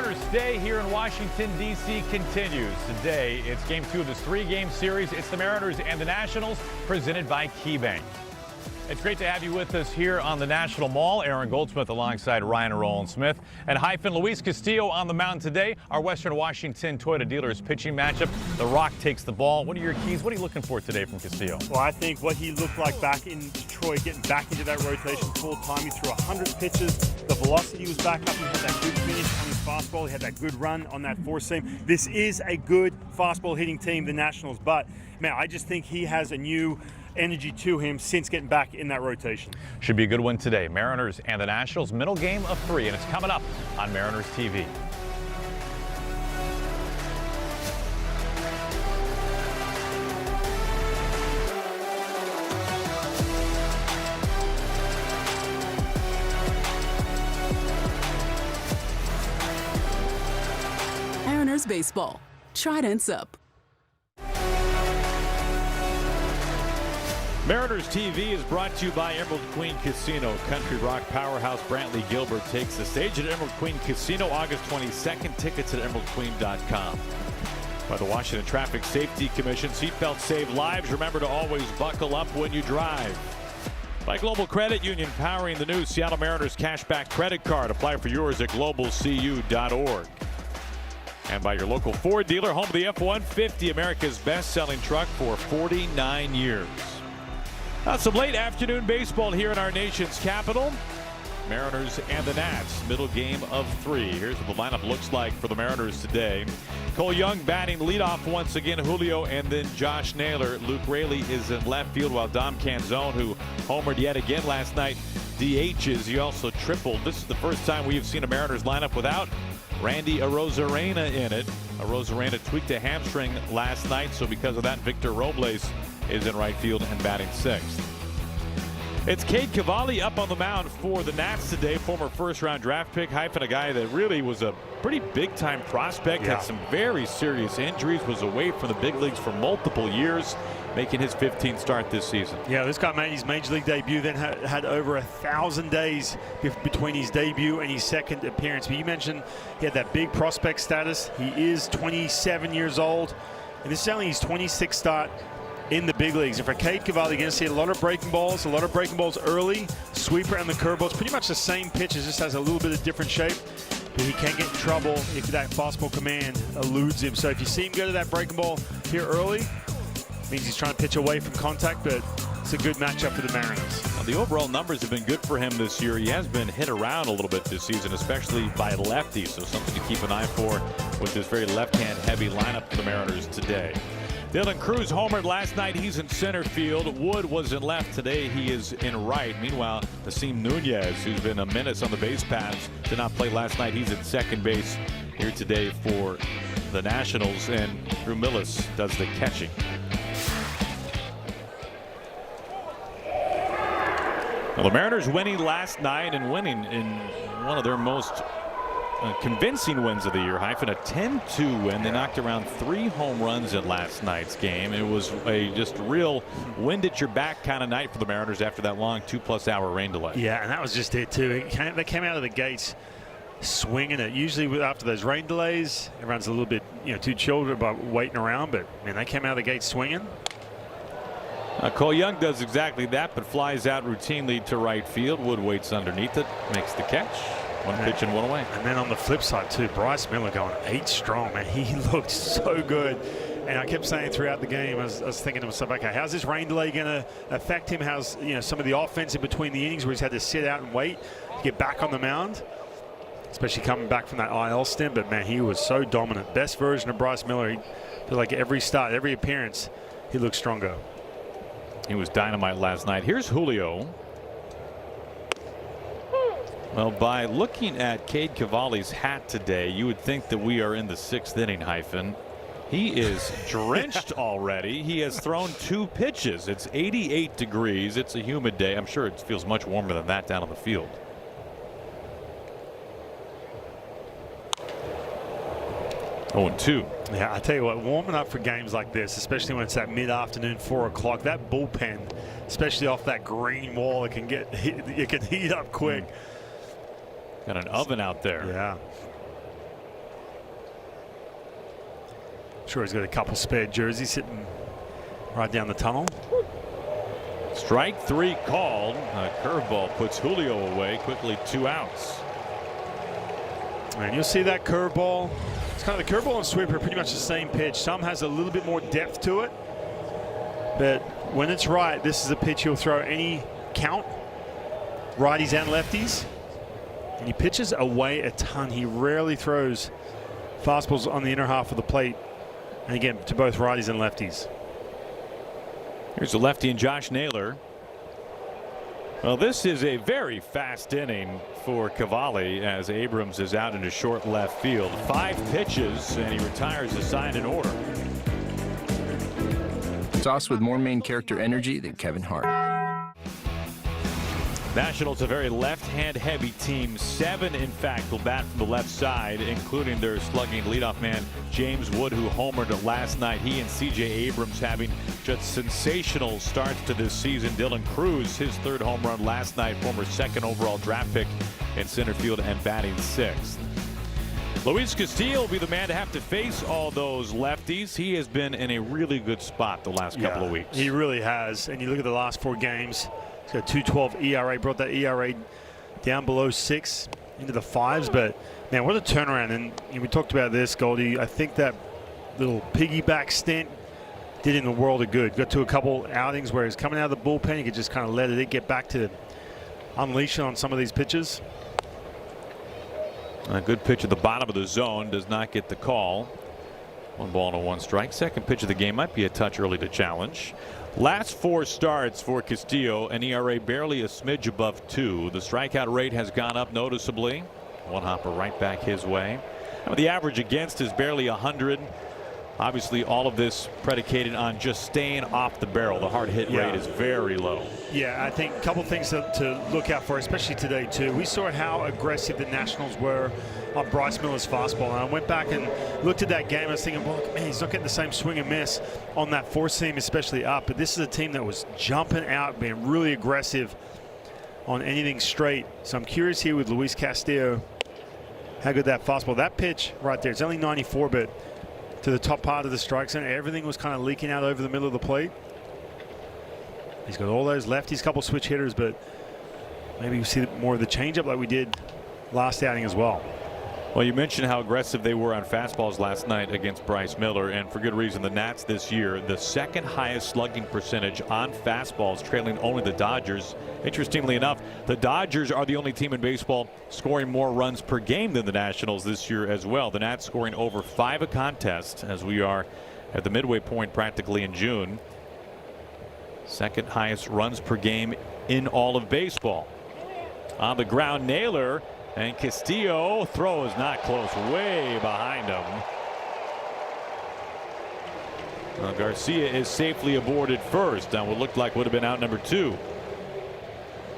Mariners' stay here in Washington, D.C. continues. Today, it's Game 2 of this 3-game series. It's the Mariners and the Nationals, presented by KeyBank. It's great to have you with us here on the National Mall. Aaron Goldsmith alongside Ryan Roland Smith. And hyphen Luis Castillo on the mound today. Our Western Washington Toyota dealers pitching matchup. The Rock takes the ball. What are your keys? What are you looking for today from Castillo? Well, I think what he looked like back in Detroit, getting back into that rotation full time. He threw 100 pitches. The velocity was back up. He had that good finish on his fastball. He had that good run on that four-seam. This is a good fastball hitting team, the Nationals. But, man, I just think he has a new energy to him since getting back in that rotation. Should be a good one today. Mariners and the Nationals, middle game of 3, and it's coming up on Mariners TV. Mariners baseball. Tridents up. Mariners TV is brought to you by Emerald Queen Casino. Country Rock powerhouse Brantley Gilbert takes the stage at Emerald Queen Casino August 22nd. Tickets at emeraldqueen.com. By the Washington Traffic Safety Commission, seatbelts save lives. Remember to always buckle up when you drive. By Global Credit Union, powering the new Seattle Mariners cashback credit card. Apply for yours at globalcu.org. And by your local Ford dealer, home of the F-150, America's best-selling truck for 49 years. Some late afternoon baseball here in our nation's capital. Mariners and the Nats, middle game of 3. Here's what the lineup looks like for the Mariners today. Cole Young batting leadoff once again. Julio and then Josh Naylor. Luke Raley is in left field while Dom Canzone, who homered yet again last night, DHs. He also tripled. This is the first time we have seen a Mariners lineup without Randy Arozarena in it. Arozarena tweaked a hamstring last night, so because of that, Victor Robles is in right field and batting 6th. It's Cade Cavalli up on the mound for the Nats today. Former first-round draft pick, hyphen a guy that really was a pretty big-time prospect. Had some very serious injuries, was away from the big leagues for multiple years, making his 15th start this season. Yeah, this guy made his major league debut, then had over 1,000 days between his debut and his second appearance. But you mentioned he had that big prospect status. He is 27 years old, and this is only his 26th start in the big leagues. And for Cade Cavalli, you're going to see a lot of breaking balls early, sweeper and the curveball. It's pretty much the same pitch, it just has a little bit of different shape. But he can get in trouble if that fastball command eludes him. So if you see him go to that breaking ball here early, it means he's trying to pitch away from contact, but it's a good matchup for the Mariners. Well, the overall numbers have been good for him this year. He has been hit around a little bit this season, especially by lefties. So something to keep an eye for with this very left-hand heavy lineup for the Mariners today. Dylan Cruz homered last night. He's in center field. Wood was in left. Today he is in right. Meanwhile, Nasim Nunez, who's been a menace on the base paths, did not play last night. He's at second base here today for the Nationals, and Drew Millis does the catching. Well, the Mariners winning last night and winning in one of their most convincing wins of the year. Hyphen a 10-2 win. They knocked around 3 home runs in last night's game. It was a just real wind at your back kind of night for the Mariners after that long 2+ hour rain delay. Yeah, and that was just it too. They came out of the gates swinging it. Usually after those rain delays, everyone's a little bit too chilled about waiting around, but man, they came out of the gates swinging. Cole Young does exactly that, but flies out routinely to right field. Wood waits underneath it, makes the catch. 1 pitch and 1 away. And then on the flip side too, Bryce Miller going 8 strong, man. He looked so good. And I kept saying throughout the game, I was thinking to myself, okay, how's this rain delay going to affect him? How's some of the offense in between the innings where he's had to sit out and wait to get back on the mound, especially coming back from that IL stint. But man, he was so dominant. Best version of Bryce Miller. He feel like every start, every appearance, he looked stronger. He was dynamite last night. Here's Julio. Well, by looking at Cade Cavalli's hat today, you would think that we are in the 6th inning, hyphen. He is drenched already. He has thrown 2 pitches. It's 88 degrees. It's a humid day. I'm sure it feels much warmer than that down on the field. 0-2. Yeah, I tell you what, warming up for games like this, especially when it's that mid-afternoon 4 o'clock, that bullpen, especially off that green wall, it can heat up quick. Got an oven out there. Yeah. Sure, he's got a couple spare jerseys sitting right down the tunnel. Strike 3 called. A curveball puts Julio away. Quickly 2 outs. And you'll see that curveball. It's kind of the curveball and sweeper are pretty much the same pitch. Some has a little bit more depth to it. But when it's right, this is a pitch he'll throw any count, righties and lefties. And he pitches away a ton. He rarely throws fastballs on the inner half of the plate. And again, to both righties and lefties. Here's a lefty and Josh Naylor. Well, this is a very fast inning for Cavalli as Abrams is out into short left field. 5 pitches and he retires the sign in order. Sauce with more main character energy than Kevin Hart. Nationals a very left-hand heavy team. 7 in fact will bat from the left side, including their slugging leadoff man James Wood, who homered last night. He and CJ Abrams having just sensational starts to this season. Dylan Cruz, his 3rd home run last night, former 2nd overall draft pick in center field and batting 6th. Luis Castillo will be the man to have to face all those lefties. He has been in a really good spot the last couple of weeks. He really has. And you look at the last 4 games. He's got 2.12 ERA, brought that ERA down below 6 into the 5s. But man, what a turnaround. And we talked about this, Goldie. I think that little piggyback stint did him the world of good. Got to a couple outings where he's coming out of the bullpen. He could just kind of let it get back to unleashing on some of these pitches. A good pitch at the bottom of the zone does not get the call. 1 ball and a 1 strike. Second pitch of the game might be a touch early to challenge. Last 4 starts for Castillo, an ERA barely a smidge above 2. The strikeout rate has gone up noticeably. 1 hopper right back his way. The average against is barely 100. Obviously, all of this predicated on just staying off the barrel. The hard hit rate is very low. Yeah, I think a couple things to look out for, especially today, too. We saw how aggressive the Nationals were on Bryce Miller's fastball. And I went back and looked at that game. I was thinking, well, man, he's not getting the same swing and miss on that 4-seam, especially up. But this is a team that was jumping out, being really aggressive on anything straight. So I'm curious here with Luis Castillo, how good that fastball. That pitch right there, it's only 94, but to the top part of the strike zone, everything was kind of leaking out over the middle of the plate. He's got all those lefties, couple switch hitters, but maybe you see more of the changeup like we did last outing as well. Well, you mentioned how aggressive they were on fastballs last night against Bryce Miller, and for good reason. The Nats this year, the 2nd highest slugging percentage on fastballs, trailing only the Dodgers. Interestingly enough, the Dodgers are the only team in baseball scoring more runs per game than the Nationals this year as well. The Nats scoring over 5 a contest as we are at the midway point practically in June. 2nd highest runs per game in all of baseball. On the ground, Naylor. And Castillo throw is not close, way behind him. Garcia is safely aboard at first on what looked like would have been out number 2.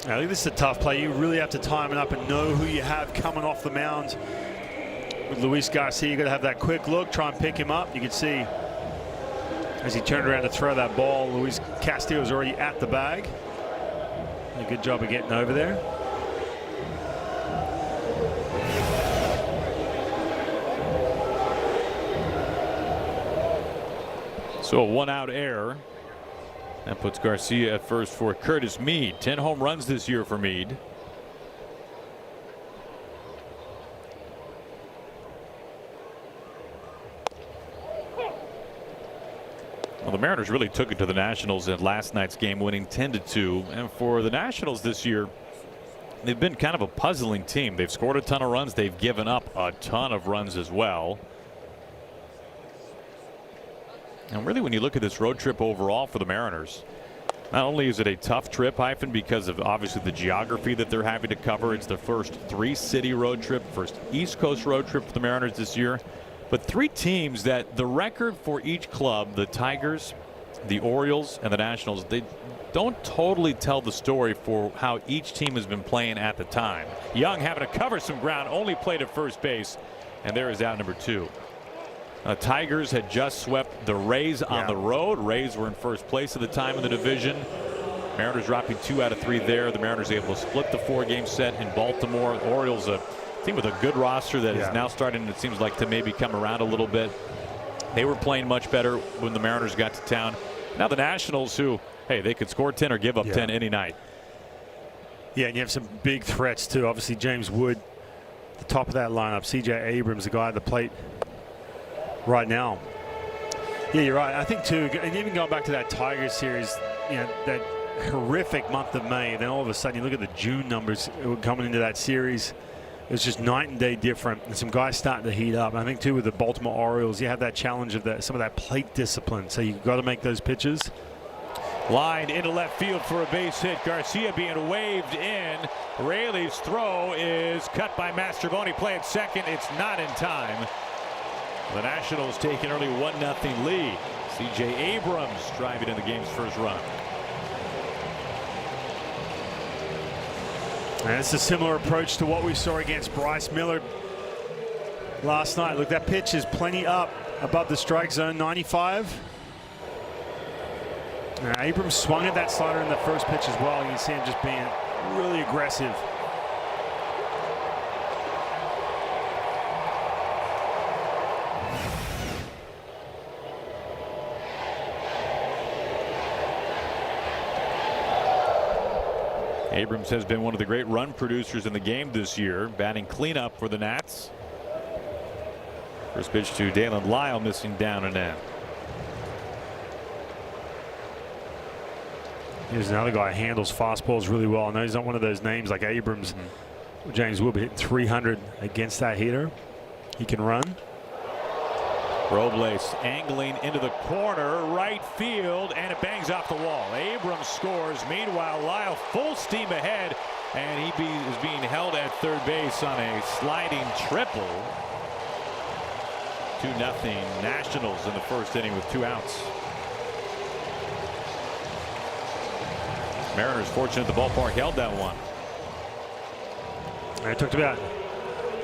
I think this is a tough play. You really have to time it up and know who you have coming off the mound. With Luis Garcia, you got to have that quick look, try and pick him up. You can see as he turned around to throw that ball, Luis Castillo is already at the bag. A good job of getting over there. So a 1-out error. That puts Garcia at first for Curtis Mead. 10 home runs this year for Mead. Well, the Mariners really took it to the Nationals in last night's game, winning 10-2. And for the Nationals this year, they've been kind of a puzzling team. They've scored a ton of runs. They've given up a ton of runs as well. And really, when you look at this road trip overall for the Mariners, not only is it a tough trip, Hyphen, because of obviously the geography that they're having to cover. It's the first 3-city road trip, first East Coast road trip for the Mariners this year. But 3 teams that the record for each club, the Tigers, the Orioles, and the Nationals, they don't totally tell the story for how each team has been playing at the time. Young having to cover some ground, only played at first base, and there is out number 2. Tigers had just swept the Rays on the road. Rays were in first place at the time in the division. Mariners dropping 2 out of 3 there. The Mariners able to split the 4-game set in Baltimore. Orioles, a team with a good roster that is now starting, it seems like, to maybe come around a little bit. They were playing much better when the Mariners got to town. Now the Nationals, who, hey, they could score 10 or give up 10 any night. Yeah, and you have some big threats too. Obviously, James Wood, the top of that lineup. C.J. Abrams, the guy at the plate right now. Yeah, you're right. I think too, and even going back to that Tigers series, you know, that horrific month of May, then all of a sudden you look at the June numbers coming into that series. It was just night and day different, and some guys starting to heat up. And I think too with the Baltimore Orioles, you have that challenge of some of that plate discipline. So you've got to make those pitches. Line into left field for a base hit. Garcia being waved in. Raley's throw is cut by Mastrobuoni. Play at second. It's not in time. The Nationals take an early 1-0 lead. C.J. Abrams driving in the game's first run. And it's a similar approach to what we saw against Bryce Miller last night. Look, that pitch is plenty up above the strike zone, 95. Now, Abrams swung at that slider in the first pitch as well. You can see him just being really aggressive. Abrams has been one of the great run producers in the game this year, batting cleanup for the Nats. First pitch to Dalen Lyle, missing down and in. Here's another guy who handles fastballs really well. I know he's not one of those names like Abrams. James will be hitting 300 against that hitter. He can run. Robles angling into the corner, right field, and it bangs off the wall. Abrams scores. Meanwhile, Lyle full steam ahead, and he is being held at third base on a sliding triple. 2-0 Nationals in the first inning with 2 outs. Mariners fortunate the ballpark held that one. I talked about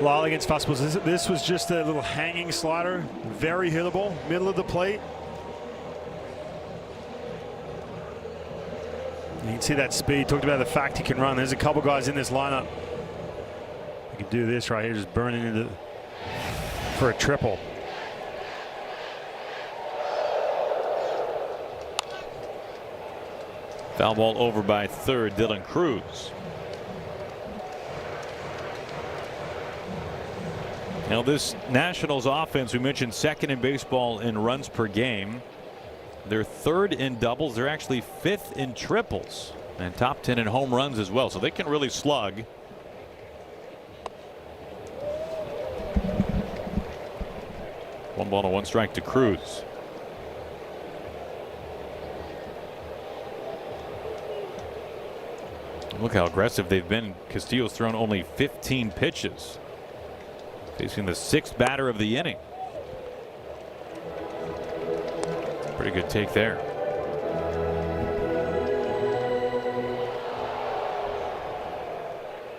Lyle against fastballs. This was just a little hanging slider, very hittable, middle of the plate. You can see that speed. Talked about the fact he can run. There's a couple guys in this lineup. You can do this right here, just burning into for a triple. Foul ball over by third, Dylan Cruz. Now this Nationals offense, we mentioned second in baseball in runs per game. They're third in doubles. They're actually fifth in triples and top 10 in home runs as well. So they can really slug. One ball and 1 strike to Cruz. Look how aggressive they've been. Castillo's thrown only 15 pitches. Facing the 6th batter of the inning. Pretty good take there.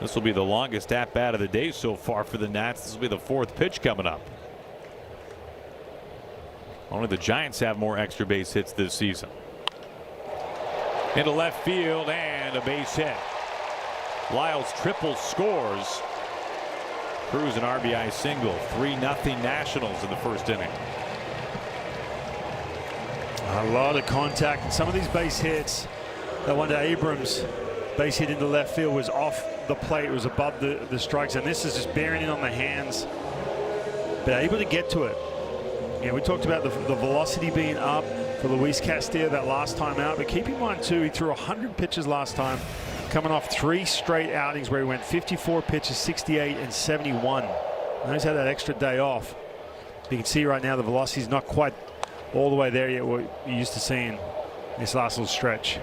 This will be the longest at bat of the day so far for the Nats. This will be the 4th pitch coming up. Only the Giants have more extra base hits this season. Into left field and a base hit. Lyles triple scores. Cruz an RBI single. 3-0 Nationals in the first inning. A lot of contact, and some of these base hits. That one to Abrams, base hit into left field, was off the plate. It was above the strikes, and this is just bearing in on the hands, but able to get to it. Yeah, we talked about the velocity being up for Luis Castillo that last time out, but keep in mind too, he threw 100 pitches last time, coming off 3 straight outings where he went 54 pitches, 68 and 71. And he's had that extra day off. You can see right now the velocity is not quite all the way there yet, what you're used to seeing this last little stretch.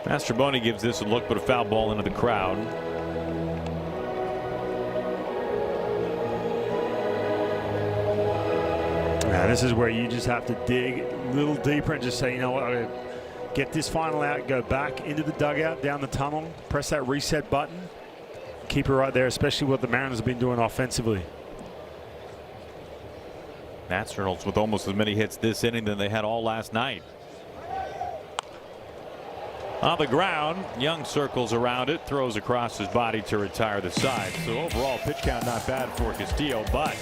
Mastrobuoni gives this a look, but a foul ball into the crowd. Now this is where you just have to dig a little deeper and just say, you know what, I'm going to get this final out, go back into the dugout, down the tunnel, press that reset button, keep it right there, especially what the Mariners have been doing offensively. Nationals with almost as many hits this inning than they had all last night. On the ground, Young circles around it, throws across his body to retire the side. So overall, pitch count not bad for Castillo, but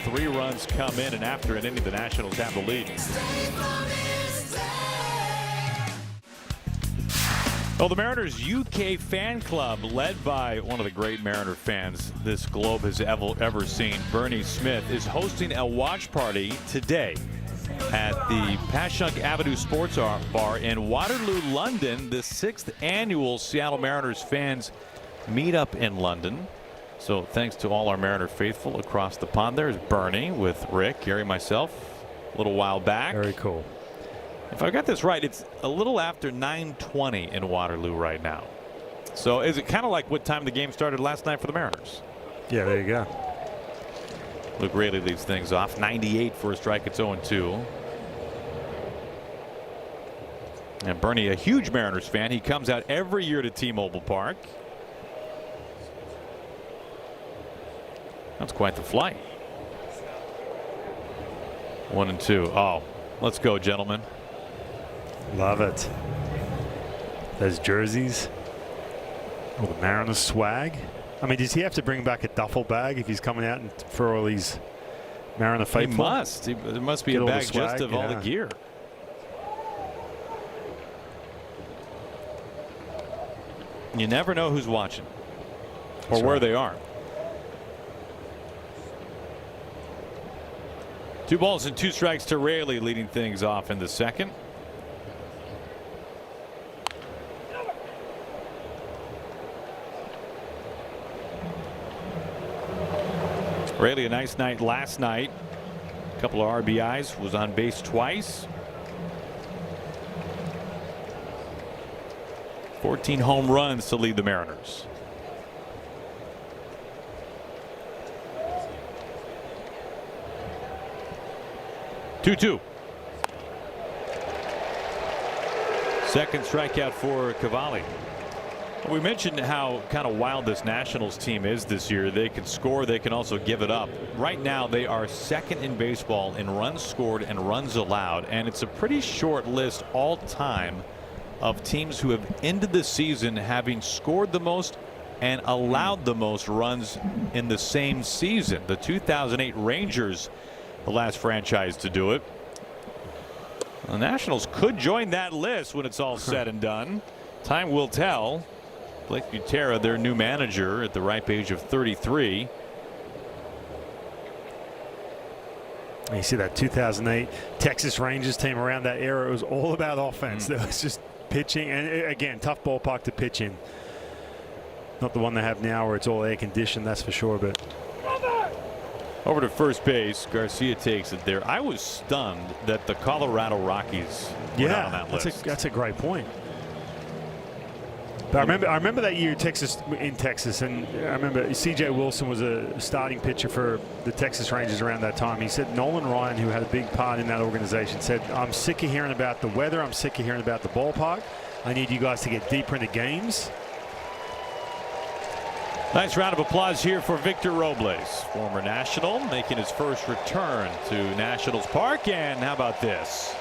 3 runs come in, and after an inning, the Nationals have the lead. Well, the Mariners UK fan club, led by one of the great Mariner fans this globe has ever seen, Bernie Smith, is hosting a watch party today at the Passyunk Avenue Sports Bar in Waterloo, London. The 6th annual Seattle Mariners fans meetup in London. So thanks to all our Mariner faithful across the pond. There's Bernie with Rick, Gary, myself a little while back. Very cool. If I got this right, it's a little after 9:20 in Waterloo right now. So is it kind of like what time the game started last night for the Mariners? Yeah, there you go. Luke Raley leads things off. 98 for a strike. It's 0-2. And Bernie, a huge Mariners fan. He comes out every year to T-Mobile Park. That's quite the flight. 1-2. Oh, let's go, gentlemen. Love it. Those jerseys. Oh, the Mariners swag. I mean, does he have to bring back a duffel bag if he's coming out and for all these Mariner faithful? He must. There must be a bag just of all the gear. You never know who's watching or where they are. 2 balls and 2 strikes to Raley, leading things off in the second. Raley, a nice night last night. A couple of RBIs, was on base twice. 14 home runs to lead the Mariners. Two. Second strikeout for Cavalli. We mentioned how kind of wild this Nationals team is this year. They can score, they can also give it up. Right now they are 2nd in baseball in runs scored and runs allowed, and it's a pretty short list all time of teams who have ended the season having scored the most and allowed the most runs in the same season. The 2008 Rangers, the last franchise to do it. The Nationals could join that list when it's all said and done. Time will tell. Blake Butera, their new manager, at the ripe age of 33. You see that 2008 Texas Rangers team around that era. It was all about offense. It was just pitching, and again, tough ballpark to pitch in. Not the one they have now where it's all air conditioned, that's for sure. But over to first base, Garcia takes it there. I was stunned that the Colorado Rockies were not on that list. That's a great point. But I remember that year in Texas, and I remember C.J. Wilson was a starting pitcher for the Texas Rangers around that time. He said Nolan Ryan, who had a big part in that organization, said, "I'm sick of hearing about the weather. I'm sick of hearing about the ballpark. I need you guys to get deeper into games." Nice round of applause here for Victor Robles, former National, making his first return to Nationals Park. And how about this?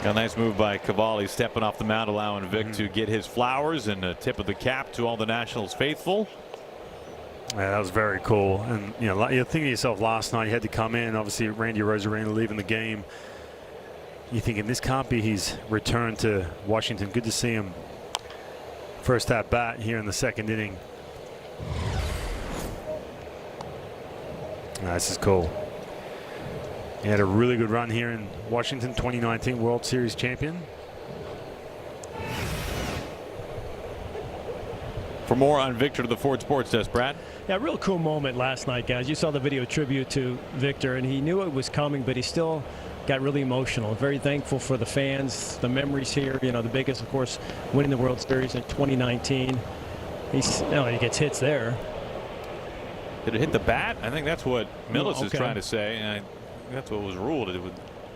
A nice move by Cavalli, stepping off the mound, allowing Vic to get his flowers, and a tip of the cap to all the Nationals faithful. Yeah, that was very cool. And you know, you're thinking to yourself, last night he had to come in. Obviously, Randy Rosarena leaving the game. You're thinking this can't be his return to Washington. Good to see him first at bat here in the 2nd inning. This is cool. He had a really good run here in Washington, 2019 World Series champion. For more on Victor to the Ford Sports Desk, Brad. Yeah, real cool moment last night, guys. You saw the video tribute to Victor, and he knew it was coming, but he still got really emotional. Very thankful for the fans, the memories here. You know, the biggest, of course, winning the World Series in 2019. He gets hits there. Did it hit the bat? I think that's what Millis is trying to say. And that's what was ruled. It would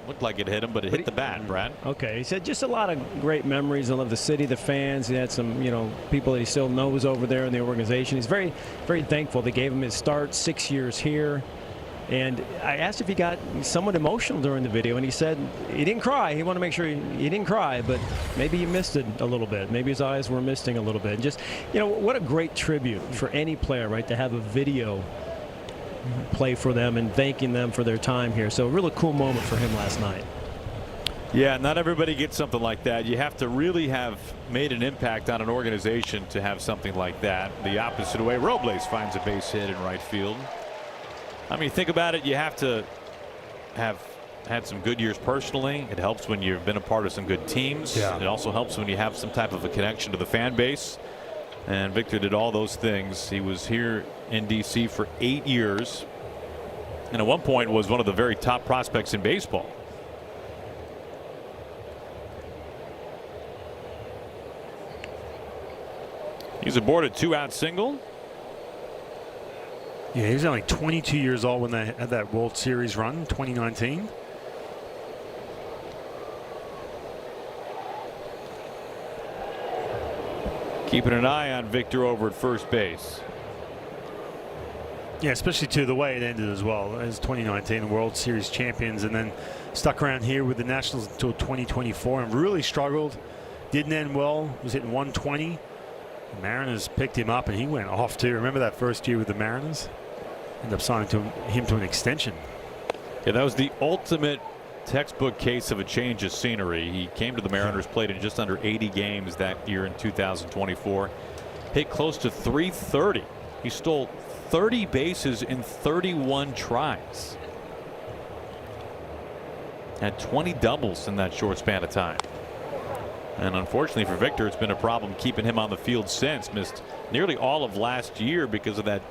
look like it hit him, but it hit the bat, Brad. Okay, he said just a lot of great memories. I love the city, the fans. He had some, people that he still knows over there in the organization. He's very, very thankful. They gave him his start, 6 years here. And I asked if he got somewhat emotional during the video, and he said he didn't cry. He wanted to make sure he didn't cry, but maybe he missed it a little bit. Maybe his eyes were misting a little bit. And just, you know, what a great tribute for any player, right, to have a video play for them and thanking them for their time here. So a really cool moment for him last night. Yeah, not everybody gets something like that. You have to really have made an impact on an organization to have something like that. The opposite way, Robles finds a base hit in right field. I mean, think about it. You have to have had some good years personally. It helps when you've been a part of some good teams. Yeah. It also helps when you have some type of a connection to the fan base. And Victor did all those things. He was here in D.C. for 8 years, and at one point was one of the very top prospects in baseball. He's aboard a 2-out single. Yeah, he was only 22 years old when they had that World Series run, 2019. Keeping an eye on Victor over at first base. Yeah, especially to the way it ended as well. As 2019 World Series champions, and then stuck around here with the Nationals until 2024 and really struggled. Didn't end well. Was hitting 120. The Mariners picked him up and he went off too. Remember that first year with the Mariners? Ended up signing him to an extension. Yeah, that was the ultimate textbook case of a change of scenery. He came to the Mariners, played in just under 80 games that year in 2024. Hit close to 330. He stole 30 bases in 31 tries. Had 20 doubles in that short span of time. And unfortunately for Victor, it's been a problem keeping him on the field since. Missed nearly all of last year because of that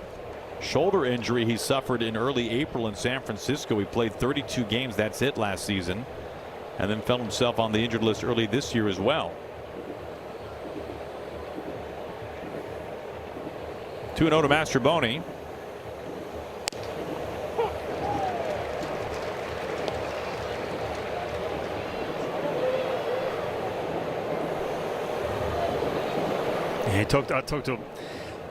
shoulder injury he suffered in early April in San Francisco. He played 32 games. That's it last season. And then found himself on the injured list early this year as well. 2-0 to Mastroboni. Yeah, I talked to a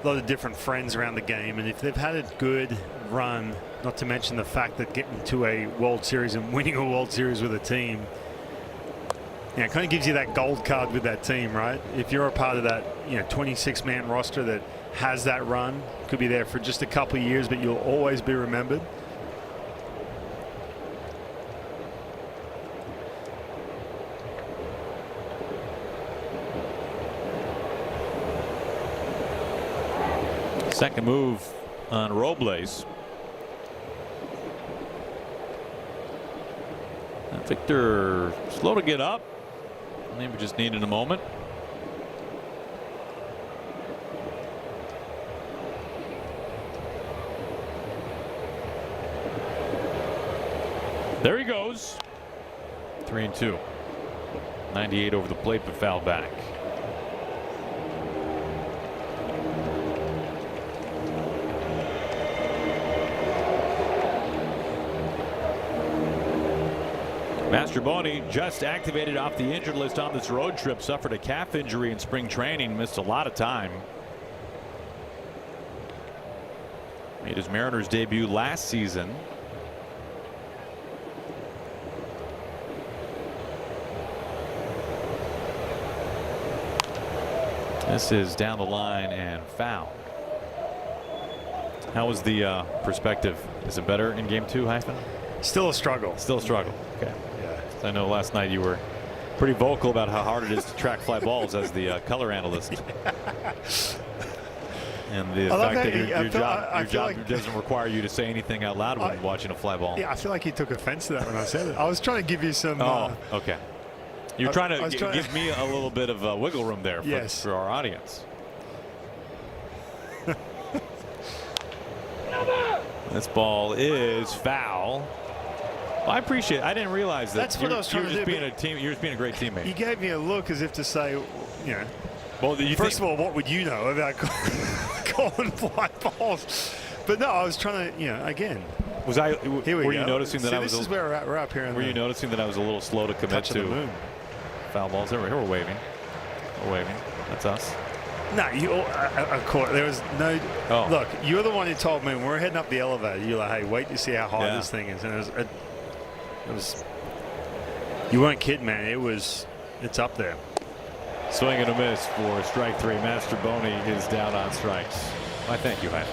lot of different friends around the game, and if they've had a good run, not to mention the fact that getting to a World Series and winning a World Series with a team, yeah, it kind of gives you that gold card with that team, right? If you're a part of that, 26-man roster that has that run, could be there for just a couple of years, but you'll always be remembered. Second move on Robles. Victor slow to get up. Maybe just needed a moment. There he goes. 3-2. 98 over the plate, but foul back. Mastroboni just activated off the injured list on this road trip. Suffered a calf injury in spring training. Missed a lot of time. Made his Mariners debut last season. This is down the line and foul. How was the perspective? Is it better in game 2, Hyphen? Still a struggle. Still a struggle. Okay. Yeah. I know last night you were pretty vocal about how hard it is to track fly balls as the color analyst. And the fact that your job doesn't require you to say anything out loud when watching a fly ball. Yeah, I feel like you took offense to that when I said it. I was trying to give you some. Oh, okay. You're trying to give me a little bit of wiggle room there for our audience. This ball is foul. Well, I appreciate it. I didn't realize that. That's what I was trying to do. You're just being a great teammate. You gave me a look as if to say, well, first of all, what would you know about calling fly balls? But no, I was trying to, again. Were you noticing that I was? This is where we're up here. Were you noticing that I was a little slow to commit to foul balls? Here we're waving. We're waving. That's us. No, you. Of course, there was no. Oh. Look, you're the one who told me when we were heading up the elevator. You're like, "Hey, wait to see how high Yeah. this thing is." And it was. You weren't kidding, man. It's up there. Swing and a miss for strike three. Master Boney is down on strikes. I thank you, Hyman.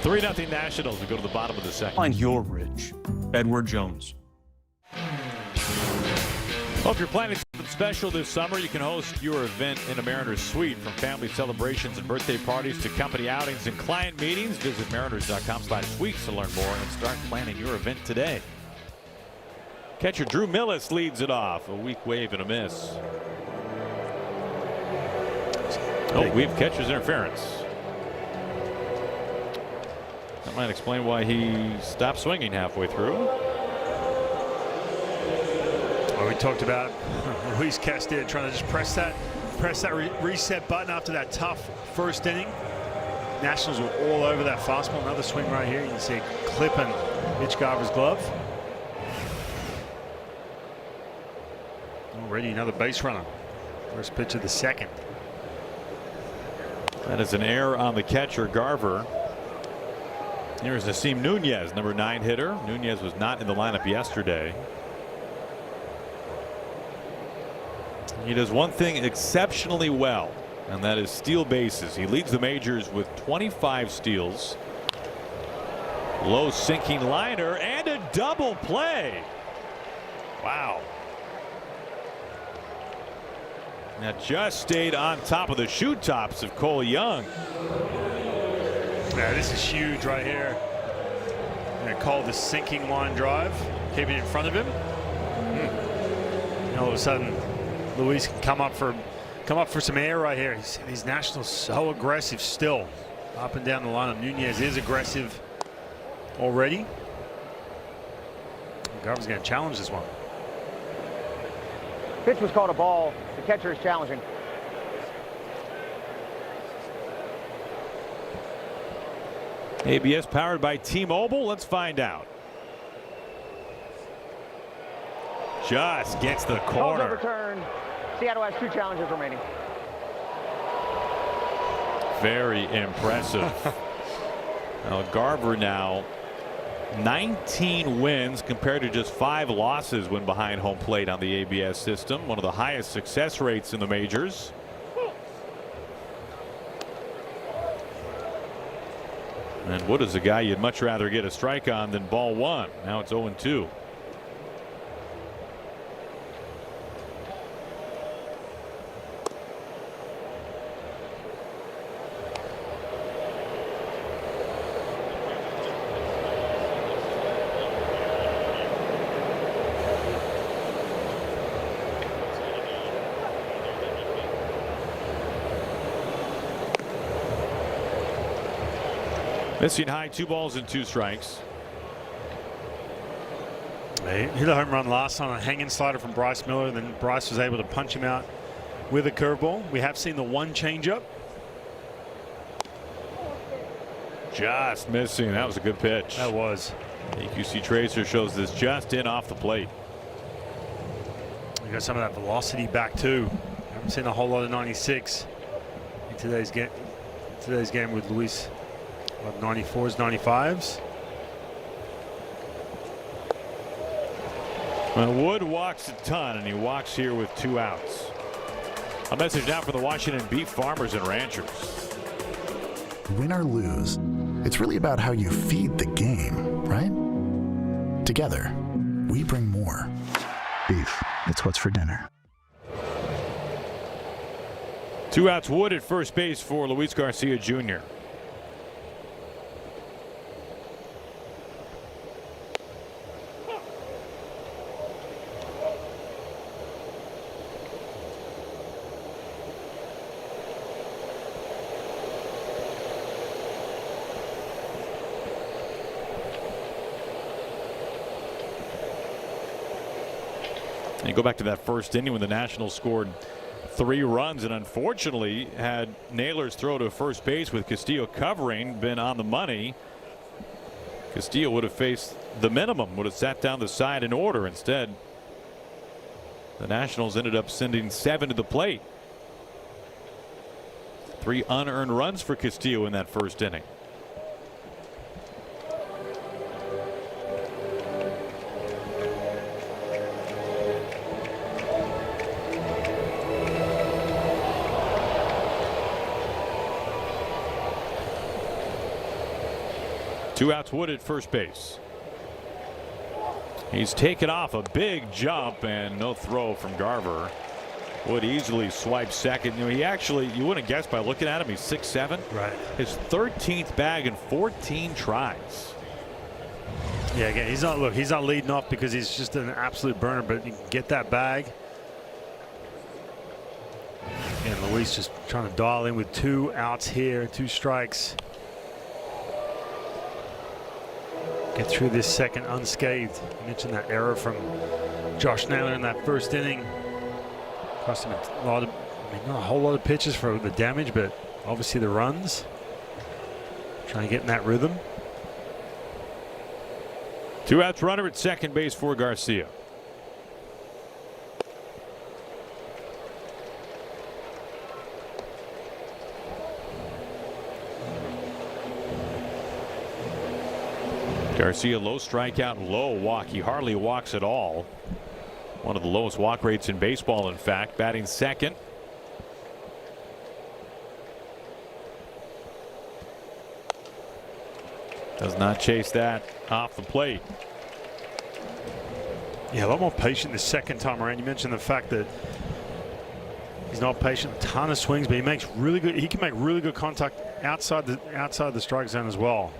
3-0 Nationals. We go to the bottom of the second. Find your rich. Edward Jones. Well, if you're planning something special this summer, you can host your event in a Mariners suite. From family celebrations and birthday parties to company outings and client meetings, visit mariners.com/suites to learn more and start planning your event today. Catcher Drew Millis leads it off. A weak wave and a miss. Oh, we have catcher's interference. That might explain why he stopped swinging halfway through. Well, we talked about Luis Castillo trying to just press that reset button after that tough first inning. Nationals were all over that fastball. Another swing right here. You can see it clipping Mitch Garver's glove. Already another base runner. First pitch of the second. That is an error on the catcher, Garver. Here's Nasim Nunez, number 9 hitter. Nunez was not in the lineup yesterday. He does one thing exceptionally well, and that is steal bases. He leads the majors with 25 steals. Low sinking liner and a double play. Wow. That just stayed on top of the shoe tops of Cole Young. Yeah, this is huge right here. They call the sinking line drive. Keep it in front of him. And all of a sudden, Luis can come up for some air right here. These Nationals so aggressive still, up and down the lineup. Nunez is aggressive already. Garver's going to challenge this one. Pitch was called a ball. The catcher is challenging. ABS powered by T-Mobile. Let's find out. Just gets the Ball's corner. overturned. Seattle has 2 challenges remaining. Very impressive. Now Garver now 19 wins compared to just 5 losses when behind home plate on the ABS system. One of the highest success rates in the majors. And Wood is a guy you'd much rather get a strike on than ball one. Now it's 0-2. Missing high, 2 balls and 2 strikes. They hit a home run last time on a hanging slider from Bryce Miller, and then Bryce was able to punch him out with a curveball. We have seen the one changeup. Just missing. That was a good pitch. That was. EQC Tracer shows this just in off the plate. We got some of that velocity back too. Haven't seen a whole lot of 96 in today's game. With Luis. 94s, 95s. Well, Wood walks a ton, and he walks here with 2 outs. A message now from the Washington beef farmers and ranchers. Win or lose, it's really about how you feed the game, right? Together, we bring more. Beef, it's what's for dinner. 2 outs, Wood at first base for Luis Garcia Jr. And you go back to that first inning when the Nationals scored 3 runs and unfortunately had Naylor's throw to first base with Castillo covering been on the money. Castillo would have faced the minimum, would have sat down the side in order. Instead, the Nationals ended up sending 7 to the plate. 3 unearned runs for Castillo in that first inning. Two outs, Wood at first base. He's taken off a big jump and no throw from Garver. Wood easily swipes second. You know, he actually, you wouldn't guess by looking at him, he's 6'7". Right. His 13th bag in 14 tries. Yeah, again, he's not leading off because he's just an absolute burner, but you can get that bag. And Luis just trying to dial in with 2 outs here, 2 strikes. Get through this second unscathed. You mentioned that error from Josh Naylor in that first inning. Cost him a lot of, not a whole lot of pitches for the damage, but obviously the runs. Trying to get in that rhythm. 2 outs, runner at second base for Garcia. Garcia, low strikeout, low walk. He hardly walks at all. One of the lowest walk rates in baseball, in fact. Batting second. Does not chase that off the plate. Yeah, a lot more patient the second time around. You mentioned the fact that he's not patient, a ton of swings, but he makes really good. He can make really good contact outside the strike zone as well.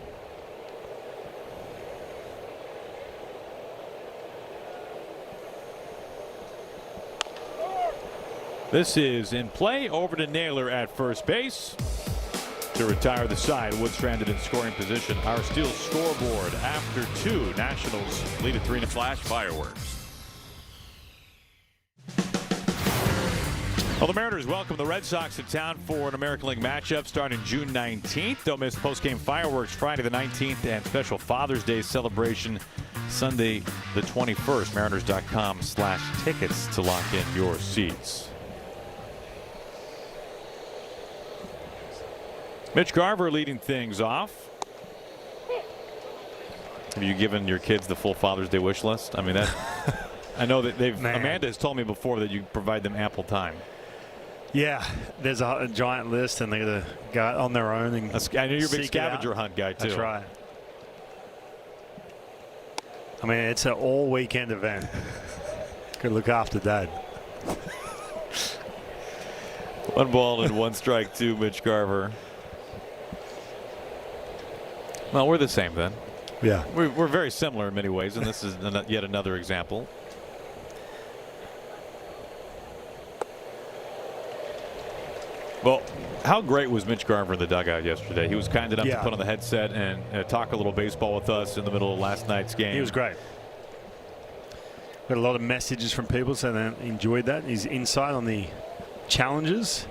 This is in play, over to Naylor at first base to retire the side. Wood stranded in scoring position. Our Steel scoreboard after 2. Nationals lead at 3 to flash fireworks. Well, the Mariners welcome the Red Sox to town for an American League matchup starting June 19th. Don't miss postgame fireworks Friday the 19th and special Father's Day celebration Sunday the 21st. Mariners.com/tickets to lock in your seats. Mitch Garver leading things off. Have you given your kids the full Father's Day wish list? I mean, that I know that they've. Amanda has told me before that you provide them ample time. Yeah, there's a giant list, and they're gonna go on their own. And I know you're a big scavenger hunt guy too. That's right. I mean, it's an all weekend event. Could look after Dad. 1 ball and 1 strike to Mitch Garver. Well, we're the same then. Yeah. We're very similar in many ways, and this is yet another example. Well, how great was Mitch Garver in the dugout yesterday? He was kind enough to put on the headset and talk a little baseball with us in the middle of last night's game. He was great. Got a lot of messages from people saying they enjoyed that. His insight on the challenges.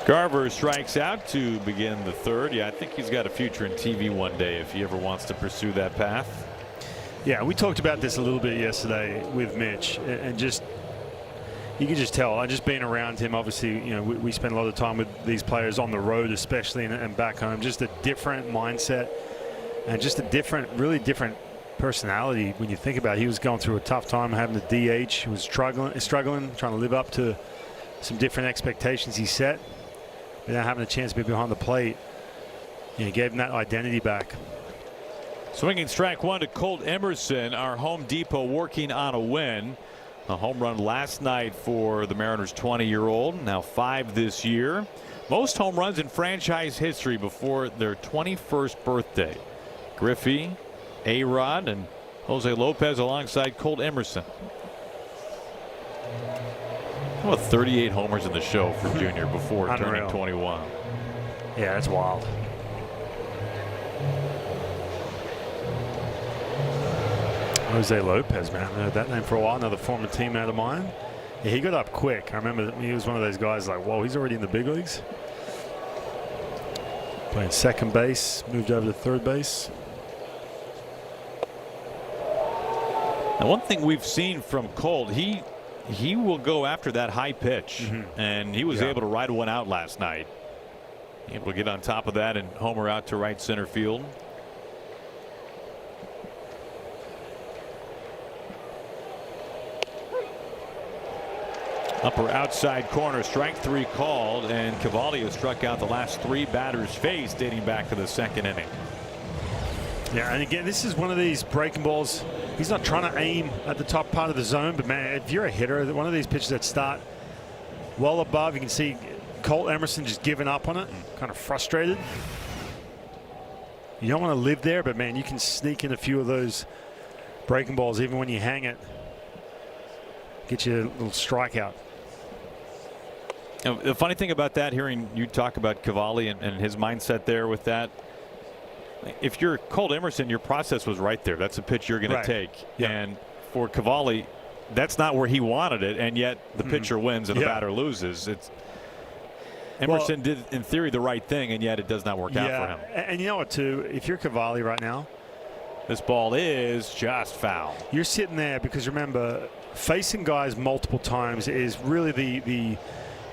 Garver strikes out to begin the 3rd. Yeah, I think he's got a future in TV one day if he ever wants to pursue that path. Yeah, we talked about this a little bit yesterday with Mitch, and just you can just tell. Just being around him, obviously, you know, we spend a lot of time with these players on the road, especially, and back home. Just a different mindset, and just a different, really different personality when you think about it. He was going through a tough time having the DH. He was struggling, trying to live up to some different expectations he set. Without having a chance to be behind the plate, you know, gave him that identity back. Swinging strike 1 to Colt Emerson. Our Home Depot working on a win. A home run last night for the Mariners 20-year-old. Now 5 this year. Most home runs in franchise history before their 21st birthday. Griffey, A-Rod, and Jose Lopez alongside Colt Emerson. How about 38 homers in the show for Junior before turning 21? Yeah, that's wild. Jose Lopez, man. I heard that name for a while. Another former teammate of mine. Yeah, he got up quick. I remember he was one of those guys like, whoa, he's already in the big leagues. Playing second base, moved over to third base. Now, one thing we've seen from Colt, he he will go after that high pitch, and he was able to ride one out last night. Able to get on top of that and homer out to right center field. Upper outside corner, strike 3 called, and Cavalli has struck out the last 3 batters faced dating back to the 2nd inning. Yeah, and again, this is one of these breaking balls. He's not trying to aim at the top part of the zone, but man, if you're a hitter, one of these pitches that start well above, you can see Colt Emerson just giving up on it, kind of frustrated. You don't want to live there, but man, you can sneak in a few of those breaking balls even when you hang it. Get you a little strikeout. The funny thing about that, hearing you talk about Cavalli and his mindset there with that, if you're Colt Emerson, your process was right there. That's a pitch you're going to take. Yep. And for Cavalli, that's not where he wanted it, and yet the pitcher wins and the batter loses. Emerson did, in theory, the right thing, and yet it does not work out for him. And you know what, too? If you're Cavalli right now, this ball is just foul. You're sitting there because, remember, facing guys multiple times is really the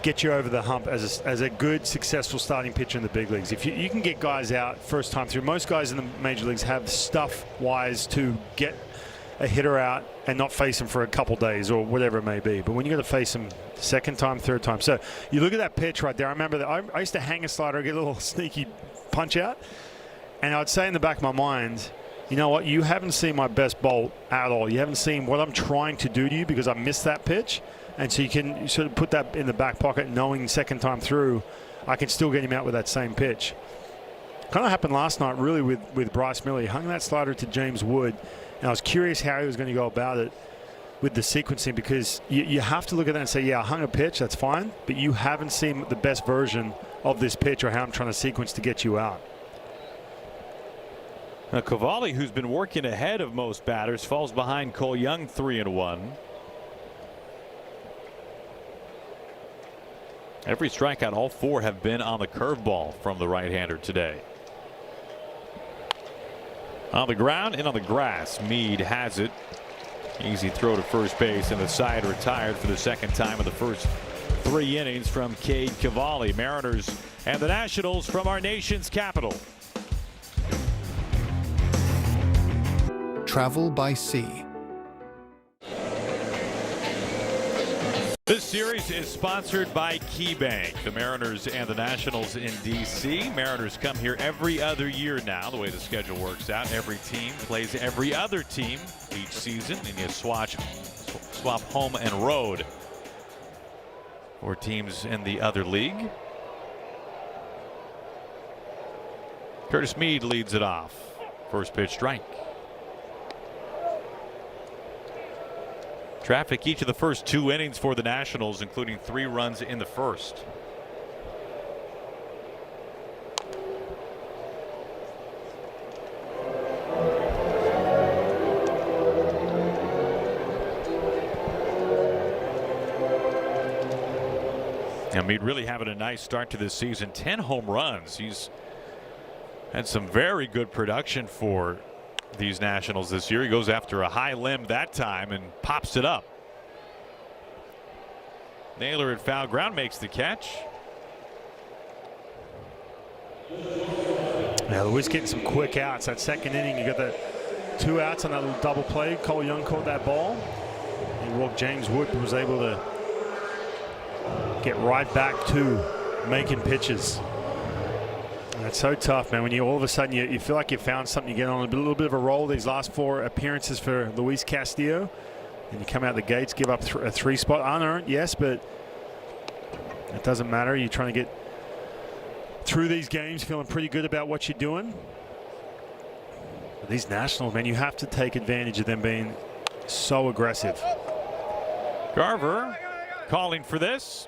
get you over the hump as a good, successful starting pitcher in the big leagues. If you can get guys out first time through, most guys in the major leagues have stuff-wise to get a hitter out and not face him for a couple days or whatever it may be. But when you got to face him second time, third time. So you look at that pitch right there. I remember that I used to hang a slider, get a little sneaky punch out, and I'd say in the back of my mind, you know what, you haven't seen my best bolt at all. You haven't seen what I'm trying to do to you because I missed that pitch. And so you can sort of put that in the back pocket, knowing second time through, I can still get him out with that same pitch. Kind of happened last night, really, with Bryce Miller. He hung that slider to James Wood, and I was curious how he was going to go about it with the sequencing, because you have to look at that and say, yeah, I hung a pitch, that's fine, but you haven't seen the best version of this pitch or how I'm trying to sequence to get you out. Now, Cavalli, who's been working ahead of most batters, falls behind Cole Young 3-1. Every strikeout, all 4 have been on the curveball from the right-hander today. On the ground and on the grass, Meade has it. Easy throw to first base, and the side retired for the 2nd time in the first 3 innings from Cade Cavalli. Mariners and the Nationals from our nation's capital. Travel by sea. This series is sponsored by KeyBank. The Mariners and the Nationals in D.C. Mariners come here every other year now, the way the schedule works out. Every team plays every other team each season, and you swap home and road for teams in the other league. Curtis Meade leads it off. First pitch strike. Traffic each of the first 2 innings for the Nationals, including 3 runs in the first. Now, Meade really having a nice start to this season. 10 home runs. He's had some very good production for these Nationals this year. He goes after a high limb that time and pops it up. Naylor at foul ground makes the catch. Now Lewis getting some quick outs. That 2nd inning, you got the 2 outs on that little double play. Cole Young caught that ball. And walked James Wood, was able to get right back to making pitches. That's so tough, man. When you all of a sudden you feel like you found something, you get on a little bit of a roll these last 4 appearances for Luis Castillo, and you come out the gates, give up a 3 spot unearned, yes, but it doesn't matter. You're trying to get through these games feeling pretty good about what you're doing. But these Nationals, man, you have to take advantage of them being so aggressive. Garver calling for this.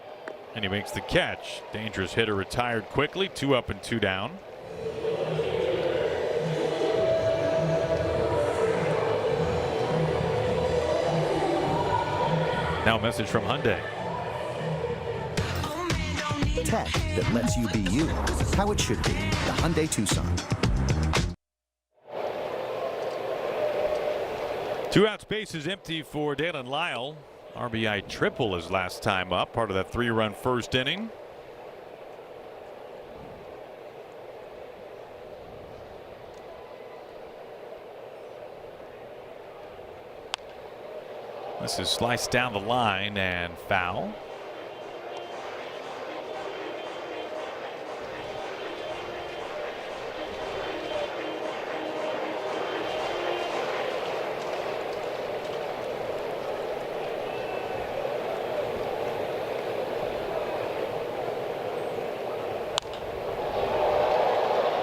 And he makes the catch. Dangerous hitter retired quickly. 2 up and 2 down. Now a message from Hyundai. Tech that lets you be you, how it should be. The Hyundai Tucson. 2 outs, bases empty for Dalen Lyle. RBI triple his last time up, part of that 3-run first inning. This is sliced down the line and foul.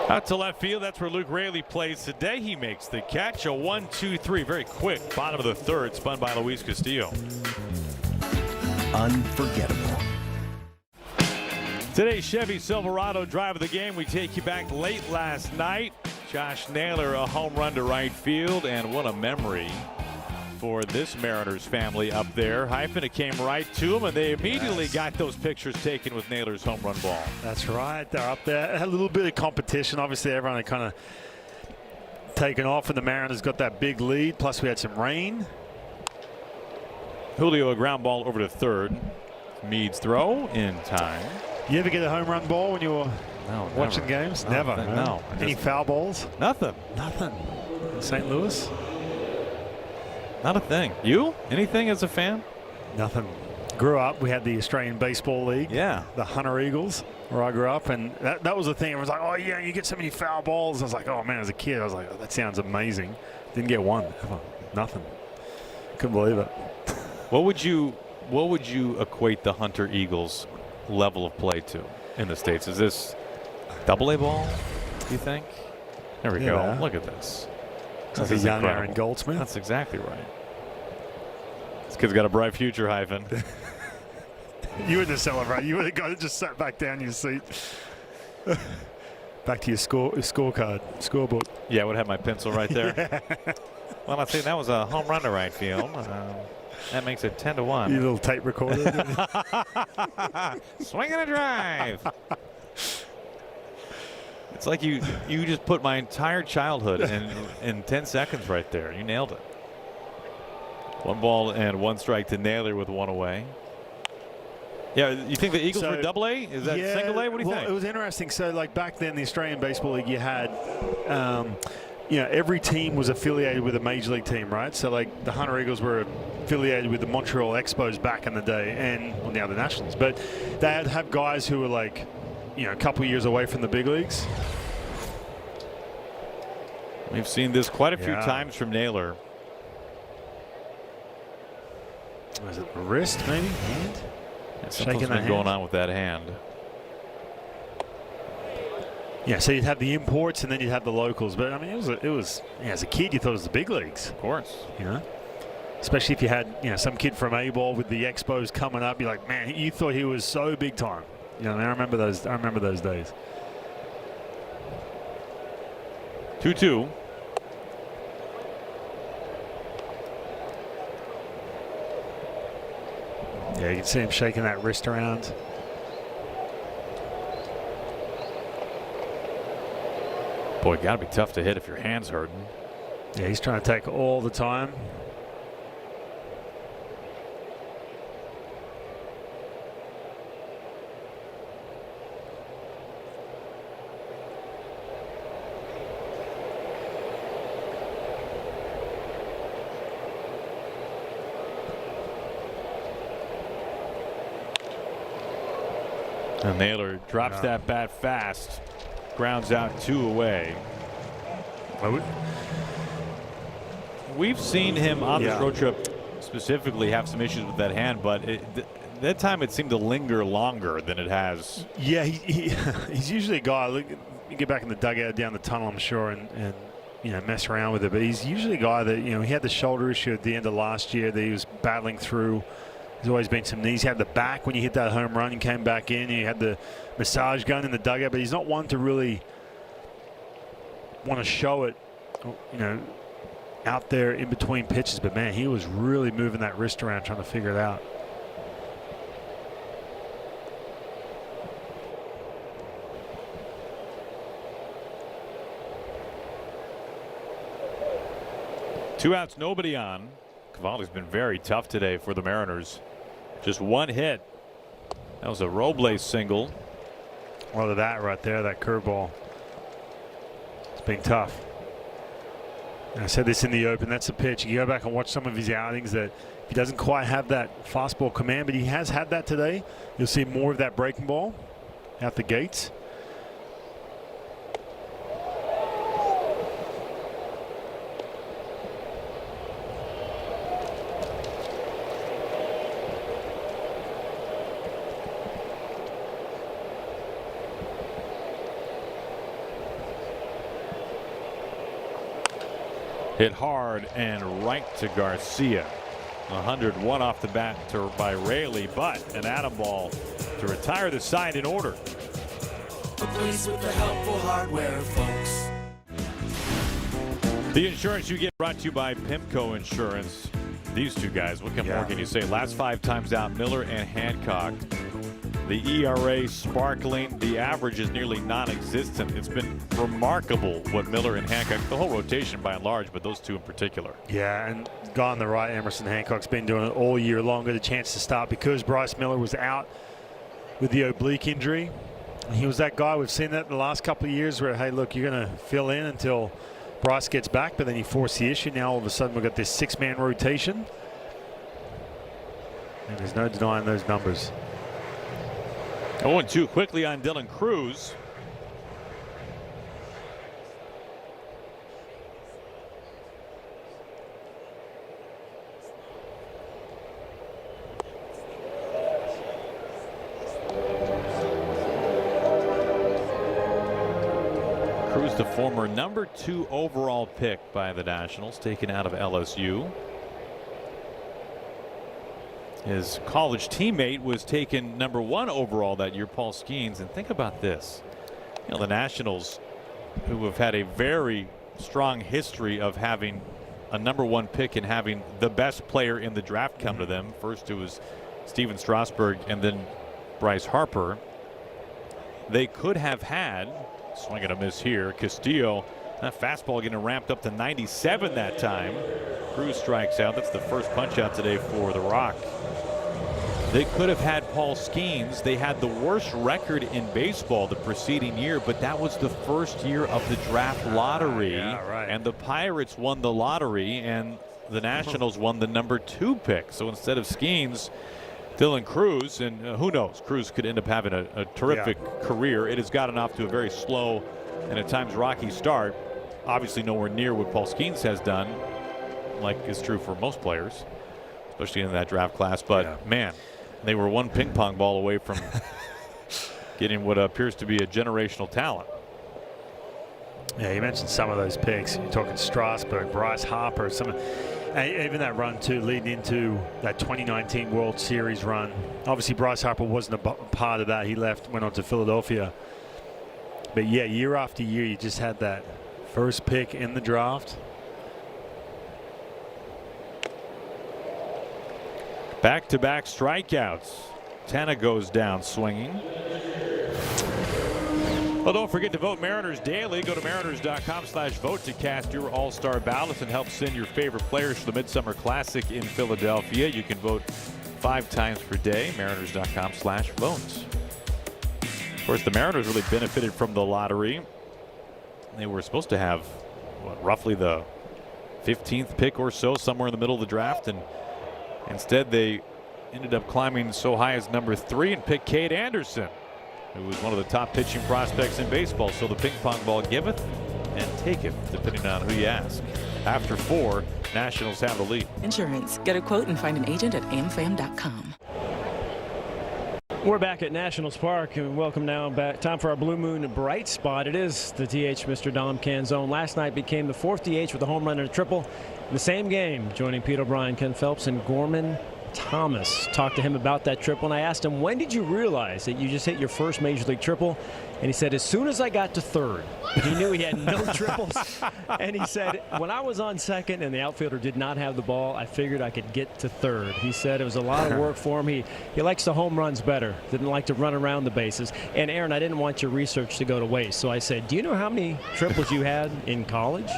Out to left field. That's where Luke Raley plays today. He makes the catch. A 1-2-3. Very quick. Bottom of the third. Spun by Luis Castillo. Unforgettable. Today's Chevy Silverado drive of the game. We take you back late last night. Josh Naylor, a home run to right field. And what a memory for this Mariners family up there. Hyphen, it came right to him, and they immediately got those pictures taken with Naylor's home run ball. That's right. They're up there. Had a little bit of competition. Obviously, everyone had kind of taken off, and the Mariners got that big lead. Plus, we had some rain. Julio, a ground ball over to third. Meads throw in time. You ever get a home run ball when you were watching games? No, never. No. Any foul balls? Nothing. Nothing. St. Louis? Not a thing. You? Anything as a fan? Nothing. Grew up, we had the Australian Baseball League. Yeah. The Hunter Eagles, where I grew up, and that was the thing. It was like, oh yeah, you get so many foul balls. I was like, oh man, as a kid, I was like, oh, that sounds amazing. Didn't get one. Nothing. Couldn't believe it. What would you equate the Hunter Eagles level of play to in the States? Is this double-A ball, do you think? There we go. Look at this. That's a young Aaron Goldsmith. That's exactly right. This kid's got a bright future, Hyphen. You wouldn't have celebrated. You would have got to just sat back down in your seat. Back to your scorecard, scorebook. Yeah, I would have my pencil right there. Yeah. Well, I think that was a home run to right field. That makes it 10-1. You little tape recorder. Swing and a drive. It's like you just put my entire childhood in 10 seconds right there. You nailed it. 1 ball and 1 strike to Naylor with 1 away. Yeah, you think the Eagles were double-A? Is that single-A? What do you think? It was interesting. So, like back then, the Australian Baseball League, you had, every team was affiliated with a major league team, right? So, like the Hunter Eagles were affiliated with the Montreal Expos back in the day, and well, now the Nationals. But they'd have guys who were like, a couple years away from the big leagues. We've seen this quite a few times from Naylor. Was it wrist, maybe? Hand? Yeah, something's been going on with that hand. Yeah, so you'd have the imports and then you'd have the locals. But I mean, it was as a kid, you thought it was the big leagues. Of course. Especially if you had, some kid from A-ball with the Expos coming up. You're like, man, you thought he was so big time. I remember those. I remember those days. 2-2. Yeah, you can see him shaking that wrist around. Boy, got to be tough to hit if your hand's hurting. Yeah, he's trying to take all the time. And Naylor drops that bat fast, grounds out 2 away. We've seen him on this road trip specifically have some issues with that hand, but that time it seemed to linger longer than it has. Yeah, he's usually a guy. Look, you get back in the dugout down the tunnel, I'm sure, and mess around with it. But he's usually a guy that he had the shoulder issue at the end of last year that he was battling through. There's always been some knees. He had the back when you hit that home run and came back in. He had the massage gun in the dugout, but he's not one to really want to show it, out there in between pitches. But man, he was really moving that wrist around trying to figure it out. Two outs, nobody on. Volley's been very tough today for the Mariners. Just one hit. That was a Robles single. Well, that right there, that curveball. It's been tough. And I said this in the open. That's a pitch. You go back and watch some of his outings that he doesn't quite have that fastball command, but he has had that today. You'll see more of that breaking ball out the gates. Hit hard and right to Garcia. 101 off the bat by Raley, but an atom ball to retire the side in order. A place with the helpful hardware, folks. The insurance you get brought to you by Pimco Insurance. These two guys, what more can you say? Last 5 times out, Miller and Hancock. The ERA sparkling. The average is nearly non-existent. It's been remarkable what Miller and Hancock, the whole rotation by and large, but those two in particular. Yeah, and gone the right. Emerson Hancock's been doing it all year long. Got a chance to start because Bryce Miller was out with the oblique injury. He was that guy. We've seen that in the last couple of years where, hey, look, you're going to fill in until Bryce gets back, but then he forced the issue. Now all of a sudden we've got this 6-man rotation. And there's no denying those numbers. 0-2 quickly on Dylan Cruz. Cruz, the former number 2 overall pick by the Nationals, taken out of LSU. His college teammate was taken number 1 overall that year, Paul Skeens. And think about this. You know, the Nationals, who have had a very strong history of having a number 1 pick and having the best player in the draft come to them. First it was Steven Strasburg and then Bryce Harper. They could have had, swing and a miss here, Castillo. That fastball getting ramped up to 97 that time. Cruz strikes out. That's the first punch out today for the Rock. They could have had Paul Skeens. They had the worst record in baseball the preceding year, but that was the first year of the draft lottery. Yeah, right. And the Pirates won the lottery, and the Nationals won the number 2 pick. So instead of Skeens, Dylan Cruz, and who knows, Cruz could end up having a terrific career. It has gotten off to a very slow and at times rocky start. Obviously nowhere near what Paul Skeens has done, like is true for most players, especially in that draft class. But man, they were one ping pong ball away from getting what appears to be a generational talent. Yeah, you mentioned some of those picks. You're talking Strasburg, Bryce Harper, even that run too, leading into that 2019 World Series run. Obviously, Bryce Harper wasn't a part of that. He went on to Philadelphia. But yeah, year after year, you just had that first pick in the draft. Back-to-back strikeouts. Tanna goes down swinging. Well, don't forget to vote Mariners daily. Go to mariners.com/vote to cast your all-star ballots and help send your favorite players to the Midsummer Classic in Philadelphia. You can vote 5 times per day. Mariners.com/vote. Of course, the Mariners really benefited from the lottery. They were supposed to have roughly the 15th pick or so, somewhere in the middle of the draft, and instead they ended up climbing so high as number 3 and picked Cade Anderson, who was one of the top pitching prospects in baseball. So the ping pong ball giveth and taketh, depending on who you ask. After 4, Nationals have the lead. Insurance. Get a quote and find an agent at amfam.com. We're back at Nationals Park, and welcome now back. Time for our Blue Moon Bright Spot. It is the DH, Mr. Dom Canzone. Last night became the 4th DH with a home run and a triple in the same game, joining Pete O'Brien, Ken Phelps, and Gorman Thomas. Talked to him about that triple, and I asked him, when did you realize that you just hit your first major league triple? And he said, as soon as I got to 3rd. He knew he had no triples. And he said, when I was on 2nd and the outfielder did not have the ball, I figured I could get to 3rd. He said it was a lot of work for him. He likes the home runs better. Didn't like to run around the bases. And Aaron, I didn't want your research to go to waste. So I said, do you know how many triples you had in college?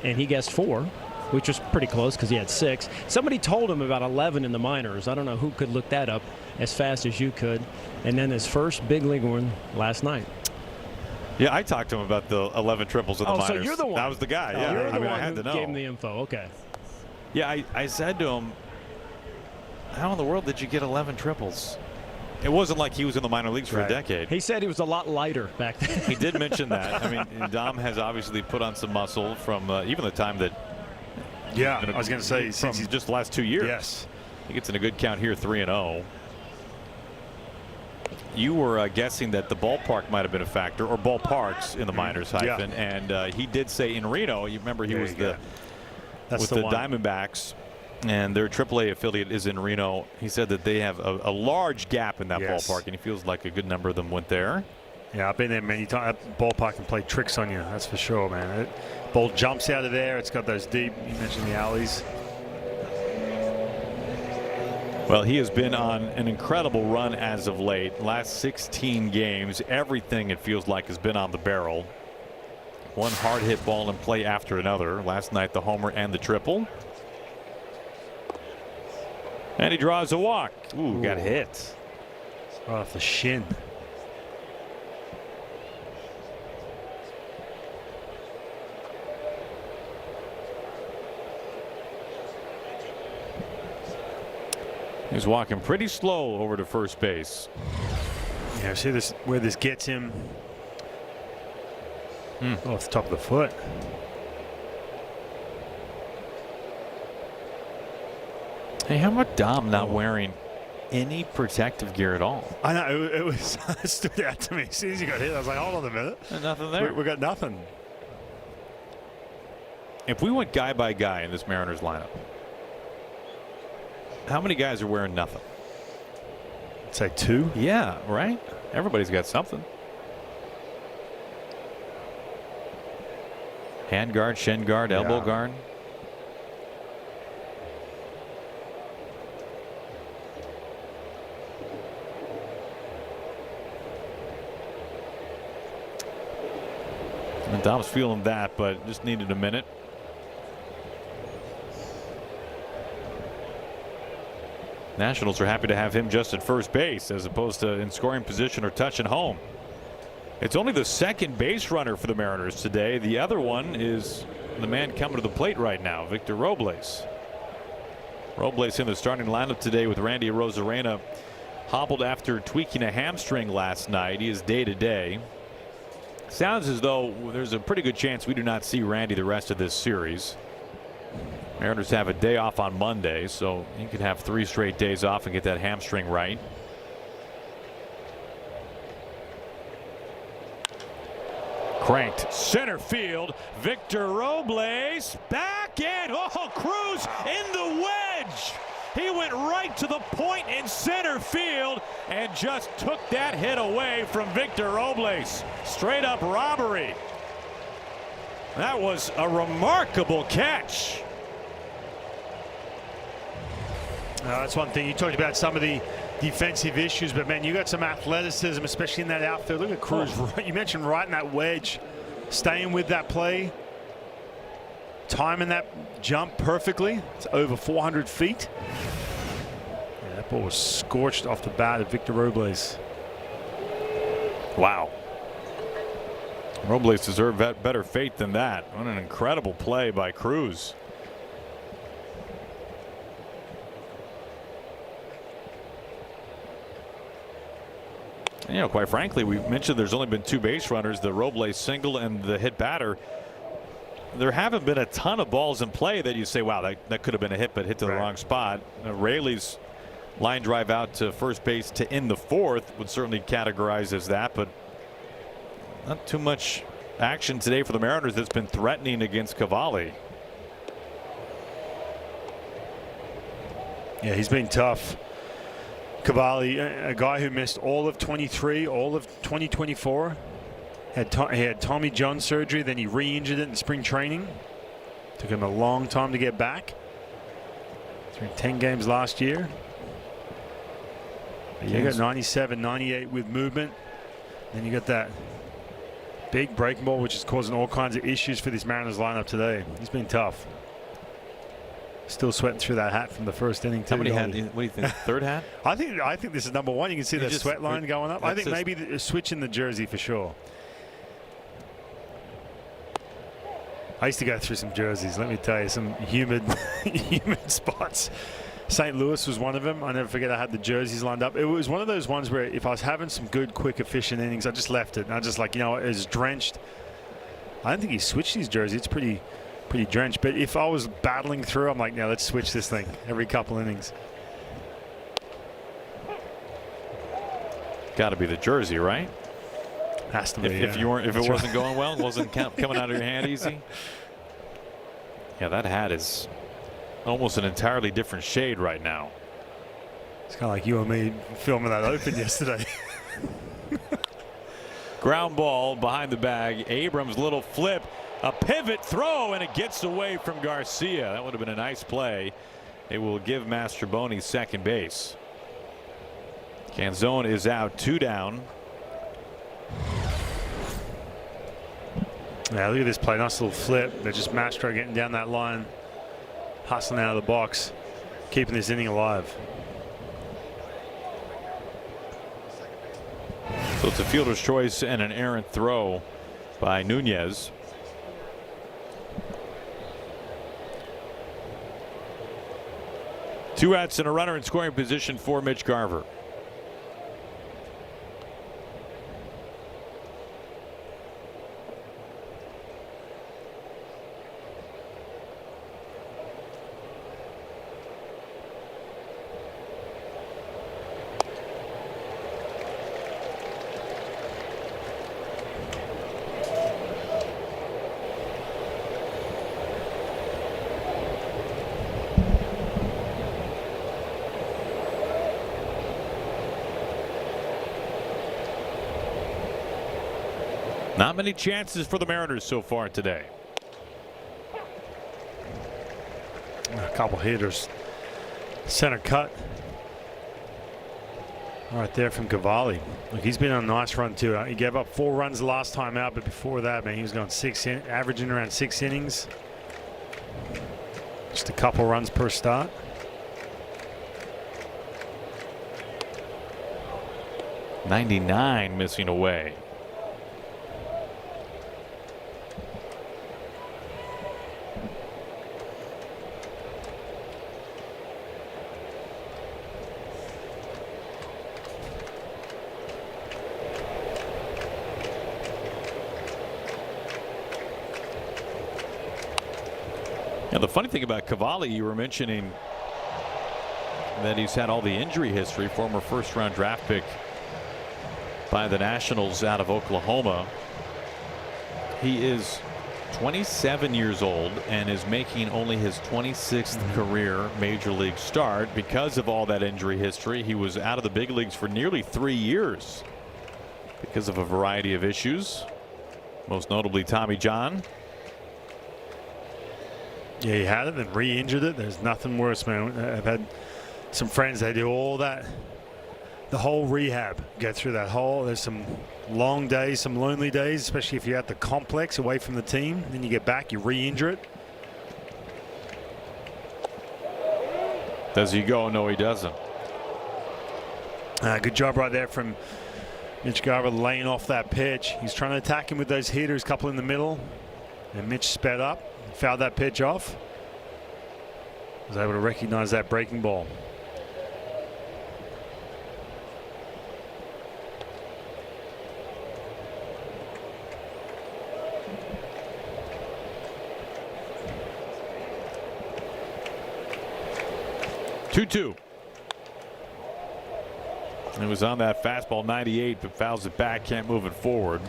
And he guessed 4. which was pretty close because he had 6. Somebody told him about 11 in the minors. I don't know who could look that up as fast as you could. And then his first big league one last night. Yeah, I talked to him about the 11 triples in the minors. So you're the one. That was the guy. Yeah, You're the one I had who to know. gave him the info. Okay. Yeah, I said to him, how in the world did you get 11 triples? It wasn't like he was in the minor leagues for a decade. He said he was a lot lighter back then. He did mention that. I mean, Dom has obviously put on some muscle from even the time that. Yeah, I was going to say from just the last 2 years. Yes, he gets in a good count here, 3-0. You were guessing that the ballpark might have been a factor, or ballparks in the minors, hyphen, and he did say in Reno. You remember he was with the Diamondbacks. And their AAA affiliate is in Reno. He said that they have a large gap in that ballpark, and he feels like a good number of them went there. Yeah, I've been there many times. That ballpark can play tricks on you, that's for sure, man. Ball jumps out of there. It's got those deep, you mentioned the alleys. Well, he has been on an incredible run as of late. Last 16 games, everything it feels like has been on the barrel. One hard hit ball in play after another. Last night, the homer and the triple. And he draws a walk. Ooh, got hit. Right off the shin. He's walking pretty slow over to first base. Yeah, see this where this gets him. Off the top of the foot. Hey, how about Dom not wearing any protective gear at all? I know, it was it stood out to me. As soon as he got hit, I was like, hold on a minute. Nothing there. We got nothing. If we went guy by guy in this Mariners lineup, how many guys are wearing nothing? I'd say 2. Yeah, right? Everybody's got something. Hand guard, shin guard, elbow guard. And Dom's feeling that, but just needed a minute. Nationals are happy to have him just at first base as opposed to in scoring position or touching home. It's only the second base runner for the Mariners today. The other one is the man coming to the plate right now, Victor Robles. Robles in the starting lineup today with Randy Arozarena, hobbled after tweaking a hamstring last night. He is day-to-day. Sounds as though there's a pretty good chance we do not see Randy the rest of this series. Mariners have a day off on Monday, so he could have 3 straight days off and get that hamstring right. Cranked center field. Victor Robles back in. Oh, Cruz in the wedge. He went right to the point in center field and just took that hit away from Victor Robles. Straight up robbery. That was a remarkable catch. That's one thing. You talked about some of the defensive issues, but man, you got some athleticism, especially in that outfield. Look at Cruz. You mentioned right in that wedge, staying with that play, timing that jump perfectly. It's over 400 feet. Yeah, that ball was scorched off the bat of Victor Robles. Wow. Robles deserved better fate than that. What an incredible play by Cruz. You know, quite frankly, we mentioned there's only been 2 base runners, the Robles single and the hit batter. There haven't been a ton of balls in play that you say, wow, that could have been a hit, but hit to the wrong spot. Rayleigh's line drive out to first base to end the 4th would certainly categorize as that, but not too much action today for the Mariners that's been threatening against Cavalli. Yeah, he's been tough. Cavalli, a guy who missed all of 23, all of 2024. He had Tommy John surgery, then he re-injured it in spring training. Took him a long time to get back. Through 10 games last year. You got 97, 98 with movement. Then you got that big breaking ball, which is causing all kinds of issues for this Mariners lineup today. He's been tough. Still sweating through that hat from the first inning. How many had? What do you think? Third hat? I think this is number one. You can see the sweat line going up. I think maybe the switch in the jersey for sure. I used to go through some jerseys. Let me tell you, some humid spots. St. Louis was one of them. I never forget I had the jerseys lined up. It was one of those ones where if I was having some good, quick, efficient innings, I just left it. And I just like, you know, it was drenched. I don't think he switched his jersey. It's pretty drenched. But if I was battling through, I'm like, no, let's switch this thing every couple innings. Got to be the jersey, right? Has to be. If it wasn't going well, it wasn't coming out of your hand easy. Yeah, that hat is almost an entirely different shade right now. It's kind of like you and me filming that Open yesterday. Ground ball behind the bag. Abrams' little flip, a pivot throw, and it gets away from Garcia. That would have been a nice play. It will give Mastroboni second base. Canzone is out, 2 down. Yeah, look at this play. Nice little flip. They're just Mastro getting down that line, hustling out of the box, keeping this inning alive. So it's a fielder's choice and an errant throw by Nunez. Two outs and a runner in scoring position for Mitch Garver. Not many chances for the Mariners so far today. A couple hitters. Center cut. Right there from Cavalli. Look, he's been on a nice run too. He gave up 4 runs the last time out, but before that, man, he was going averaging around 6 innings. Just a couple runs per start. '99 missing away. Now, the funny thing about Cavalli, you were mentioning that he's had all the injury history, former first-round draft pick by the Nationals out of Oklahoma. He is 27 years old and is making only his 26th career major league start because of all that injury history. He was out of the big leagues for nearly 3 years because of a variety of issues, most notably Tommy John. Yeah, he had it and re-injured it. There's nothing worse, man. I've had some friends, they do all that, the whole rehab, get through that whole, there's some long days, some lonely days, especially if you're at the complex away from the team. Then you get back, you re-injure it. Does he go? No, he doesn't. Good job right there from Mitch Garver laying off that pitch. He's trying to attack him with those hitters, couple in the middle, and Mitch sped up. Fouled that pitch off. Was able to recognize that breaking ball. Two. It was on that fastball 98, but fouls it back, can't move it forward.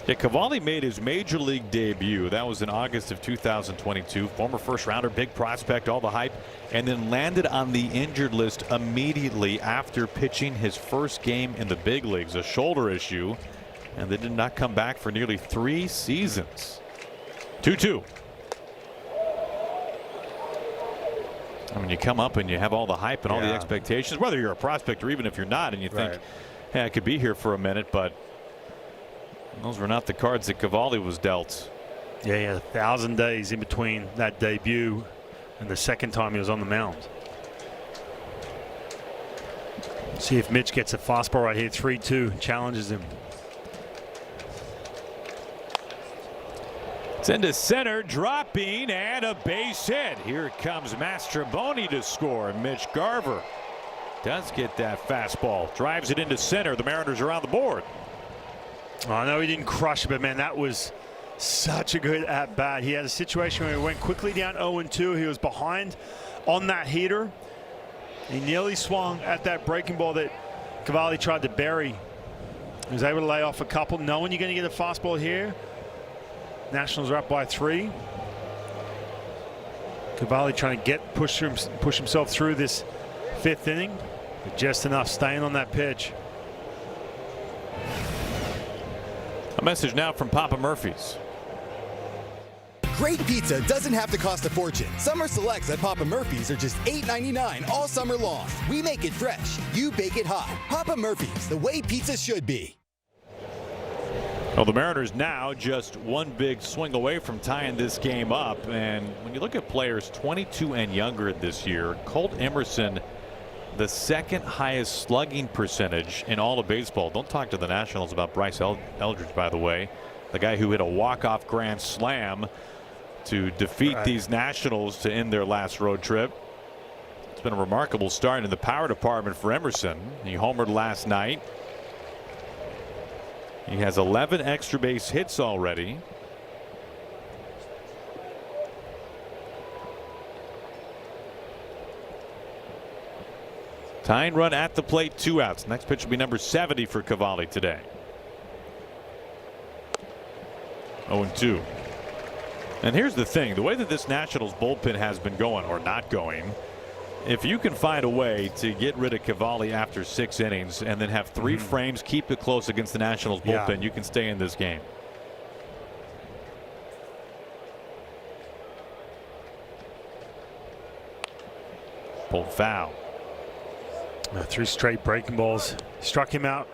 Yeah, Cavalli made his major league debut. That was in August of 2022. Former first rounder, big prospect, all the hype, and then landed on the injured list immediately after pitching his first game in the big leagues, a shoulder issue, and they did not come back for nearly 3 seasons. 2-2. I mean, you come up and you have all the hype and all the expectations, whether you're a prospect or even if you're not, and you think, hey, I could be here for a minute, but those were not the cards that Cavalli was dealt. Yeah, 1,000 days in between that debut and the second time he was on the mound. See if Mitch gets a fastball right here. 3-2, challenges him. It's into center, dropping, and a base hit. Here comes Mastroboni to score. Mitch Garver does get that fastball, drives it into center. The Mariners are on the board. I know he didn't crush it, but man, that was such a good at bat. He had a situation where he went quickly down 0-2. He was behind on that heater. He nearly swung at that breaking ball that Cavalli tried to bury. He was able to lay off a couple, knowing you're going to get a fastball here. Nationals are up by 3. Cavalli trying to push himself through this 5th inning, but just enough, staying on that pitch. A message now from Papa Murphy's. Great pizza doesn't have to cost a fortune. Summer selects at Papa Murphy's are just $8.99 all summer long. We make it fresh. You bake it hot. Papa Murphy's, the way pizza should be. Well, the Mariners now just one big swing away from tying this game up. And when you look at players 22 and younger this year, Colt Emerson, the 2nd highest slugging percentage in all of baseball. Don't talk to the Nationals about Bryce Eldridge, by the way. The guy who hit a walk-off grand slam to defeat these Nationals to end their last road trip. It's been a remarkable start in the power department for Emerson. He homered last night. He has 11 extra base hits already. Tying run at the plate, 2 outs. Next pitch will be number 70 for Cavalli today. 0-2. And here's the thing, the way that this Nationals bullpen has been going, or not going, if you can find a way to get rid of Cavalli after 6 innings and then have 3 frames, keep it close against the Nationals bullpen, you can stay in this game. Pulled foul. 3 straight breaking balls. Struck him out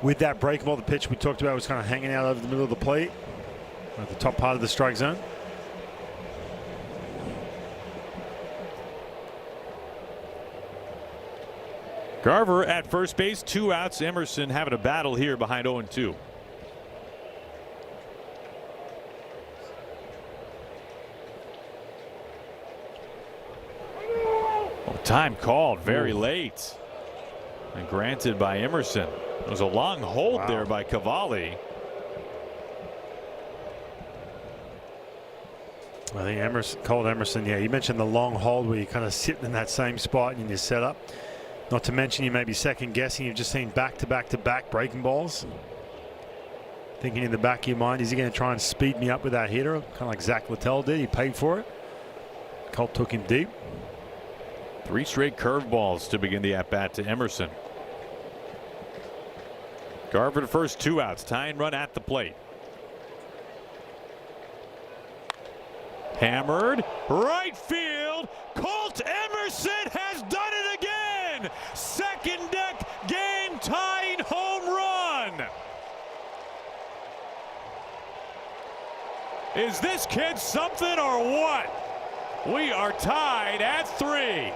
with that breaking ball. The pitch we talked about was kind of hanging out over the middle of the plate at the top part of the strike zone. Garver at first base, 2 outs. Emerson having a battle here behind 0-2. Time called very late and granted by Emerson. It was a long hold there by Cavalli. I think Colt Emerson, yeah, you mentioned the long hold where you're kind of sitting in that same spot in your setup. Not to mention you may be second guessing. You've just seen back-to-back breaking balls. Thinking in the back of your mind, is he going to try and speed me up with that hitter? Kind of like Zach Littell did. He paid for it. Colt took him deep. 3 straight curveballs to begin the at-bat to Emerson. Garver to first, 2 outs. Tying run at the plate. Hammered. Right field. Colt Emerson has done it again. Second deck game-tying home run. Is this kid something or what? We are tied at 3.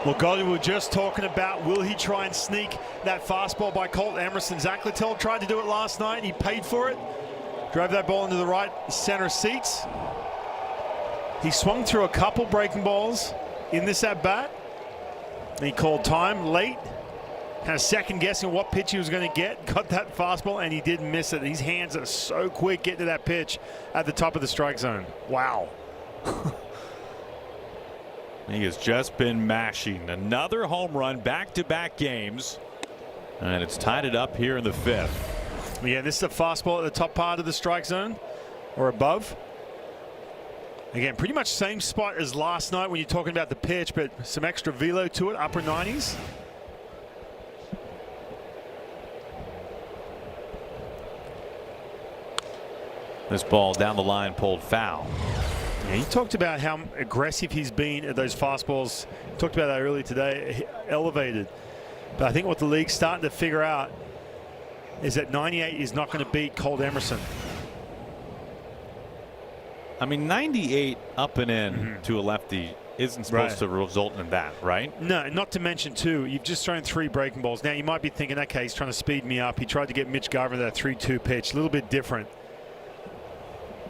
Well, Goldie, we were just talking about, will he try and sneak that fastball by Colt Emerson? Zach Littell tried to do it last night. He paid for it. Drove that ball into the right center seats. He swung through a couple breaking balls in this at-bat. He called time late. Kind of second guessing what pitch he was going to get. Got that fastball, and he didn't miss it. These hands are so quick getting to that pitch at the top of the strike zone. Wow. He has just been mashing. Another home run, back-to-back games. And it's tied it up here in the 5th. Yeah, this is a fastball at the top part of the strike zone or above. Again, pretty much same spot as last night when you're talking about the pitch, but some extra velo to it, upper 90s. This ball down the line pulled foul. Yeah, he talked about how aggressive he's been at those fastballs. Talked about that earlier today, elevated. But I think what the league's starting to figure out is that 98 is not going to beat Colt Emerson. I mean, 98 up and in to a lefty isn't supposed to result in that, right? No, not to mention, too, you've just thrown 3 breaking balls. Now, you might be thinking, okay, he's trying to speed me up. He tried to get Mitch Garver that 3-2 pitch. A little bit different.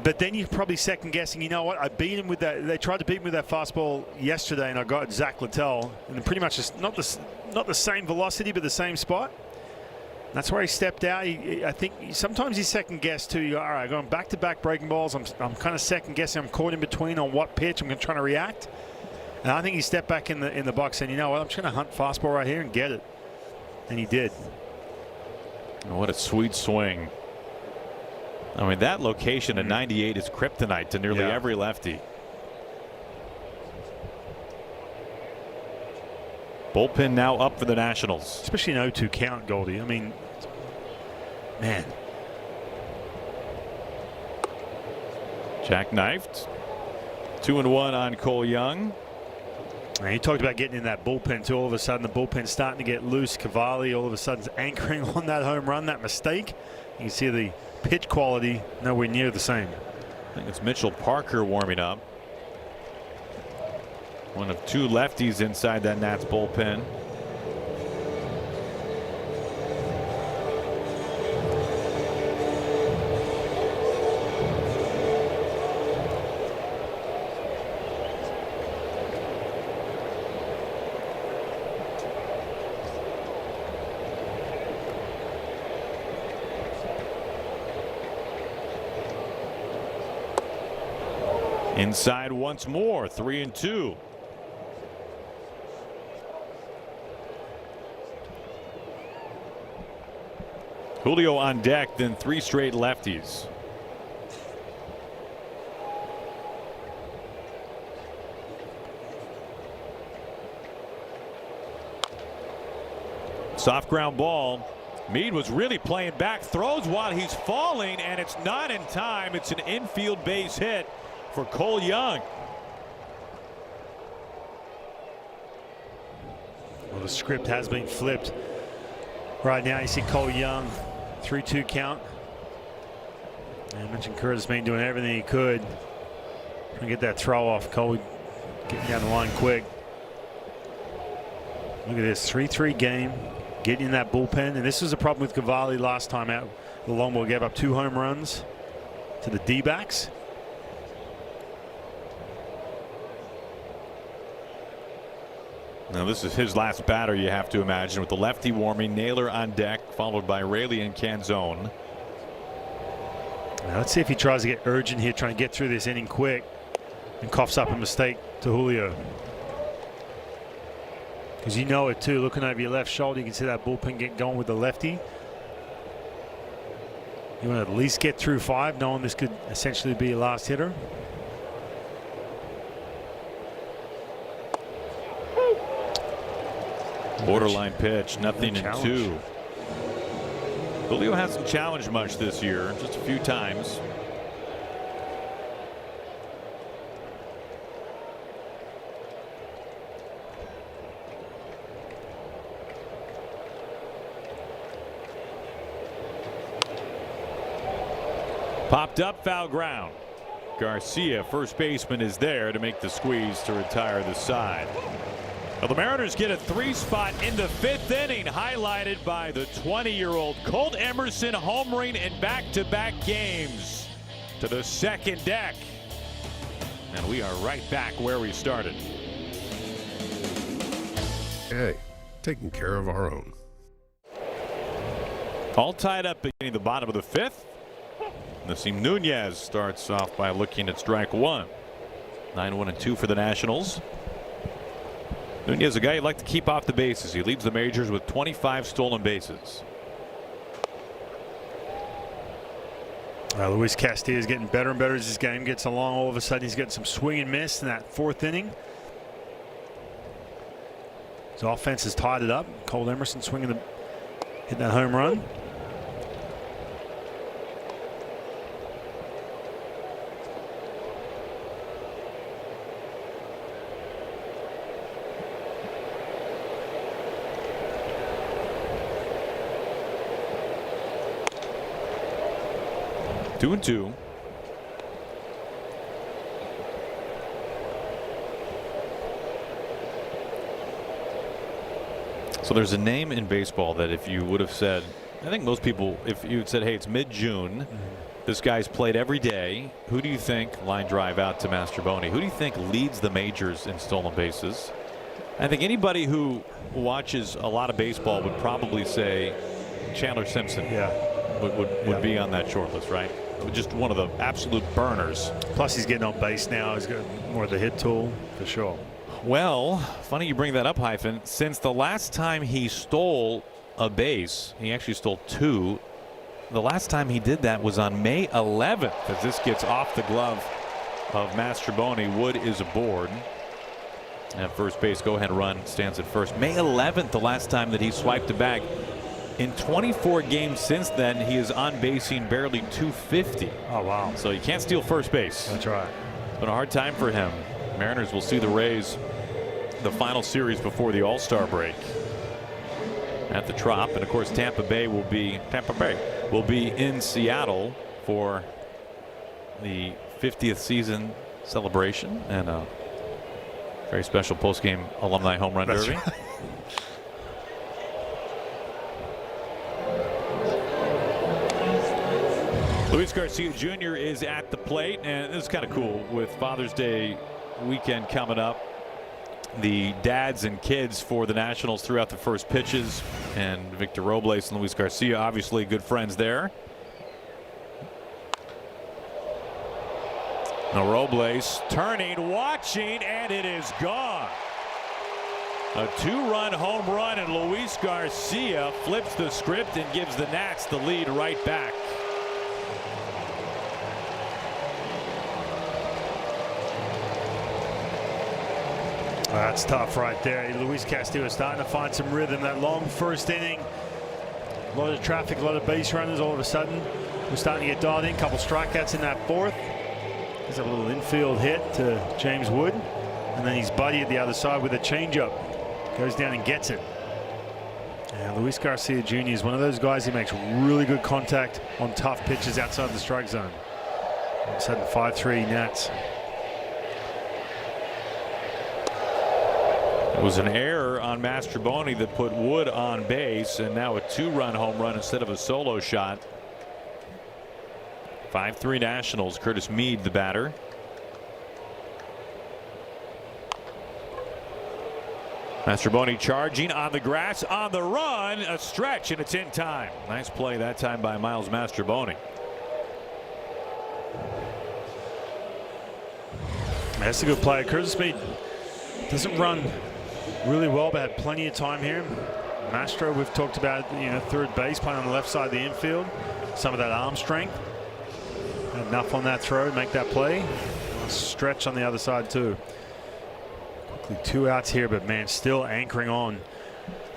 But then you're probably second-guessing, you know what, I beat him with that. They tried to beat me with that fastball yesterday, and I got Zach Littell. And pretty much just not the same velocity, but the same spot. That's where he stepped out. I think sometimes he's second-guessed, too. You go, all right, going back-to-back breaking balls. I'm kind of second-guessing. I'm caught in between on what pitch I'm going to try to react. And I think he stepped back in the box saying, you know what, I'm trying to hunt fastball right here and get it. And he did. What a sweet swing. I mean, that location at 98 is kryptonite to nearly every lefty. Bullpen now up for the Nationals. Especially an 0-2 count, Goldie. I mean, man. Jackknifed. 2-1 on Cole Young. And he talked about getting in that bullpen too. All of a sudden the bullpen's starting to get loose. Cavalli all of a sudden is anchoring on that home run, that mistake. You can see the pitch quality nowhere near the same. I think it's Mitchell Parker warming up. One of 2 lefties inside that Nats bullpen. Inside once more, 3-2. Julio on deck, then 3 straight lefties. Soft ground ball. Meade was really playing back, throws while he's falling, and it's not in time. It's an infield base hit for Cole Young. Well, the script has been flipped. Right now you see Cole Young, 3-2 count. And I mentioned Curtis Meade doing everything he could to get that throw off. Cole getting down the line quick. Look at this 3-3 game, getting in that bullpen. And this was a problem with Cavalli last time out. The long ball gave up 2 home runs to the D-backs. Now this is his last batter, you have to imagine, with the lefty warming. Naylor on deck, followed by Raley and Canzone. Now let's see if he tries to get urgent here, trying to get through this inning quick, and coughs up a mistake to Julio. Because you know it too, looking over your left shoulder, you can see that bullpen get going with the lefty. You want to at least get through 5, knowing this could essentially be your last hitter. Borderline pitch, nothing in 2. Julio hasn't challenged much this year, just a few times. Popped up, foul ground. Garcia, first baseman, is there to make the squeeze to retire the side. Well, the Mariners get a 3-spot in the 5th inning, highlighted by the 20-year-old Colt Emerson homering in back-to-back games to the 2nd deck. And we are right back where we started. Hey, taking care of our own. All tied up beginning the bottom of the 5th. Nasim Nunez starts off by looking at strike 1. 9-1-2 for the Nationals. Nunez, a guy you'd like to keep off the bases. He leads the majors with 25 stolen bases. Luis Castillo is getting better and better as this game gets along. All of a sudden he's getting some swing and miss in that 4th inning. His offense has tied it up. Colt Emerson hitting that home run. So there's a name in baseball that if you would have said, I think most people, if you had said, hey, it's mid-June, this guy's played every day, who do you think, line drive out to Mastroboni, who do you think leads the majors in stolen bases? I think anybody who watches a lot of baseball would probably say Chandler Simpson would be on that short list, right? Just one of the absolute burners. Plus he's getting on base now. He's got more of the hit tool for sure. Well, funny you bring that up, Hyphen. Since the last time he stole a base, he actually stole 2. The last time he did that was on May 11th. As this gets off the glove of Mastroboni, Wood is aboard. At first base, go ahead run stands at first. May 11th, the last time that he swiped a bag. In 24 games since then, he is on basing barely 250. Oh, wow. So you can't steal first base. That's right. It's been a hard time for him. Mariners will see the Rays the final series before the All-Star break at the Trop, and of course Tampa Bay will be in Seattle for the 50th season celebration and a very special post-game alumni home run derby. Right. Luis Garcia Jr. is at the plate, and this is kind of cool with Father's Day weekend coming up. The dads and kids for the Nationals threw out the first pitches, and Victor Robles and Luis Garcia obviously good friends there. Now Robles turning, watching, and it is gone. A 2-run home run, and Luis Garcia flips the script and gives the Nats the lead right back. That's tough right there. Luis Castillo starting to find some rhythm. That long first inning, a lot of traffic, a lot of base runners. All of a sudden, we're starting to get dialed in. A couple strikeouts in that fourth. There's a little infield hit to James Wood, and then his buddy at the other side with a changeup goes down and gets it. Yeah, Luis Garcia Jr. is one of those guys who makes really good contact on tough pitches outside the strike zone. All of a sudden, 5-3 Nats. It was an error on Mastroboni that put Wood on base, and now a 2-run home run instead of a solo shot. 5-3 Nationals. Curtis Mead the batter. Mastroboni charging on the grass, on the run, a stretch, and it's in time. Nice play that time by Miles Mastroboni. That's a good play. Curtis Mead doesn't run really well, but had plenty of time here. Mastro, we've talked about, third base, playing on the left side of the infield. Some of that arm strength. Had enough on that throw to make that play. Stretch on the other side too. Quickly 2 outs here, but man, still anchoring on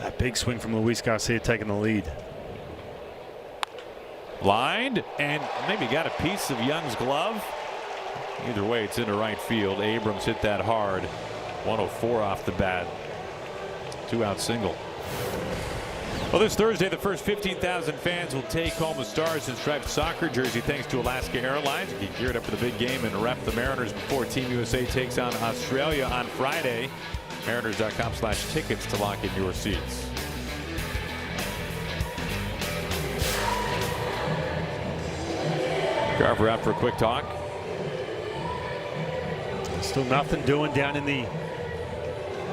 that big swing from Luis Garcia, taking the lead. Lined, and maybe got a piece of Young's glove. Either way, it's into right field. Abrams hit that hard. 104 off the bat. 2-out single. Well, this Thursday, the first 15,000 fans will take home a Stars and Stripes soccer jersey thanks to Alaska Airlines. Get geared up for the big game and rep the Mariners before Team USA takes on Australia on Friday. Mariners.com/tickets to lock in your seats. Garver out for a quick talk. Still nothing doing down in the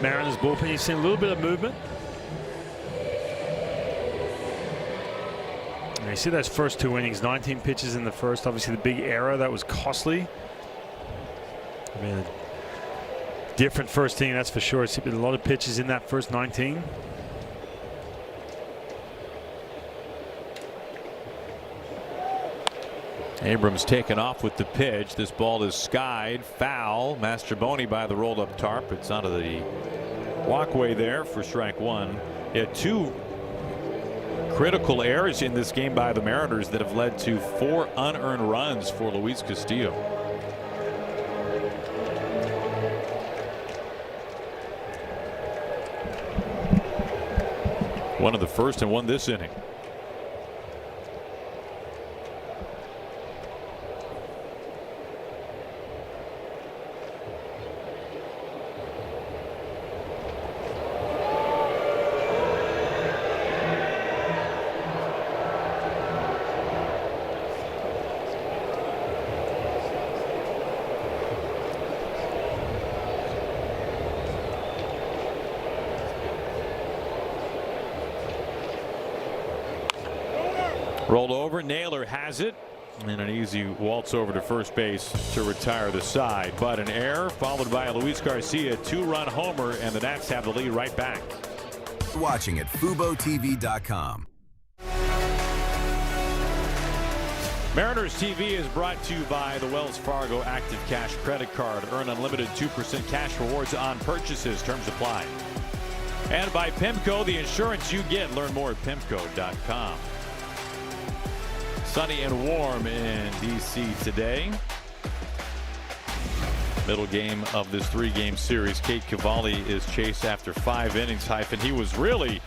Mariners bullpen. You've seen a little bit of movement. And you see those first 2 innings, 19 pitches in the first. Obviously the big error that was costly. I mean, a different first inning, that's for sure. It's been a lot of pitches in that first 19. Abrams taken off with the pitch. This ball is skied foul. Mastroboni by the rolled up tarp. It's onto the walkway there for strike 1. Yeah, 2 critical errors in this game by the Mariners that have led to 4 unearned runs for Luis Castillo. One of the first and one this inning. Rolled over. Naylor has it. And an easy waltz over to first base to retire the side. But an error followed by a Luis Garcia 2-run homer, and the Nats have the lead right back. Watching at FuboTV.com. Mariners TV is brought to you by the Wells Fargo Active Cash Credit Card. Earn unlimited 2% cash rewards on purchases. Terms apply. And by PIMCO, the insurance you get. Learn more at PIMCO.com. Sunny and warm in D.C. today. Middle game of this 3-game series. Kate Cavalli is chased after 5 innings. He was really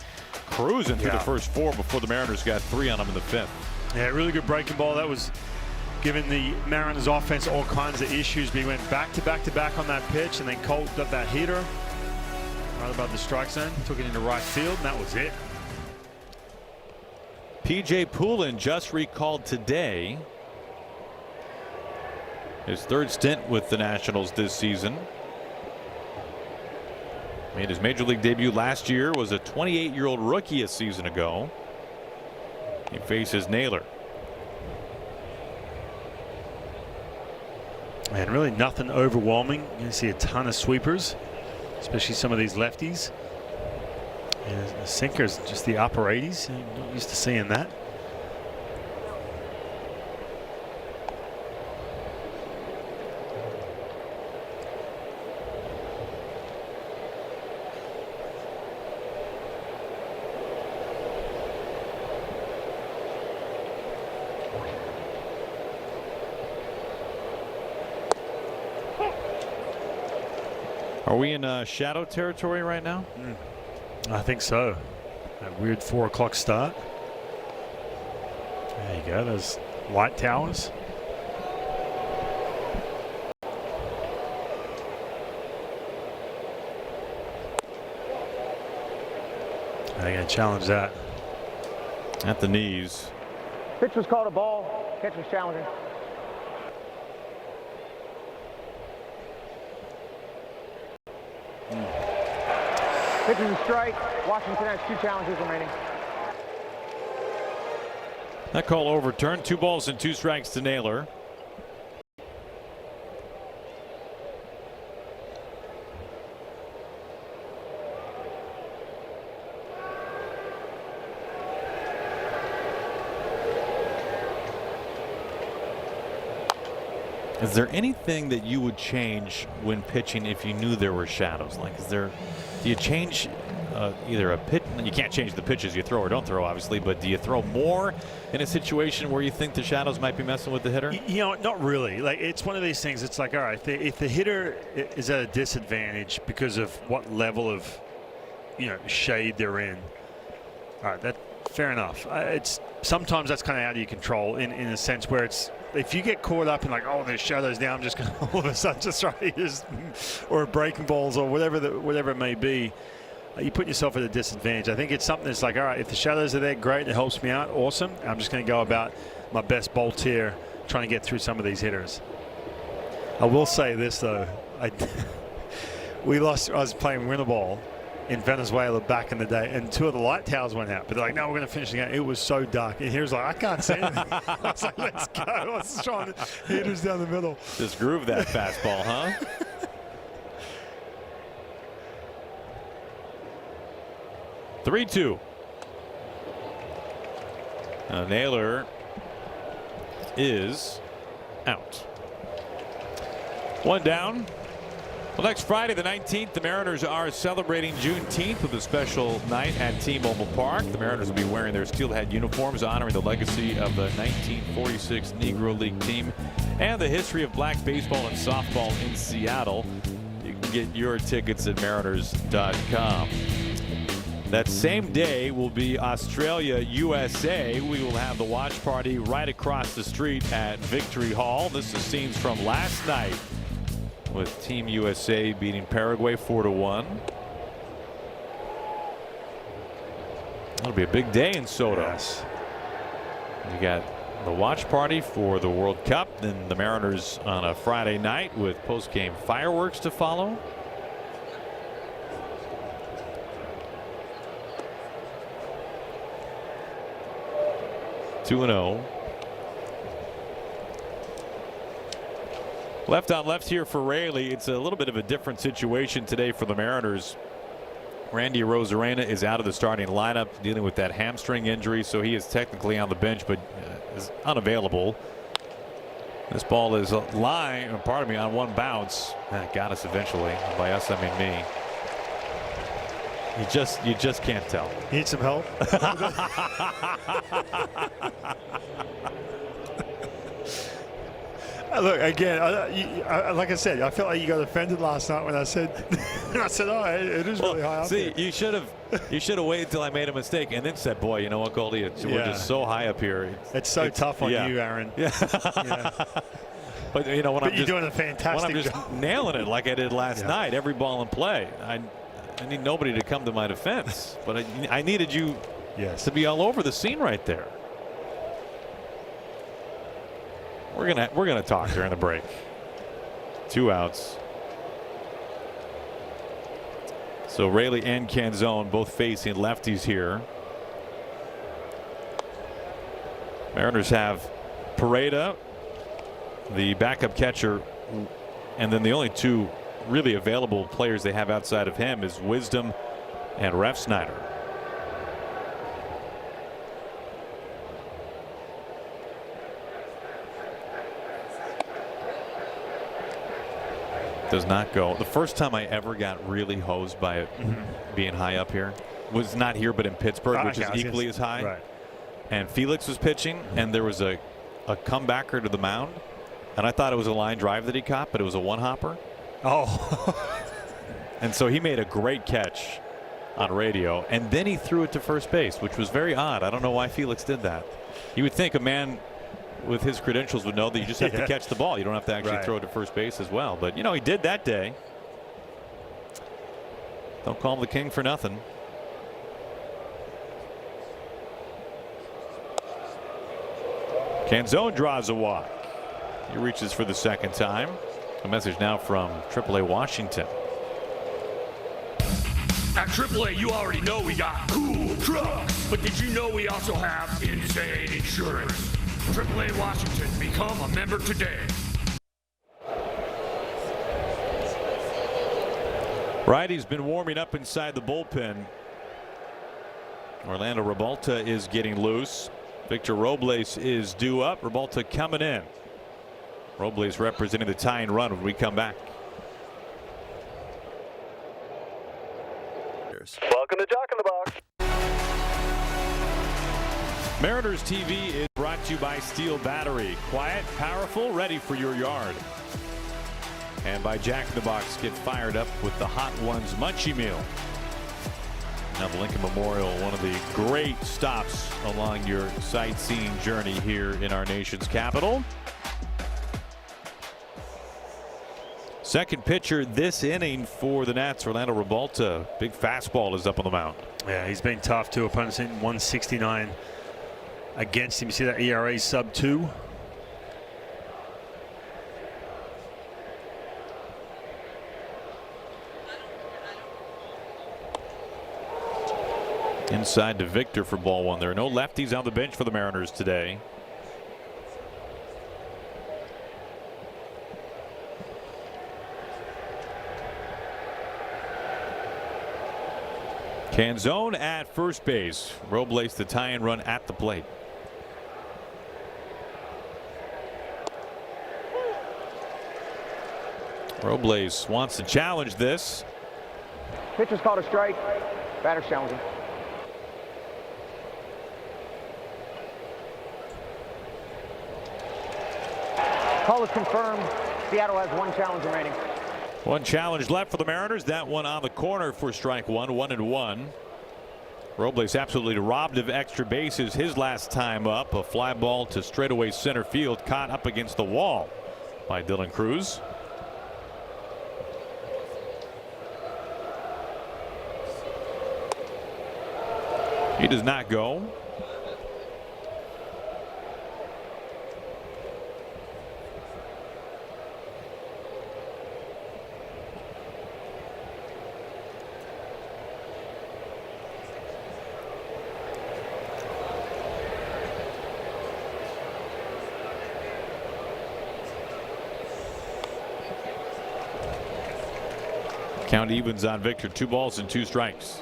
cruising through the first 4 before the Mariners got 3 on him in the 5th. Yeah, really good breaking ball. That was giving the Mariners offense all kinds of issues. But he went back to back to back on that pitch, and then Colt got that heater right above the strike zone. Took it into right field, and that was it. P.J. Poulin just recalled today. His 3rd stint with the Nationals this season. Made his major league debut last year. Was a 28-year-old rookie a season ago. He faces Naylor. And really nothing overwhelming. You're going to see a ton of sweepers, especially some of these lefties. And the sinkers, just the upper 80s. I'm not used to seeing that. Are we in shadow territory right now? I think so. That weird 4 o'clock start. There you go. Those light towers. They're going to challenge that. At the knees. Pitch was called a ball. Catch was challenging. Pitch is a strike. Washington has 2 challenges remaining. That call overturned. 2 balls and 2 strikes to Naylor. Is there anything that you would change when pitching if you knew there were shadows? Like, do you change either a pitch? You can't change the pitches you throw or don't throw, obviously, but do you throw more in a situation where you think the shadows might be messing with the hitter? You know, not really. Like, it's one of these things. It's like, all right, if the hitter is at a disadvantage because of what level of, shade they're in, all right, that fair enough. It's sometimes that's kind of out of your control in a sense where it's. If you get caught up in like, oh, there's shadows now, I'm just going to all of a sudden just try or breaking balls or whatever it may be, you put yourself at a disadvantage. I think it's something that's like, all right, if the shadows are there, great, it helps me out, awesome. I'm just going to go about my best bolt here, trying to get through some of these hitters. I will say this though, I was playing winter ball in Venezuela back in the day, and 2 of the light towers went out. But they're like, no, we're going to finish the game. It was so dark. And he was like, I can't see anything. I was like, let's go. I was trying to hit us down the middle. Just groove that fastball, huh? (3-2). Naylor is out. 1 down. Well, next Friday, the 19th, the Mariners are celebrating Juneteenth with a special night at T-Mobile Park. The Mariners will be wearing their steelhead uniforms, honoring the legacy of the 1946 Negro League team and the history of black baseball and softball in Seattle. You can get your tickets at mariners.com. That same day will be Australia, USA. We will have the watch party right across the street at Victory Hall. This is scenes from last night, with Team USA beating Paraguay 4-1. It'll be a big day in Soto. Yes. You got the watch party for the World Cup, then the Mariners on a Friday night with post-game fireworks to follow. 2-0. Left on left here for Raley. It's a little bit of a different situation today for the Mariners. Randy Arozarena is out of the starting lineup dealing with that hamstring injury, so he is technically on the bench but is unavailable. This ball is lying, on one bounce. Got us eventually. By us, I mean me. You just can't tell. You need some help? Look, again, like I said, I felt like you got offended last night when I said, oh, it is really high up. See, here. you should have waited until I made a mistake and then said, boy, you know what, Goldie, we're just so high up here. It's so tough on you, Aaron. Yeah. But you know when you're doing a fantastic job. When I'm just nailing it like I did last night, every ball in play. I need nobody to come to my defense, but I needed you to be all over the scene right there. We're gonna talk during the break. 2 outs. So Raley and Canzone both facing lefties here. Mariners have Pareda, the backup catcher, and then the only 2 really available players they have outside of him is Wisdom and Refsnyder. Does not go. The first time I ever got really hosed by it being high up here was not here but in Pittsburgh, which is equally as high. Right. And Felix was pitching and there was a comebacker to the mound, and I thought it was a line drive that he caught, but it was a one-hopper. Oh. And so he made a great catch on radio, and then he threw it to first base, which was very odd. I don't know why Felix did that. You would think a man with his credentials would know that you just have to catch the ball. You don't have to actually throw it to first base as well. But, you know, he did that day. Don't call him the king for nothing. Canzone draws a walk. He reaches for the second time. A message now from AAA Washington. At AAA, you already know we got cool trucks, but did you know we also have insane insurance? AAA Washington, become a member today. Righty's been warming up inside the bullpen. Orlando Rebalta is getting loose. Victor Robles is due up. Rebalta coming in. Robles representing the tying run when we come back. Welcome to Jock in the Box. Mariners TV is brought to you by Steel Battery. Quiet, powerful, ready for your yard. And by Jack in the Box. Get fired up with the Hot Ones Munchie Meal. Now the Lincoln Memorial, one of the great stops along your sightseeing journey here in our nation's capital. Second pitcher this inning for the Nats, Orlando Rebalta. Big fastball is up on the mound. Yeah, he's been tough too. Opponents hitting 169 against him. You see that ERA sub 2. Inside to Victor for ball one. There are no lefties on the bench for the Mariners today. Canzone at first base. Robles the tie-in run at the plate. Robles wants to challenge this. Pitcher's called a strike. Batter's challenging. Call is confirmed. Seattle has 1 challenge remaining. 1 challenge left for the Mariners. That one on the corner for strike 1. 1-1. Robles absolutely robbed of extra bases his last time up. A fly ball to straightaway center field, caught up against the wall by Dylan Cruz. He does not go. Count evens on Victor. 2 balls and 2 strikes.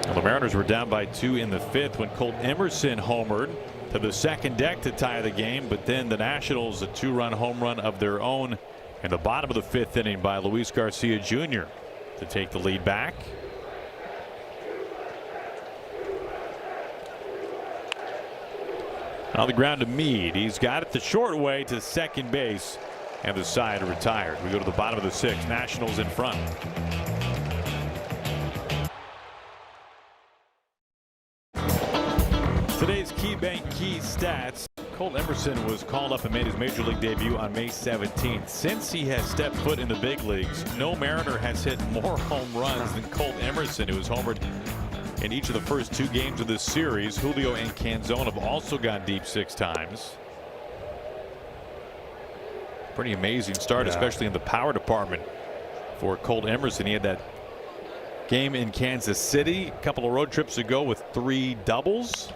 Well, the Mariners were down by 2 in the 5th when Colt Emerson homered to the second deck to tie the game. But then the Nationals, a 2-run home run of their own in the bottom of the 5th inning by Luis Garcia Jr. to take the lead back. On the ground to Meade. He's got it the short way to second base. And the side retired. We go to the bottom of the 6th. Nationals in front. Today's KeyBank key stats. Colt Emerson was called up and made his major league debut on May 17th. Since he has stepped foot in the big leagues, no Mariner has hit more home runs than Colt Emerson, who was homered in each of the first 2 games of this series. Julio and Canzone have also gone deep 6 times. Pretty amazing start, especially in the power department for Colt Emerson. He had that game in Kansas City a couple of road trips ago with 3 doubles.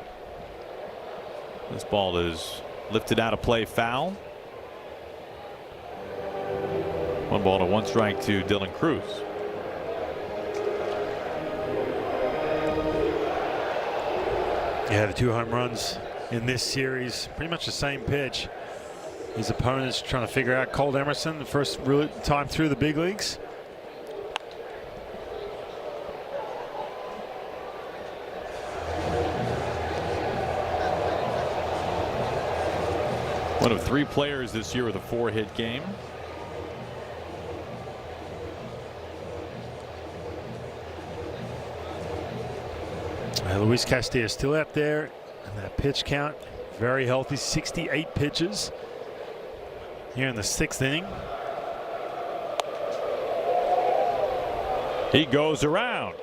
This ball is lifted out of play, foul. 1 ball to 1 strike to Dylan Cruz. Yeah, the 2 home runs in this series, pretty much the same pitch. His opponents trying to figure out Colt Emerson, the first real time through the big leagues. One of 3 players this year with a 4-hit game. Luis Castillo still out there, and that pitch count very healthy. 68 pitches here in the 6th inning. He goes around.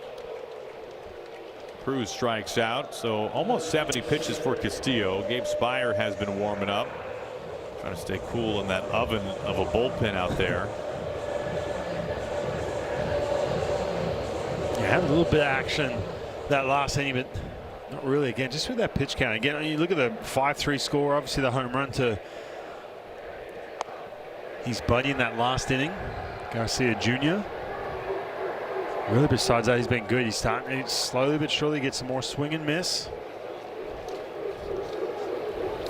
Cruz strikes out, so almost 70 pitches for Castillo. Gabe Speier has been warming up, trying to stay cool in that oven of a bullpen out there. Yeah, had a little bit of action that last inning, but not really. Again, just with that pitch count. Again, you look at the 5-3 score. Obviously, the home run to his buddy in that last inning, Garcia Jr. Really, besides that, he's been good. He's starting to slowly but surely get some more swing and miss.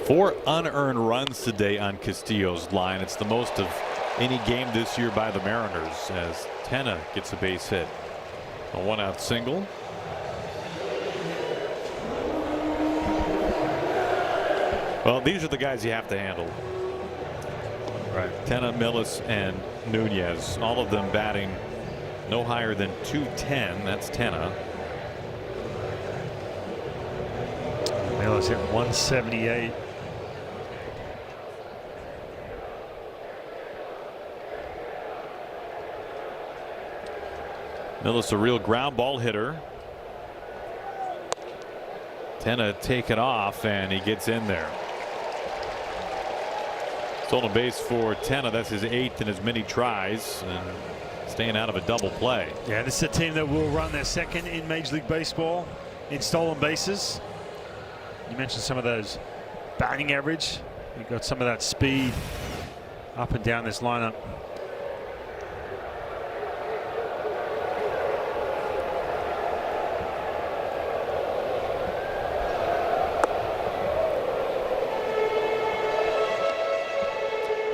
4 unearned runs today on Castillo's line. It's the most of any game this year by the Mariners, as Tenna gets a base hit. A 1-out single. Well, these are the guys you have to handle. Right. Tenna, Millis, and Nunez, all of them batting no higher than .210. That's Tenna. Millis hit 178. Millis, a real ground ball hitter. Tenna take it off, and he gets in there. Stolen base for Tenna. That's his 8th in as many tries, and staying out of a double play. Yeah, this is a team that will run their 2nd in Major League Baseball in stolen bases. You mentioned some of those batting average. You've got some of that speed up and down this lineup.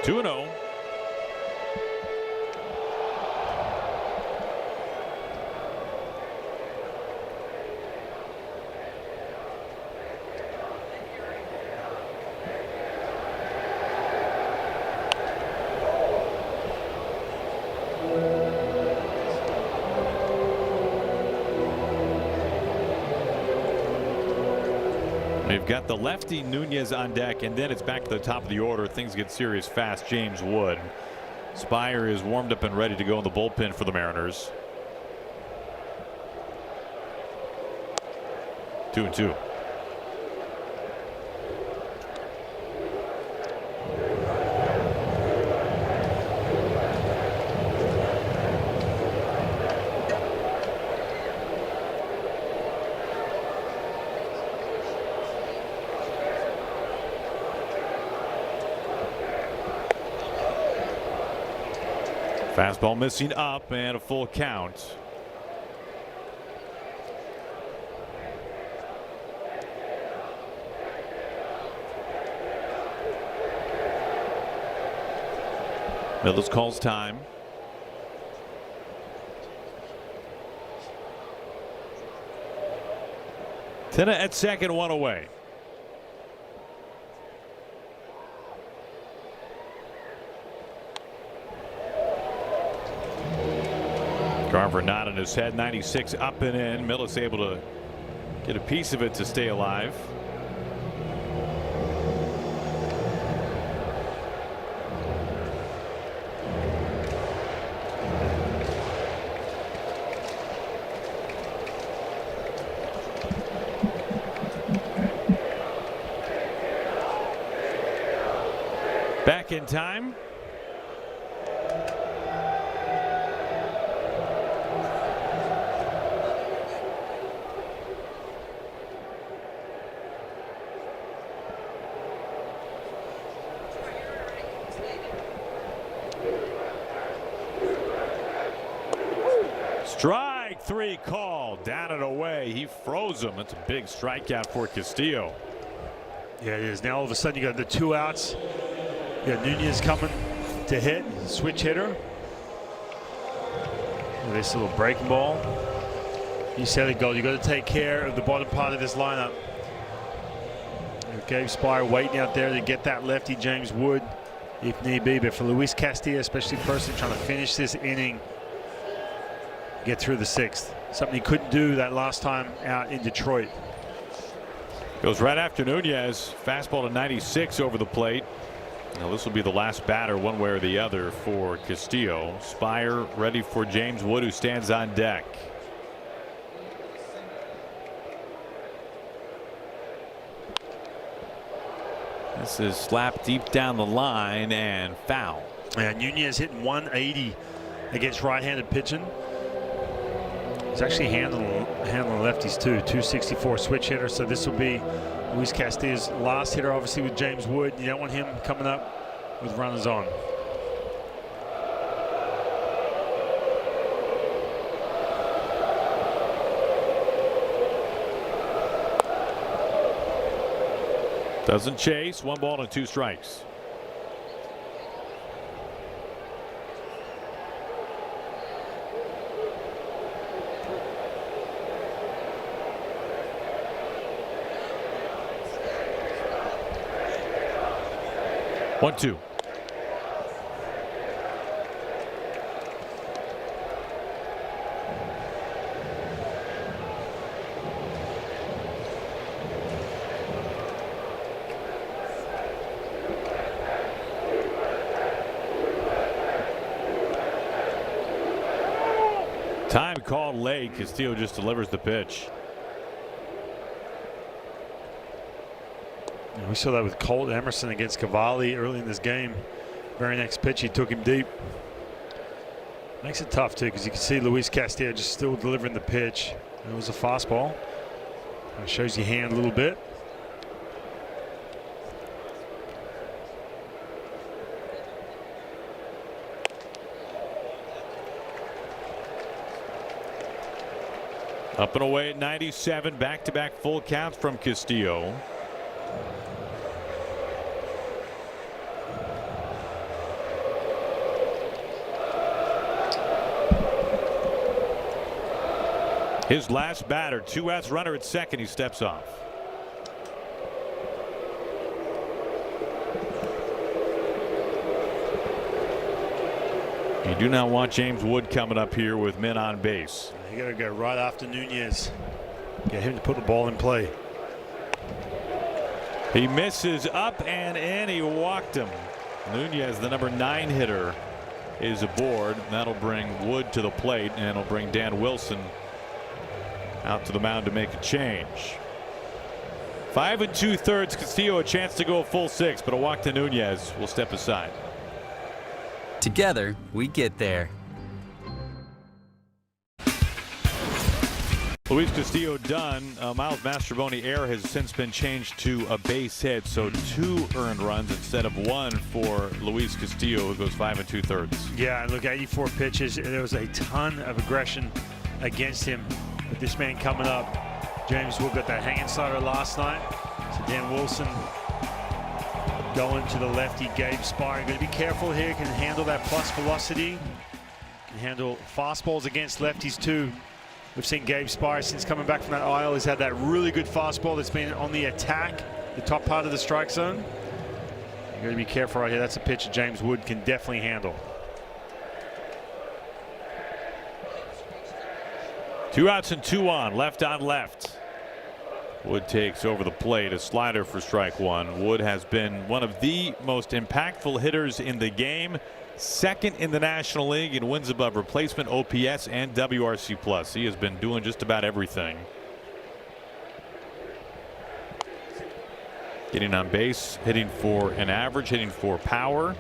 Two and 0. We've got the lefty Nunez on deck, and then it's back to the top of the order. Things get serious fast. James Wood. Speier is warmed up and ready to go in the bullpen for the Mariners. 2-2. Fastball missing up and a full count. Mills calls time. Tenna at second, one away. Carver nodding his head. 96 up and in. Mills able to get a piece of it to stay alive. Back in time. Strike three called. Down and away. He froze him. That's a big strikeout for Castillo. Yeah, it is. Now all of a sudden you got the 2 outs. You got Nunez coming to hit, switch hitter. This little breaking ball. You said it, Gold. You got to take care of the bottom part of this lineup. Gabe Spire waiting out there to get that lefty James Wood if need be. But for Luis Castillo, especially personally trying to finish this inning, get through the 6th. Something he couldn't do that last time out in Detroit. Goes right after Nunez. Fastball to 96 over the plate. Now this will be the last batter one way or the other for Castillo. Spire ready for James Wood, who stands on deck. This is slapped deep down the line and foul. And Nunez hitting 180 against right-handed pitching. He's actually handling lefties too. 264 switch hitter. So this will be Luis Castillo's last hitter, obviously, with James Wood. You don't want him coming up with runners on. Doesn't chase. 1 ball and 2 strikes. One, two. Time called late. Castillo just delivers the pitch. We saw that with Colt Emerson against Cavalli early in this game. Very next pitch, he took him deep. Makes it tough too, because you can see Luis Castillo just still delivering the pitch. It was a fastball. It shows your hand a little bit. Up and away at 97. Back-to-back full counts from Castillo. His last batter, 2 outs, runner at second. He steps off. You do not want James Wood coming up here with men on base. You got to go right after Nunez. Get him to put the ball in play. He misses up and in. He walked him. Nunez, the number 9 hitter, is aboard. That'll bring Wood to the plate, and it'll bring Dan Wilson out to the mound to make a change. 5 2/3. Castillo a chance to go a full 6, but a walk to Nunez will step aside. Together, we get there. Luis Castillo done. Miles Mastrobuoni error has since been changed to a base hit, so 2 earned runs instead of 1 for Luis Castillo, who goes 5 2/3. Yeah, look, 84 pitches. There was a ton of aggression against him. But this man coming up, James Wood got that hanging slider last night. So Dan Wilson going to the lefty, Gabe Spire. Got to be careful here. Can handle that plus velocity. Can handle fastballs against lefties too. We've seen Gabe Spire since coming back from that IL. He's had that really good fastball that's been on the attack, the top part of the strike zone. You got to be careful right here. That's a pitch that James Wood can definitely handle. 2 outs and 2 on, left on left. Wood takes over the plate, a slider for strike 1. Wood has been one of the most impactful hitters in the game. Second in the National League in wins above replacement, OPS, and WRC+. He has been doing just about everything. Getting on base, hitting for an average, hitting for power.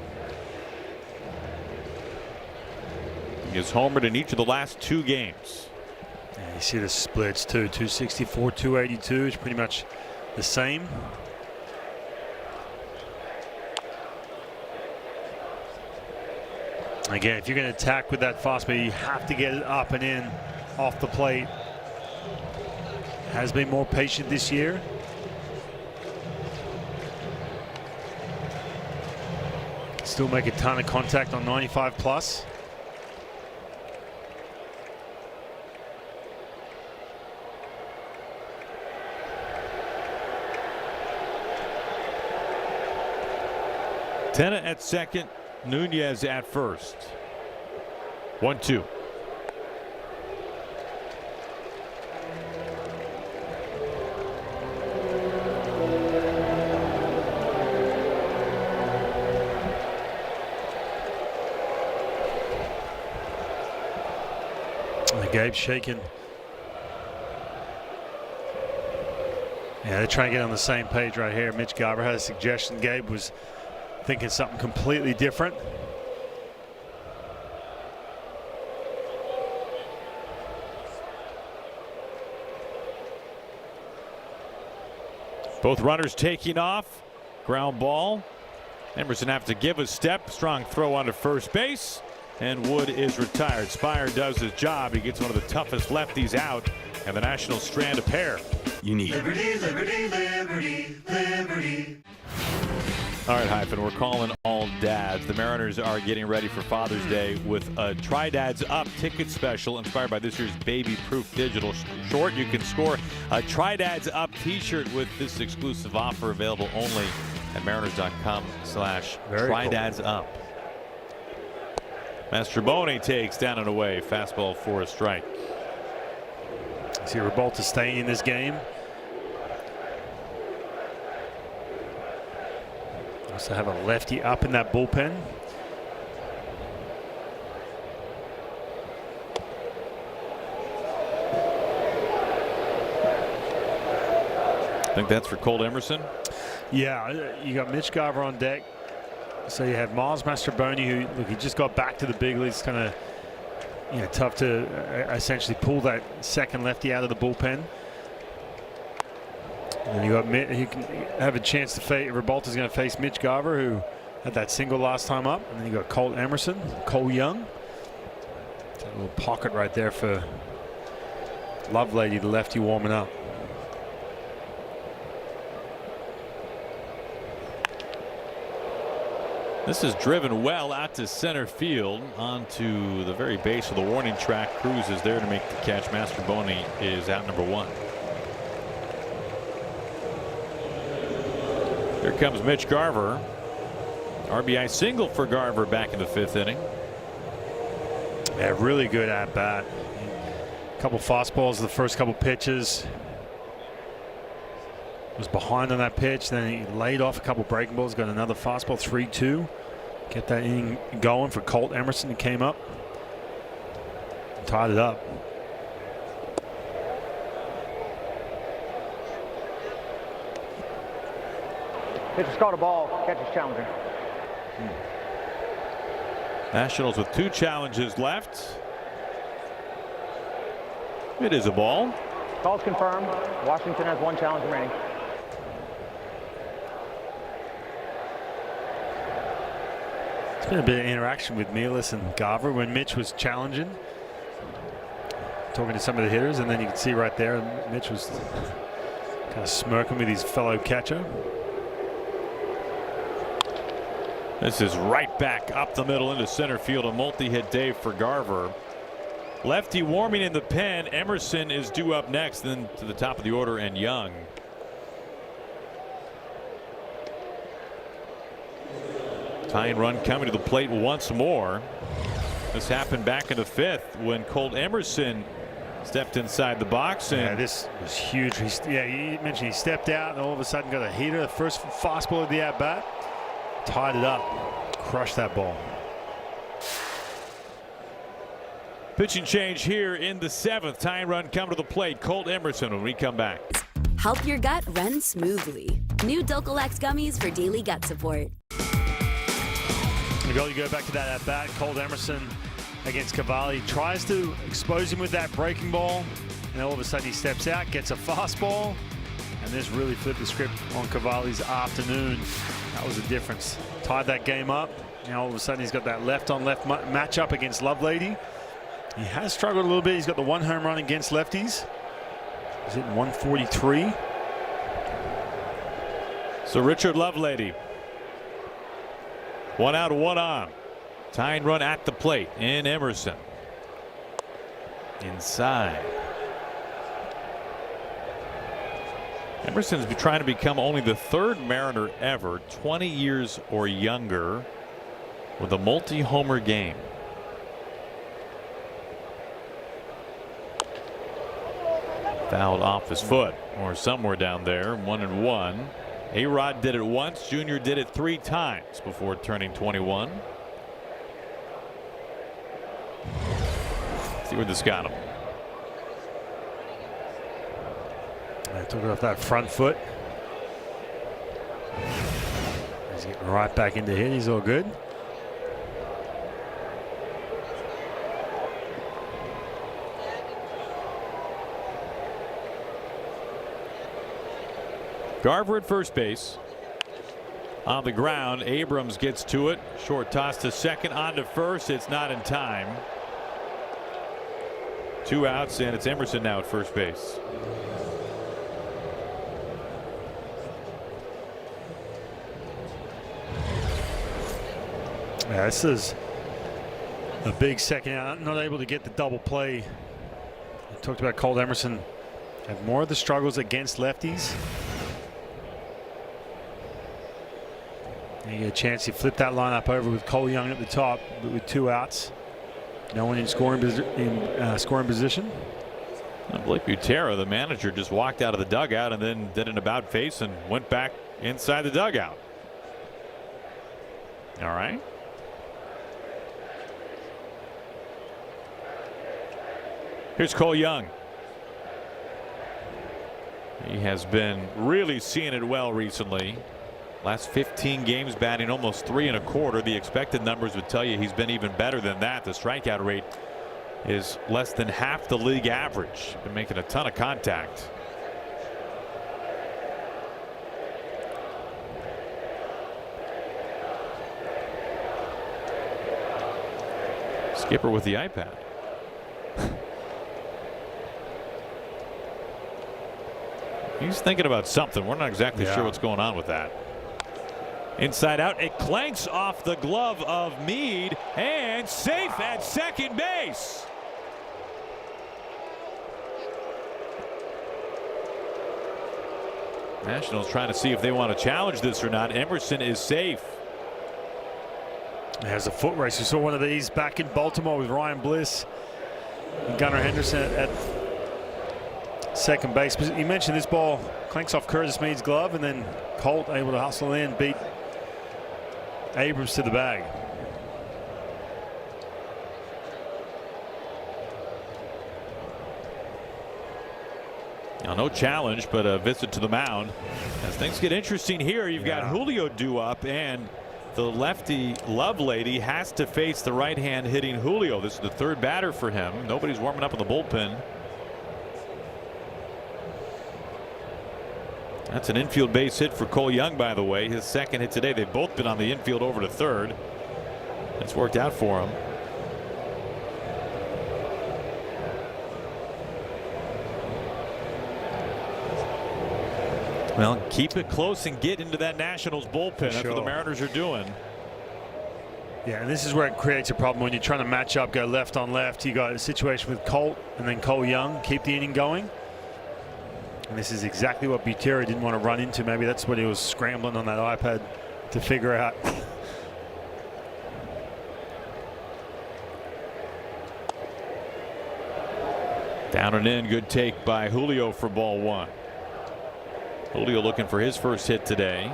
He has homered in each of the last 2 games. Yeah, you see the splits too. 264, 282 is pretty much the same. Again, if you're going to attack with that fastball, you have to get it up and in off the plate. Has been more patient this year. Still make a ton of contact on 95 plus. Tena at second, Nunez at first. 1-2. Gabe's shaking. Yeah, they're trying to get on the same page right here. Mitch Garver had a suggestion. Gabe was thinking something completely different. Both runners taking off. Ground ball. Emerson have to give a step. Strong throw onto first base. And Wood is retired. Spire does his job. He gets one of the toughest lefties out. And the Nationals strand a pair. You need Liberty, liberty, liberty, liberty. All right, Hyphen, we're calling all dads. The Mariners are getting ready for Father's Day with a Try Dads Up ticket special inspired by this year's Baby Proof Digital Short. You can score a Try Dads Up t-shirt with this exclusive offer, available only at mariners.com/TryDadsUp. Mastrobuoni takes down and away. Fastball for a strike. See Revolta staying in this game. Also have a lefty up in that bullpen. I think that's for Colt Emerson. Yeah, you got Mitch Garver on deck. So you have Miles Mastrobuoni, who, look, he just got back to the big leagues. Kind of, tough to essentially pull that second lefty out of the bullpen. And you got he can have a chance to face. Revolta's going to face Mitch Garver, who had that single last time up, and then you got Colt Emerson, Cole Young. That little pocket right there for Lovelady, the lefty warming up. This is driven well out to center field onto the very base of the warning track. Cruz is there to make the catch. Mastrobuoni is out number 1. Here comes Mitch Garver. RBI single for Garver back in the 5th inning. Yeah, really good at bat. A couple fastballs the first couple pitches. Was behind on that pitch, then he laid off a couple breaking balls, got another fastball, 3-2. Get that inning going for Colt Emerson, who came up and tied it up. Pitcher's called a ball, catcher's challenging. Nationals with 2 challenges left. It is a ball. Calls confirmed. Washington has 1 challenge remaining. There's been a bit of interaction with Mielis and Garver when Mitch was challenging, talking to some of the hitters, and then you can see right there Mitch was kind of smirking with his fellow catcher. This is right back up the middle into center field. A multi-hit day for Garver. Lefty warming in the pen. Emerson is due up next, then to the top of the order, and Young. Tying run coming to the plate once more. This happened back in the 5th when Colt Emerson stepped inside the box. And yeah, this was huge. You mentioned he stepped out and all of a sudden got a heater. The first fastball of the at-bat. Tied it up. Crushed that ball. Pitching change here in the 7th. Tying run coming to the plate. Colt Emerson when we come back. Help your gut run smoothly. New Dulcolax gummies for daily gut support. You go back to that at bat. Colt Emerson against Cavalli tries to expose him with that breaking ball, and all of a sudden he steps out, gets a fastball, and this really flipped the script on Cavalli's afternoon. That was the difference. Tied that game up. Now all of a sudden he's got that left-on-left matchup against Lovelady. He has struggled a little bit. He's got the 1 home run against lefties. He's hitting 143. So Richard Lovelady. 1 out, 1 on. Tying run at the plate in Emerson. Inside. Emerson's been trying to become only the 3rd Mariner ever, 20 years or younger, with a multi-homer game. Fouled off his foot or somewhere down there. 1-1. A-Rod did it once. Junior did it 3 times before turning 21. See where this got him. I took it off that front foot. He's getting right back into hit. He's all good. Garver at first base. On the ground, Abrams gets to it. Short toss to second, on to first. It's not in time. 2 outs, and it's Emerson now at first base. Yeah, this is a big second out. Not able to get the double play. I talked about Colt Emerson have more of the struggles against lefties. You get a chance to flip that lineup over with Cole Young at the top, but with 2 outs. No one in scoring position. And Blake Butera, the manager, just walked out of the dugout and then did an about face and went back inside the dugout. All right. Here's Cole Young. He has been really seeing it well recently. Last 15 games batting almost 3 1/4. The expected numbers would tell you he's been even better than that. The strikeout rate is less than half the league average. Been making a ton of contact. Skipper with the iPad. He's thinking about something. We're not exactly sure what's going on with that. Inside out, it clanks off the glove of Meade and safe at second base. Nationals trying to see if they want to challenge this or not. Emerson is safe. There's a foot race. We saw one of these back in Baltimore with Ryan Bliss and Gunnar Henderson at second base. You mentioned this ball clanks off Curtis Meade's glove, and then Colt able to hustle in, beat Abrams to the bag. Now, no challenge, but a visit to the mound. As things get interesting here, you've got Julio due up, and the lefty Lovelady has to face the right-hand hitting Julio. This is the 3rd batter for him. Nobody's warming up in the bullpen. That's an infield base hit for Cole Young, by the way. His second hit today. They've both been on the infield over to third. It's worked out for him. Well, keep it close and get into that Nationals bullpen. That's what the Mariners are doing. Yeah, and this is where it creates a problem when you're trying to match up, go left on left. You got a situation with Colt and then Cole Young, keep the inning going. And this is exactly what Butera didn't want to run into. Maybe that's what he was scrambling on that iPad to figure out. Down and in, good take by Julio for ball one. Julio looking for his first hit today.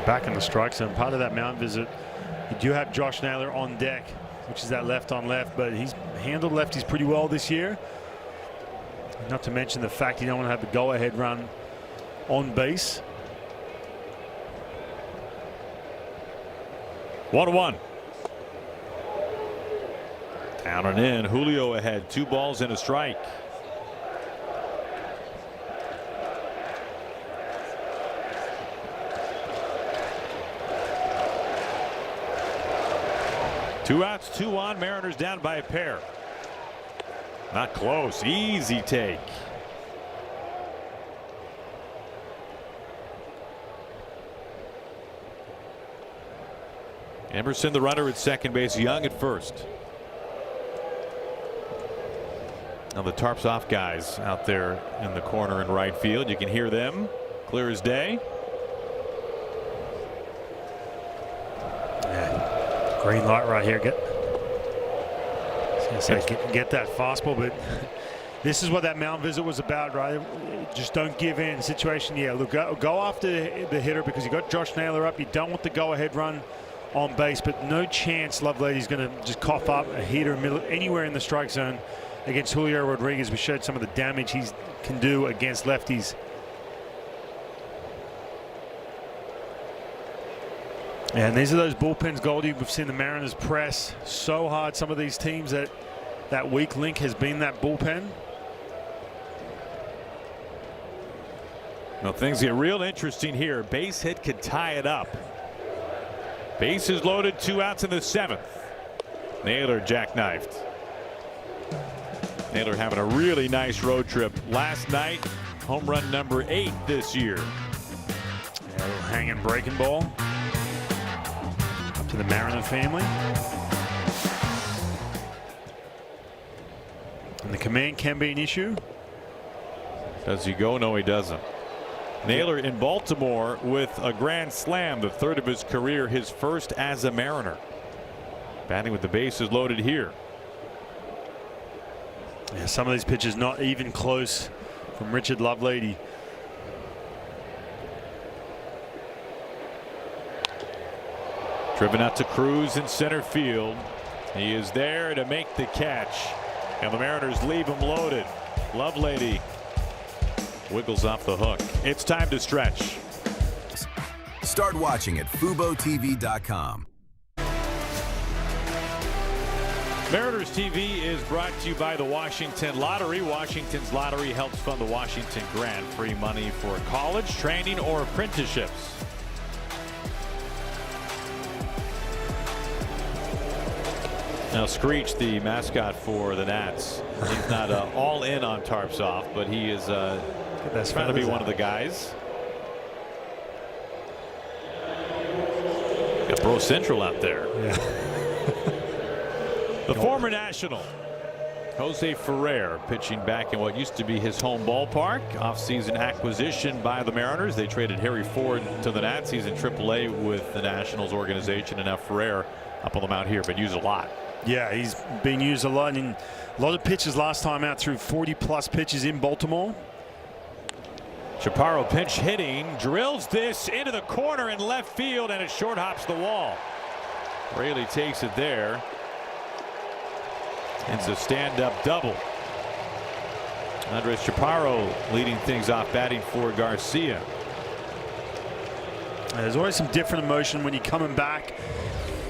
Back in the strike zone. Part of that mound visit, you do have Josh Naylor on deck, which is that left on left, but he's handled lefties pretty well this year. Not to mention the fact you don't want to have the go-ahead run on base. 1-1. Down and in. Julio ahead. 2 balls and a strike. Two outs, 2 on. Mariners down by a pair. Not close. Easy take. Emerson, the runner at second base. Young at first. Now the tarps off guys out there in the corner in right field. You can hear them clear as day. Green light right here. Get that fastball, but this is what that mound visit was about, right? Just don't give in. Situation, yeah. Look, go after the hitter because you got Josh Naylor up. You don't want the go-ahead run on base, but no chance Lovelady's going to just cough up a hitter anywhere in the strike zone against Julio Rodriguez. We showed some of the damage he can do against lefties. And these are those bullpens, Goldie. We've seen the Mariners press so hard. Some of these teams that weak link has been that bullpen. Well, things get real interesting here. Base hit could tie it up. Bases loaded, 2 outs in the 7th. Naylor jackknifed. Naylor having a really nice road trip last night. Home run number 8 this year. Yeah, a little hanging breaking ball. To the Mariner family. And the command can be an issue. Does he go? No, he doesn't. Naylor in Baltimore with a grand slam, the 3rd of his career, his first as a Mariner. Batting with the bases loaded here. Yeah, some of these pitches not even close from Richard Lovelady. Driven out to Cruz in center field. He is there to make the catch. And the Mariners leave him loaded. Lovelady wiggles off the hook. It's time to stretch. Start watching at FuboTV.com. Mariners TV is brought to you by the Washington Lottery. Washington's lottery helps fund the Washington grant. Free money for college, training, or apprenticeships. Now Screech, the mascot for the Nats, he's not all in on tarps off, but he is trying to be one of the guys. Got Bro Central out there. Yeah. The former National, Jose Ferrer, pitching back in what used to be his home ballpark. Offseason acquisition by the Mariners. They traded Harry Ford to the Nats. He's in AAA with the Nationals organization, and now Ferrer up on the mound here, but used a lot. Yeah, he's been used a lot. And a lot of pitches last time out, through 40+ pitches in Baltimore. Chaparro pinch hitting, drills this into the corner in left field, and it short hops the wall. Raley takes it there. It's a stand-up double. Andres Chaparro leading things off, batting for Garcia. There's always some different emotion when you're coming back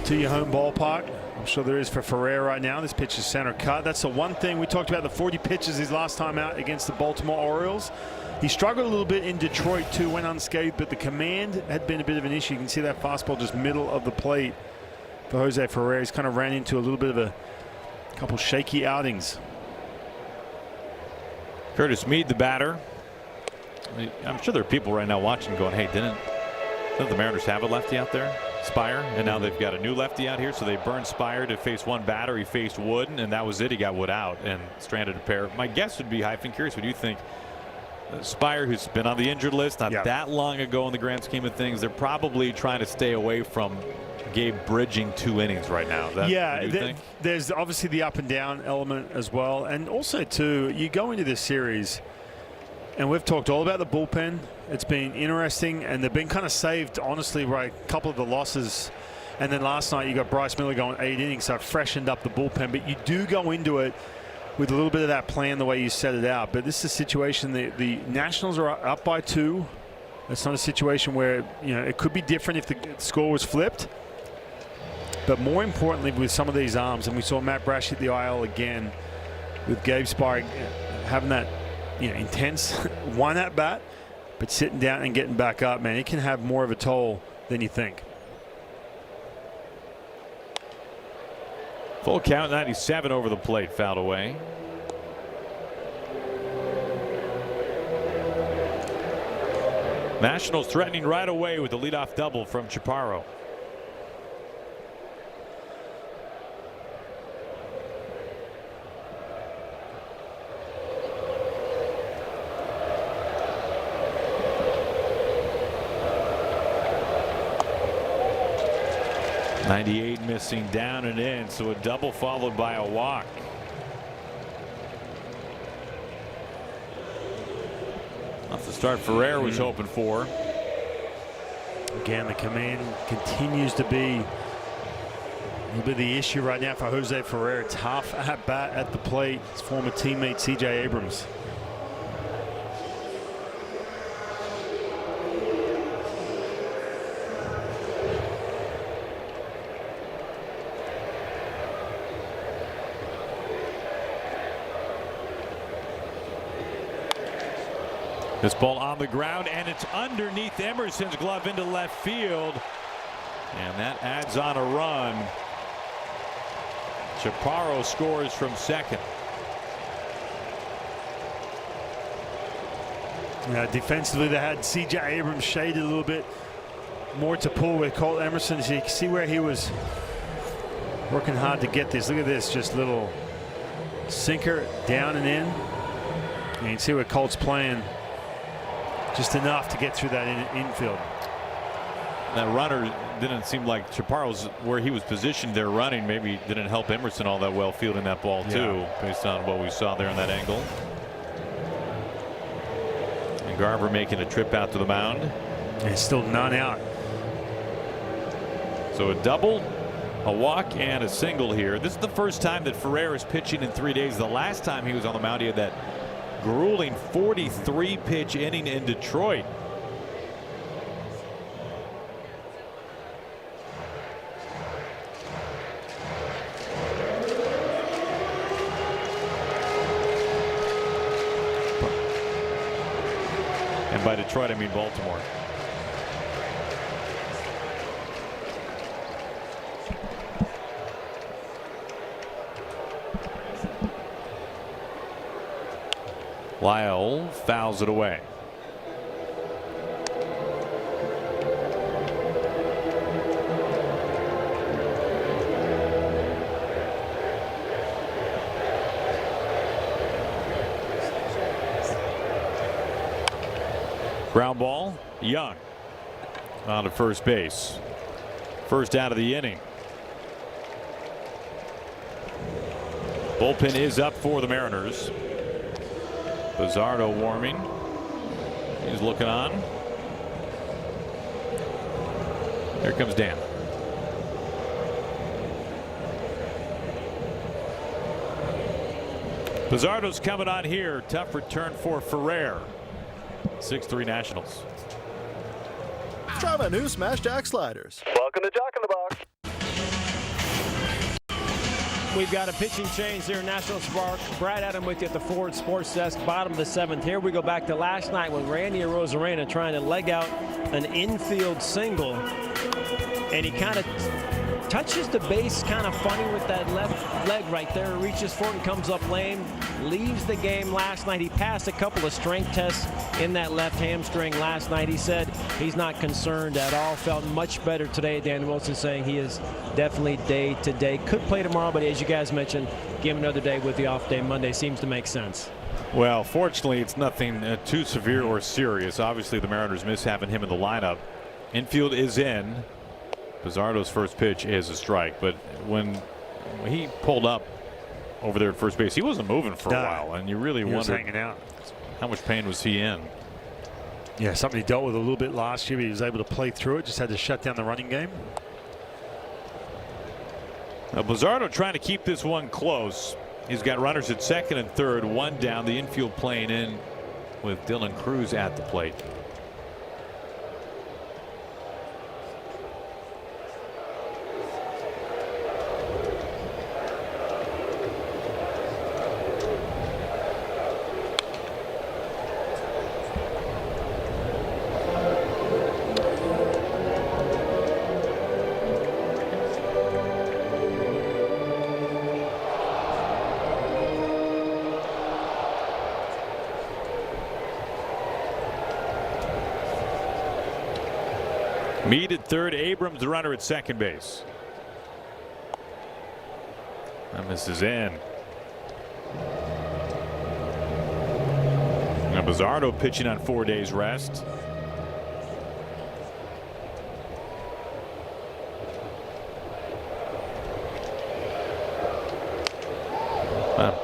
to your home ballpark. I'm sure there is for Ferrer right now. This pitch is center cut. That's the one thing we talked about, the 40 pitches his last time out against the Baltimore Orioles. He struggled a little bit in Detroit too, went unscathed, but the command had been a bit of an issue. You can see that fastball just middle of the plate for Jose Ferrer. He's kind of ran into a little bit of a couple shaky outings. Curtis Mead, the batter. I'm sure there are people right now watching going, hey, didn't the Mariners have a lefty out there? Spire, and now they've got a new lefty out here, so they burned Spire to face one batter. He faced Wooden, and that was it. He got Wood out and stranded a pair. My guess would be, Hyphen, curious, what do you think? Spire, who's been on the injured list not that long ago in the grand scheme of things, they're probably trying to stay away from Gabe bridging 2 innings right now. There's obviously the up and down element as well, and also too, you go into this series, and we've talked all about the bullpen. It's been interesting, and they've been kind of saved, honestly, by a couple of the losses. And then last night you got Bryce Miller going 8 innings, so it freshened up the bullpen. But you do go into it with a little bit of that plan, the way you set it out. But this is a situation that the Nationals are up by 2. It's not a situation where, you know, it could be different if the score was flipped. But more importantly, with some of these arms, and we saw Matt Brash hit the IL again with Gabe Spire having that, you know, intense one at bat, but sitting down and getting back up, man, it can have more of a toll than you think. Full count, 97 over the plate, fouled away. Nationals threatening right away with the leadoff double from Chaparro. '98 missing down and in, so a double followed by a walk. That's the start Ferrer was hoping for. Again, the command continues to be a little bit of the issue right now for Jose Ferrer. Tough at bat at the plate. His former teammate C.J. Abrams. This ball on the ground, and it's underneath Emerson's glove into left field. And that adds on a run. Chaparro scores from second. Yeah, defensively, they had C.J. Abrams shaded a little bit more to pull with Colt Emerson. So you can see where he was working hard to get this. Look at this, just little sinker down and in. And you can see where Colt's playing. Just enough to get through that infield. That runner didn't seem like Chaparro's where he was positioned there running. Maybe didn't help Emerson all that well fielding that ball too, based on what we saw there in that angle. And Garver making a trip out to the mound. And still none out. So a double, a walk, and a single here. This is the first time that Ferrer is pitching in 3 days. The last time he was on the mound, he had that grueling 43 pitch inning in Detroit. And by Detroit, I mean Baltimore. Lyle fouls it away. Ground ball, Young on to first base. First out of the inning. Bullpen is up for the Mariners. Pizzardo warming. He's looking on. Here comes Dan. Pizzardo's coming on here. Tough return for Ferrer. 6-3 Nationals. have a new Smash Jack sliders. Welcome to Jack in the Box. We've got a pitching change there, National Spark. Brad Adam with you at the Ford Sports Desk, bottom of the 7th. Here we go back to last night with Randy Arozarena trying to leg out an infield single. And he kind of touches the base kind of funny with that left leg right there. Reaches for it and comes up lame. Leaves the game last night. He passed a couple of strength tests in that left hamstring last night. He said he's not concerned at all. Felt much better today. Dan Wilson saying he is definitely day to day. Could play tomorrow, but as you guys mentioned, give him another day with the off day. Monday seems to make sense. Well, fortunately, it's nothing too severe or serious. Obviously, the Mariners miss having him in the lineup. Infield is in. Pizzardo's first pitch is a strike, but when he pulled up over there at first base, he wasn't moving for a while, and you really wonder hanging out. How much pain was he in? Yeah, something he dealt with a little bit last year, but he was able to play through it. Just had to shut down the running game. Now, Pizzardo trying to keep this one close. He's got runners at second and third, one down. The infield playing in with Dylan Cruz at the plate. Meade at third, Abrams the runner at second base. And this is in. Now Pizzardo pitching on 4 days rest.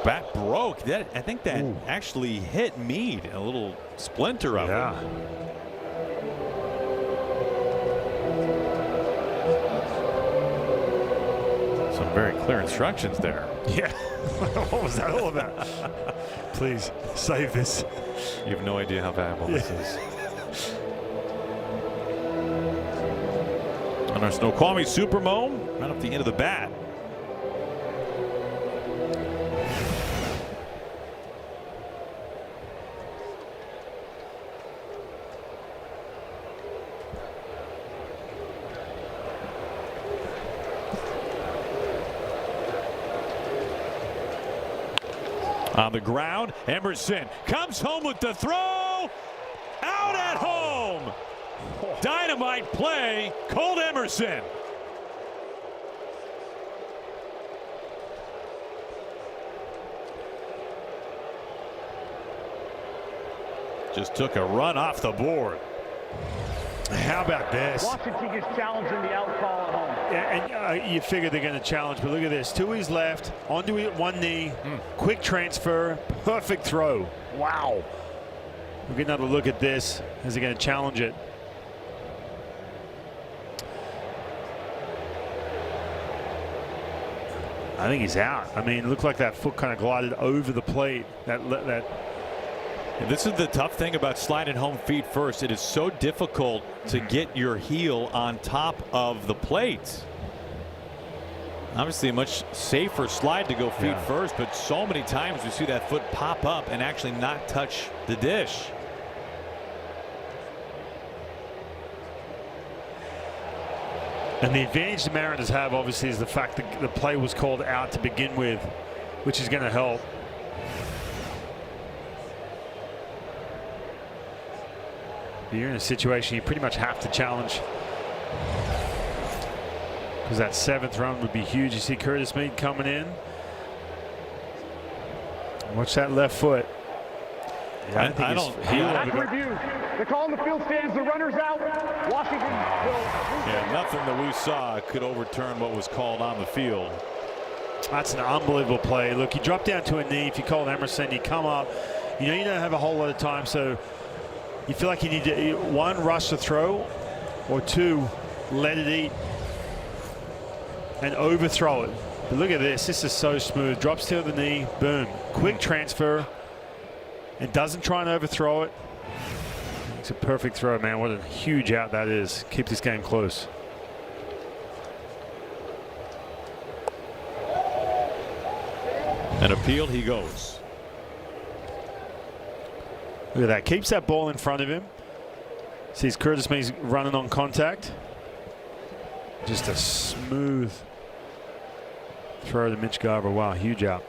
Bat broke. I think that actually hit Meade. A little splinter of it. Some very clear instructions there. Yeah. What was that all about? Please save this. You have no idea how valuable this is. On our Snoqualmie Supermome, right up the end of the bat. On the ground, Emerson comes home with the throw. Out at home. Dynamite play, Colt Emerson. Just took a run off the board. How about this? Washington is challenging the out call at home. Yeah, and you figure they're going to challenge, but look at this. To his left, onto one knee, quick transfer, perfect throw. Wow. We're getting another look at this. Is he going to challenge it? I think he's out. I mean, it looked like that foot kind of glided over the plate. This is the tough thing about sliding home feet first. It is so difficult to get your heel on top of the plate. Obviously a much safer slide to go feet first, but so many times we see that foot pop up and actually not touch the dish. And the advantage the Mariners have obviously is the fact that the play was called out to begin with, which is going to help. You're in a situation you pretty much have to challenge, because that 7th run would be huge. You see Curtis Meade coming in. Watch that left foot. Yeah, I don't. After review, the call in the field stands. The runner's out. Washington will. Yeah, nothing that we saw could overturn what was called on the field. That's an unbelievable play. Look, you drop down to a knee. If you call Emerson, you come up. You know you don't have a whole lot of time, so you feel like you need to, 1, rush the throw, or 2, let it eat and overthrow it. But look at this. This is so smooth. Drops to the knee. Boom. Quick transfer. And doesn't try and overthrow it. makes a perfect throw, man. What a huge out that is. Keep this game close. An appeal, he goes. Look at that. Keeps that ball in front of him. Sees Curtis Mees running on contact. Just a smooth throw to Mitch Garver. Wow, huge out.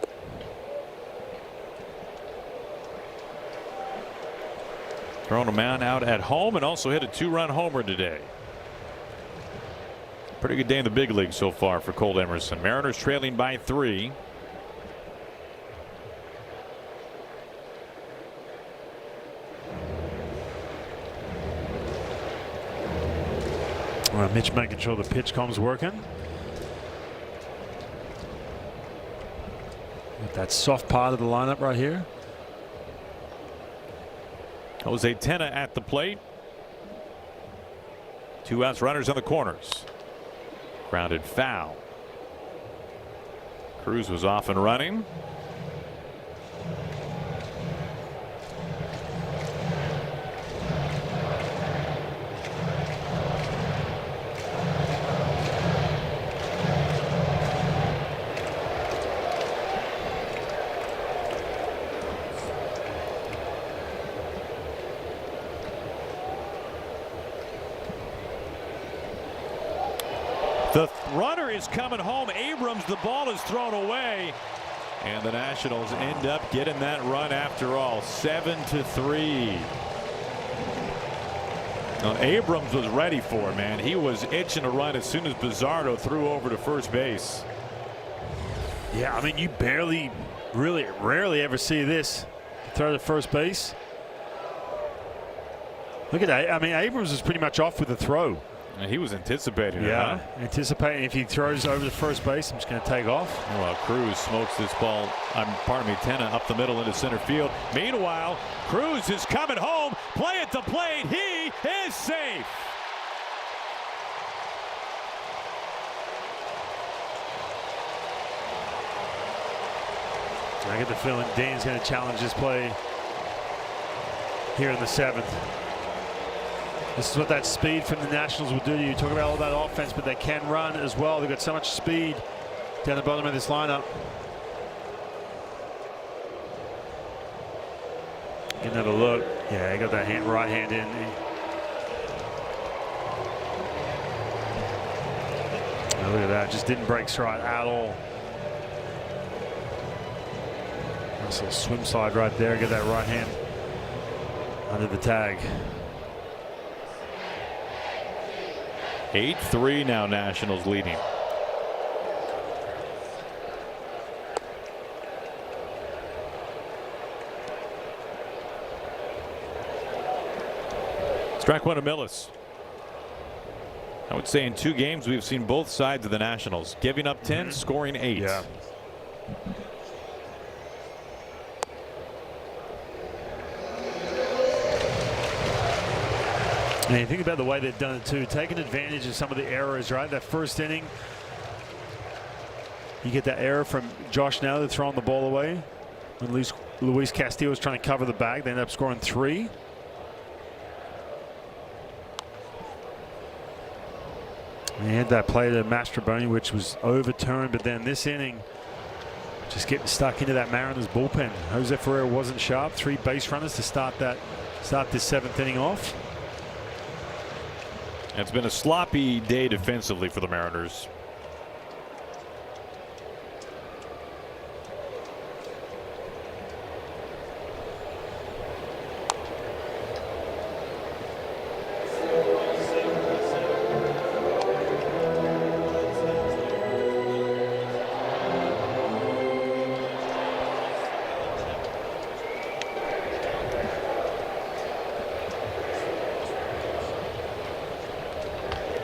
Thrown a man out at home and also hit a 2-run homer today. Pretty good day in the big league so far for Cole Emerson. Mariners trailing by 3. Mitch making sure the pitch com's working. That soft part of the lineup right here. Jose Tena at the plate. 2 outs, runners on the corners. Grounded foul. Cruz was off and running. The runner is coming home. Abrams, the ball is thrown away. And the Nationals end up getting that run after all. 7-3. Now, Abrams was ready for it, man. He was itching to run as soon as Bizzardo threw over to first base. Yeah, I mean, you rarely ever see this. Throw to first base. Look at that. I mean, Abrams is pretty much off with the throw. He was anticipating it, huh? Anticipating if he throws over to first base, I'm just going to take off. Well, Cruz smokes this ball, Tena up the middle into center field. Meanwhile, Cruz is coming home. Play at the plate. He is safe. I get the feeling Dan's going to challenge this play here in the 7th. This is what that speed from the Nationals will do to you. Talk about all that offense, but they can run as well. They've got so much speed down the bottom of this lineup. Get another look. Yeah, he got that right hand in. Oh, look at that. Just didn't break stride at all. Nice little swim slide right there. Get that right hand under the tag. 8-3 now, Nationals leading. Strike one to Millis. I would say in 2 games we've seen both sides of the Nationals giving up 10, scoring 8. Yeah. And you think about the way they've done it too, taking advantage of some of the errors, right? That first inning, you get that error from Josh Naylor throwing the ball away. When Luis Castillo was trying to cover the bag, they ended up scoring 3. And he had that play to Mastroboni, which was overturned, but then this inning, just getting stuck into that Mariners bullpen. Jose Ferrer wasn't sharp. 3 base runners to start this 7th inning off. It's been a sloppy day defensively for the Mariners.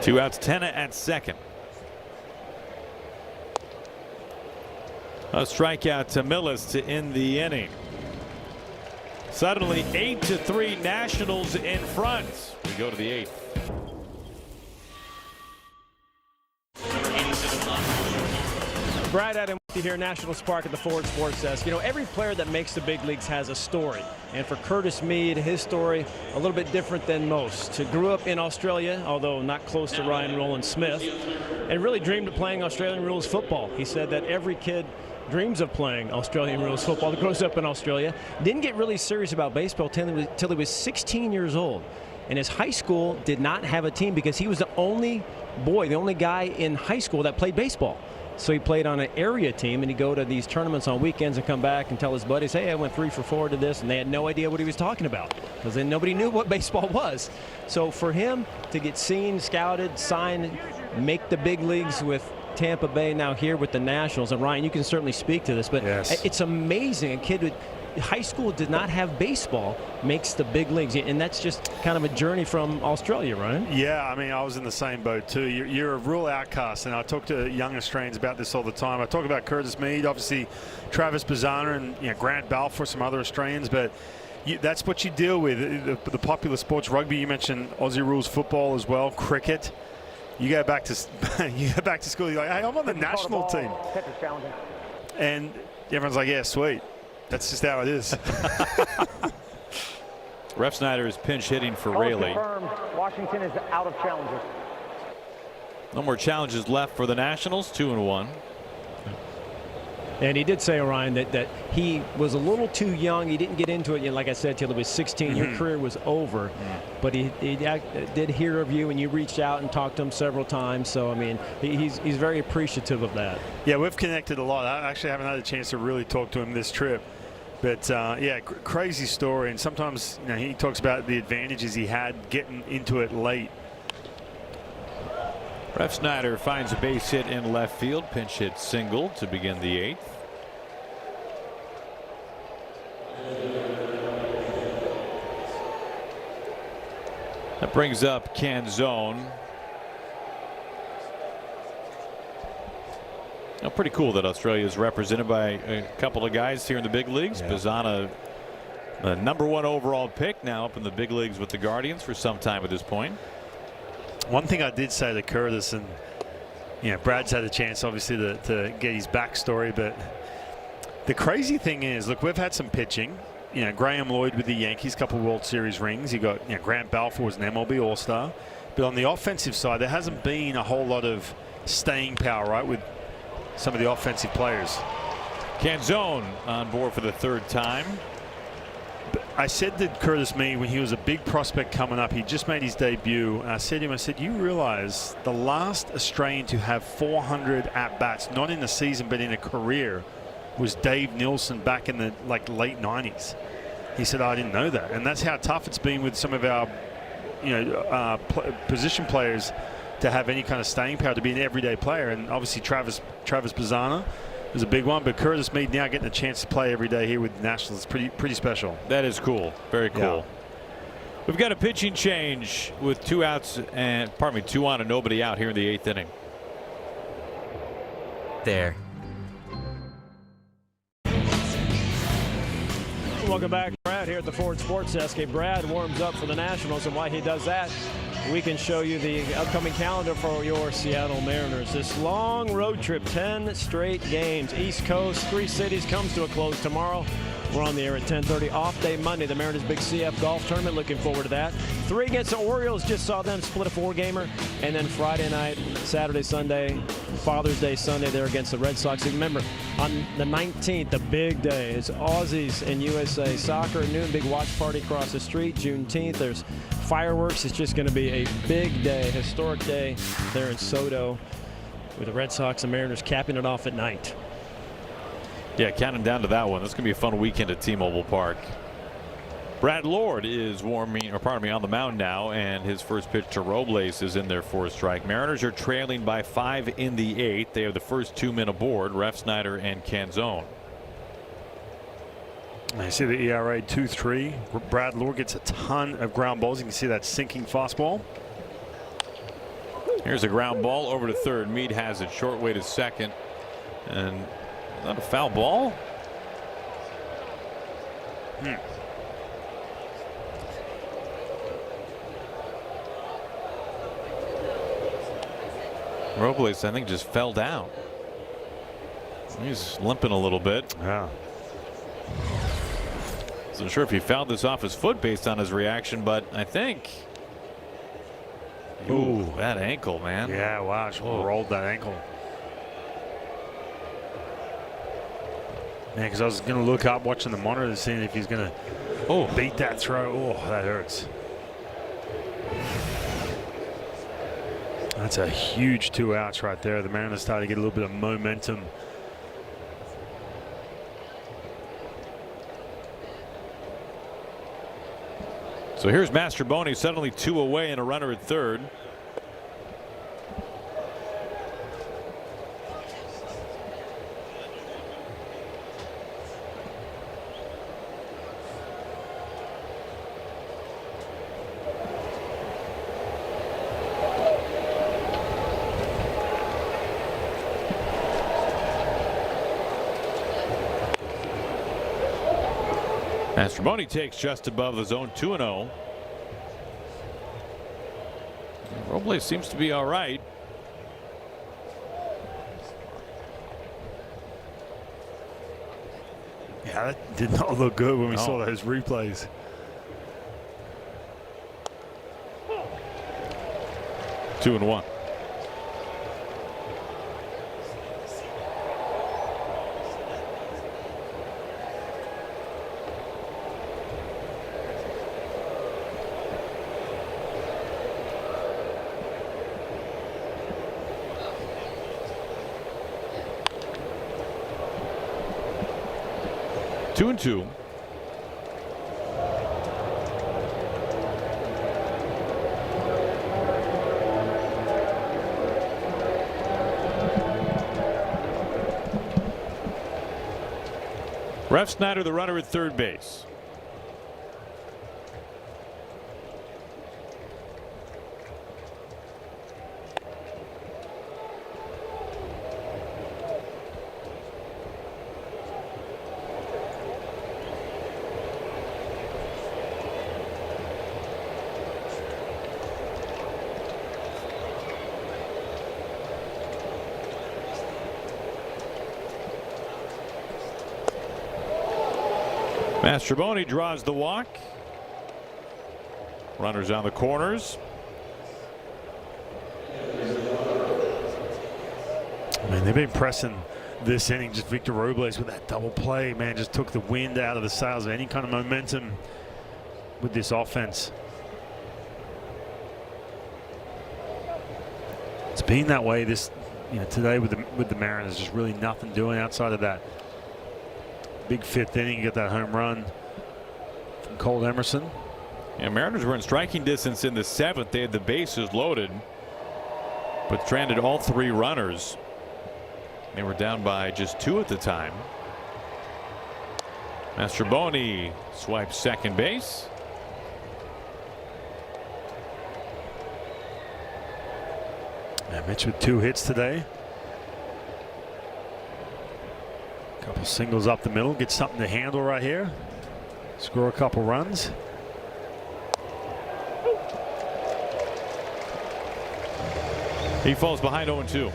Two outs, Tena at second. A strikeout to Millis to end the inning. Suddenly 8-3 Nationals in front. We go to the 8th. Brad Adam with you here, Nationals Park at the Ford Sports Desk. You know, every player that makes the big leagues has a story. And for Curtis Mead, his story a little bit different than most. He grew up in Australia, although not close to Ryan Roland Smith, and really dreamed of playing Australian rules football. He said that every kid dreams of playing Australian rules football that grows up in Australia. Didn't get really serious about baseball till he was 16 years old. And his high school did not have a team because he was the only boy, the only guy in high school that played baseball. So he played on an area team, and he'd go to these tournaments on weekends and come back and tell his buddies, hey, I went 3 for 4 to this, and they had no idea what he was talking about because then nobody knew what baseball was. So for him to get seen, scouted, signed, make the big leagues with Tampa Bay, now here with the Nationals, and Ryan, you can certainly speak to this, but it's amazing. A kid with high school did not have baseball makes the big leagues, and that's just kind of a journey from Australia, right? Yeah, I mean, I was in the same boat too. You're a real outcast, and I talk to young Australians about this all the time. I talk about Curtis Mead, obviously Travis Bazzana, and Grant Balfour, some other Australians, but that's what you deal with. The popular sports, rugby, you mentioned Aussie rules football as well, cricket. You go back to school, you're like, hey, I'm on the national team, and everyone's like, yeah, sweet. That's just how it is. Ref Snyder is pinch hitting for Rayleigh. Washington is out of challenges. No more challenges left for the Nationals. 2-1. And he did say, Orion, that he was a little too young. He didn't get into it, like I said, till he was 16. Your career was over. But he did hear of you, and you reached out and talked to him several times. So, I mean, he's very appreciative of that. Yeah, we've connected a lot. I actually haven't had a chance to really talk to him this trip. But, yeah, crazy story. And sometimes he talks about the advantages he had getting into it late. Ref Snyder finds a base hit in left field. Pinch hit single to begin the 8th. That brings up Canzone. Now, pretty cool that Australia is represented by a couple of guys here in the big leagues. Yeah. Bazzana, the #1 overall pick, now up in the big leagues with the Guardians for some time at this point. One thing I did say to Curtis, and Brad's had a chance obviously to get his backstory, but the crazy thing is, look, we've had some pitching. Graham Lloyd with the Yankees, couple World Series rings. You got Grant Balfour was an MLB All-Star, but on the offensive side, there hasn't been a whole lot of staying power, right, with some of the offensive players. Canzone on board for the 3rd time. I said to Curtis Mead when he was a big prospect coming up, he just made his debut, and I said to him, you realize the last Australian to have 400 at-bats, not in a season but in a career, was Dave Nilsson back in the late 90s. He said, I didn't know that. And that's how tough it's been with some of our position players to have any kind of staying power, to be an everyday player. And obviously Travis Bazzana is a big one, but Curtis Mead now getting a chance to play every day here with the Nationals is pretty special. That is cool. Very cool. Yeah. We've got a pitching change with 2 outs and 2 on and nobody out here in the 8th inning. There. Welcome back, Brad, here at the Ford Sports Desk. Brad warms up for the Nationals, and while he does that, we can show you the upcoming calendar for your Seattle Mariners. This long road trip, 10 straight games. East Coast, 3 cities, comes to a close tomorrow. We're on the air at 10:30. Off day Monday, the Mariners' big CF golf tournament. Looking forward to that. 3 against the Orioles. Just saw them split a 4-gamer. And then Friday night, Saturday, Sunday, Father's Day Sunday, they're against the Red Sox. Remember, on the 19th, the big day, it's Aussies and USA soccer at noon. Big watch party across the street. Juneteenth, there's fireworks. It's just going to be a big day, historic day there in Soto, with the Red Sox and Mariners capping it off at night. Yeah, counting down to that one. This is going to be a fun weekend at T-Mobile Park. Brad Lord is on the mound now, and his first pitch to Robles is in there for a strike. Mariners are trailing by 5 in the 8th. They have the first 2 men aboard, Ref Snyder and Canzone. I see the ERA 2.3. Brad Lord gets a ton of ground balls. You can see that sinking fastball. Here's a ground ball over to 3rd. Mead has it short way to 2nd, and not a foul ball. Robles, I think, just fell down. He's limping a little bit. Yeah. Wasn't sure if he fouled this off his foot based on his reaction, but I think. Ooh, that ankle, man. Yeah, wow. She rolled that ankle. Man, because I was going to look up watching the monitor to see if he's going to beat that throw. Oh, that hurts. That's a huge 2 outs right there. The Mariners started to get a little bit of momentum. So here's Mastroboni, suddenly 2 away and a runner at third. Mastroboni takes just above the zone, 2-0. Robles seems to be all right. Yeah, that did not look good when we saw those replays. Two and one. Two and two. Ref Snyder, the runner at third base. Mastroboni draws the walk. Runners on the corners. Man, they've been pressing this inning. Just Victor Robles with that double play, man, just took the wind out of the sails of any kind of momentum with this offense. It's been that way this, today with the Mariners. Just really nothing doing outside of that big fifth inning. You get that home run from Cole Emerson. Yeah, Mariners were in striking distance in the seventh. They had the bases loaded, but stranded all three runners. They were down by just two at the time. Mastroboni swipes second base. Yeah, Mitch with 2 hits today. Couple singles up the middle, get something to handle right here. Score a couple runs. He falls behind 0-2.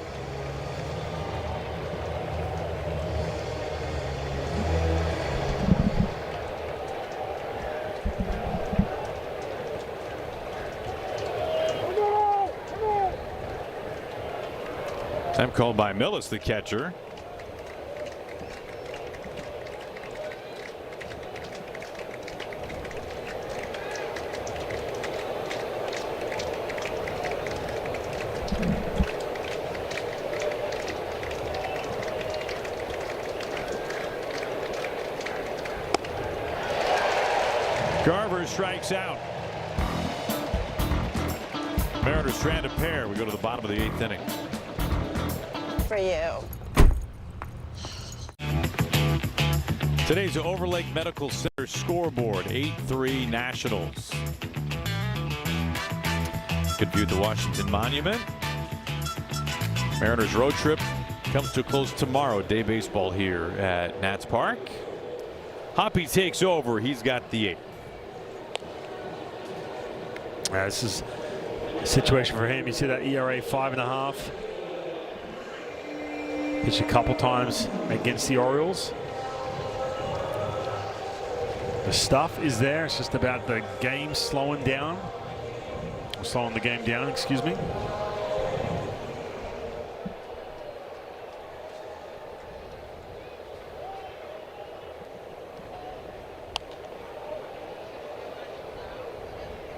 Time called by Millis, the catcher. Garver strikes out. Mariners strand a pair. We go to the bottom of the 8th inning. For you. Today's Overlake Medical Center scoreboard, 8-3 Nationals. Good view at the Washington Monument. Mariners road trip comes to a close tomorrow. Day baseball here at Nats Park. Hoppy takes over. He's got the 8th. This is a situation for him. You see that ERA 5.5. Pitched a couple times against the Orioles. The stuff is there. It's just about the game slowing down. Slowing the game down, excuse me.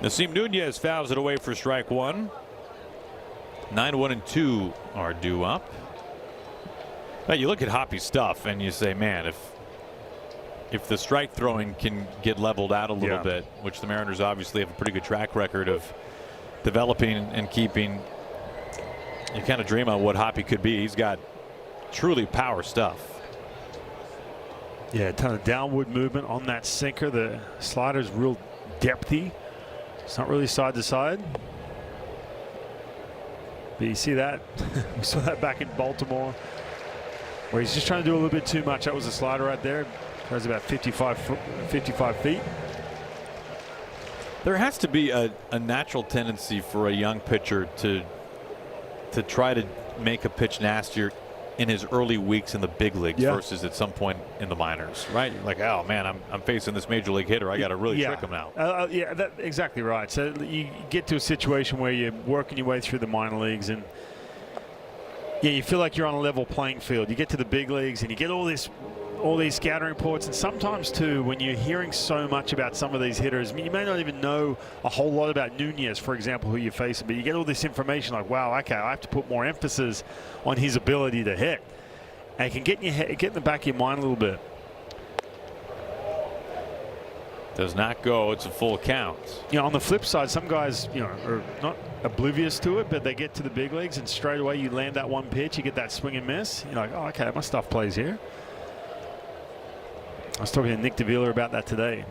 Nasim Nunez fouls it away for strike one. 9-1 and 2 are due up. But you look at Hoppy's stuff and you say, man, if the strike throwing can get leveled out a little bit, which the Mariners obviously have a pretty good track record of developing and keeping, you kind of dream on what Hoppy could be. He's got truly power stuff. Yeah, a ton of downward movement on that sinker. The slider's real depthy. It's not really side to side. But you see that? We saw that back in Baltimore, where he's just trying to do a little bit too much. That was a slider right there. Throws about 55 feet. There has to be a natural tendency for a young pitcher to try to make a pitch nastier in his early weeks in the big leagues versus at some point in the minors, right? Like, oh man, I'm facing this major league hitter. I got to really trick him now. Yeah, that's exactly right. So you get to a situation where you're working your way through the minor leagues, and you feel like you're on a level playing field. You get to the big leagues, and you get all these scouting reports, and sometimes too, when you're hearing so much about some of these hitters, I mean, you may not even know a whole lot about Nunez, for example, who you're facing, but you get all this information like, wow, okay, I have to put more emphasis on his ability to hit. And it can get in your head, get in the back of your mind a little bit. Does not go. It's a full count. You know, on the flip side, some guys, are not oblivious to it, but they get to the big leagues and straight away you land that one pitch, you get that swing and miss. You're like, oh, okay, my stuff plays here. I was talking to Nick Davila about that today.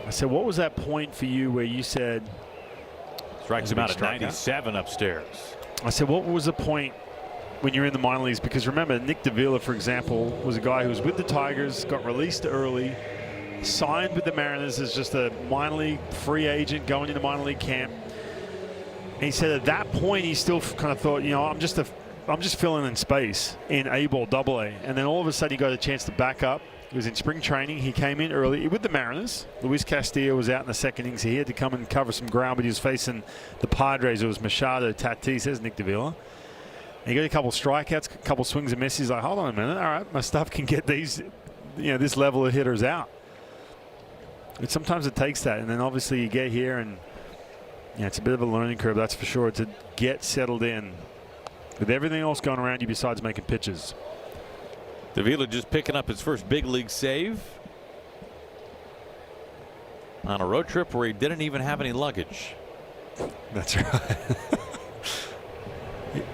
I said, what was that point for you where you said... Strikes him out at 97 upstairs. I said, what was the point when you're in the minor leagues? Because remember, Nick Davila, for example, was a guy who was with the Tigers, got released early, signed with the Mariners as just a minor league free agent going into minor league camp. And he said at that point, he still kind of thought, I'm just filling in space in A-ball, AA. And then all of a sudden, he got a chance to back up. He was in spring training. He came in early with the Mariners. Luis Castillo was out in the second innings. He had to come and cover some ground, but he was facing the Padres. It was Machado, Tatis, says Nick Davila. And he got a couple strikeouts, a couple swings and misses. He's like, hold on a minute. All right, my stuff can get these, this level of hitters out. But sometimes it takes that. And then obviously you get here and it's a bit of a learning curve, that's for sure, to get settled in with everything else going around you besides making pitches. Davila just picking up his first big league save on a road trip where he didn't even have any luggage. That's right.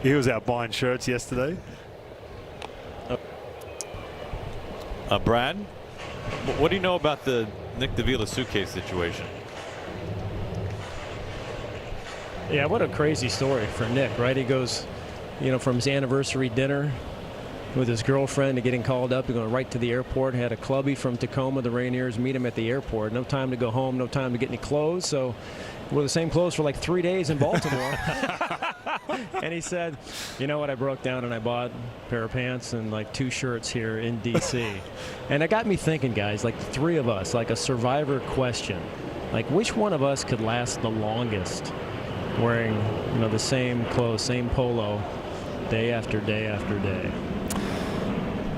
He was out buying shirts yesterday. Brad, what do you know about the Nick Davila suitcase situation? Yeah, what a crazy story for Nick, right? He goes, from his anniversary dinner with his girlfriend to getting called up, going right to the airport. Had a clubby from Tacoma, the Rainiers, meet him at the airport. No time to go home, no time to get any clothes. So wore the same clothes for like 3 days in Baltimore. And he said, you know what, I broke down and I bought a pair of pants and like 2 shirts here in D.C. And it got me thinking, guys, like the 3 of us, like a survivor question. Like which one of us could last the longest wearing, the same clothes, same polo, day after day after day?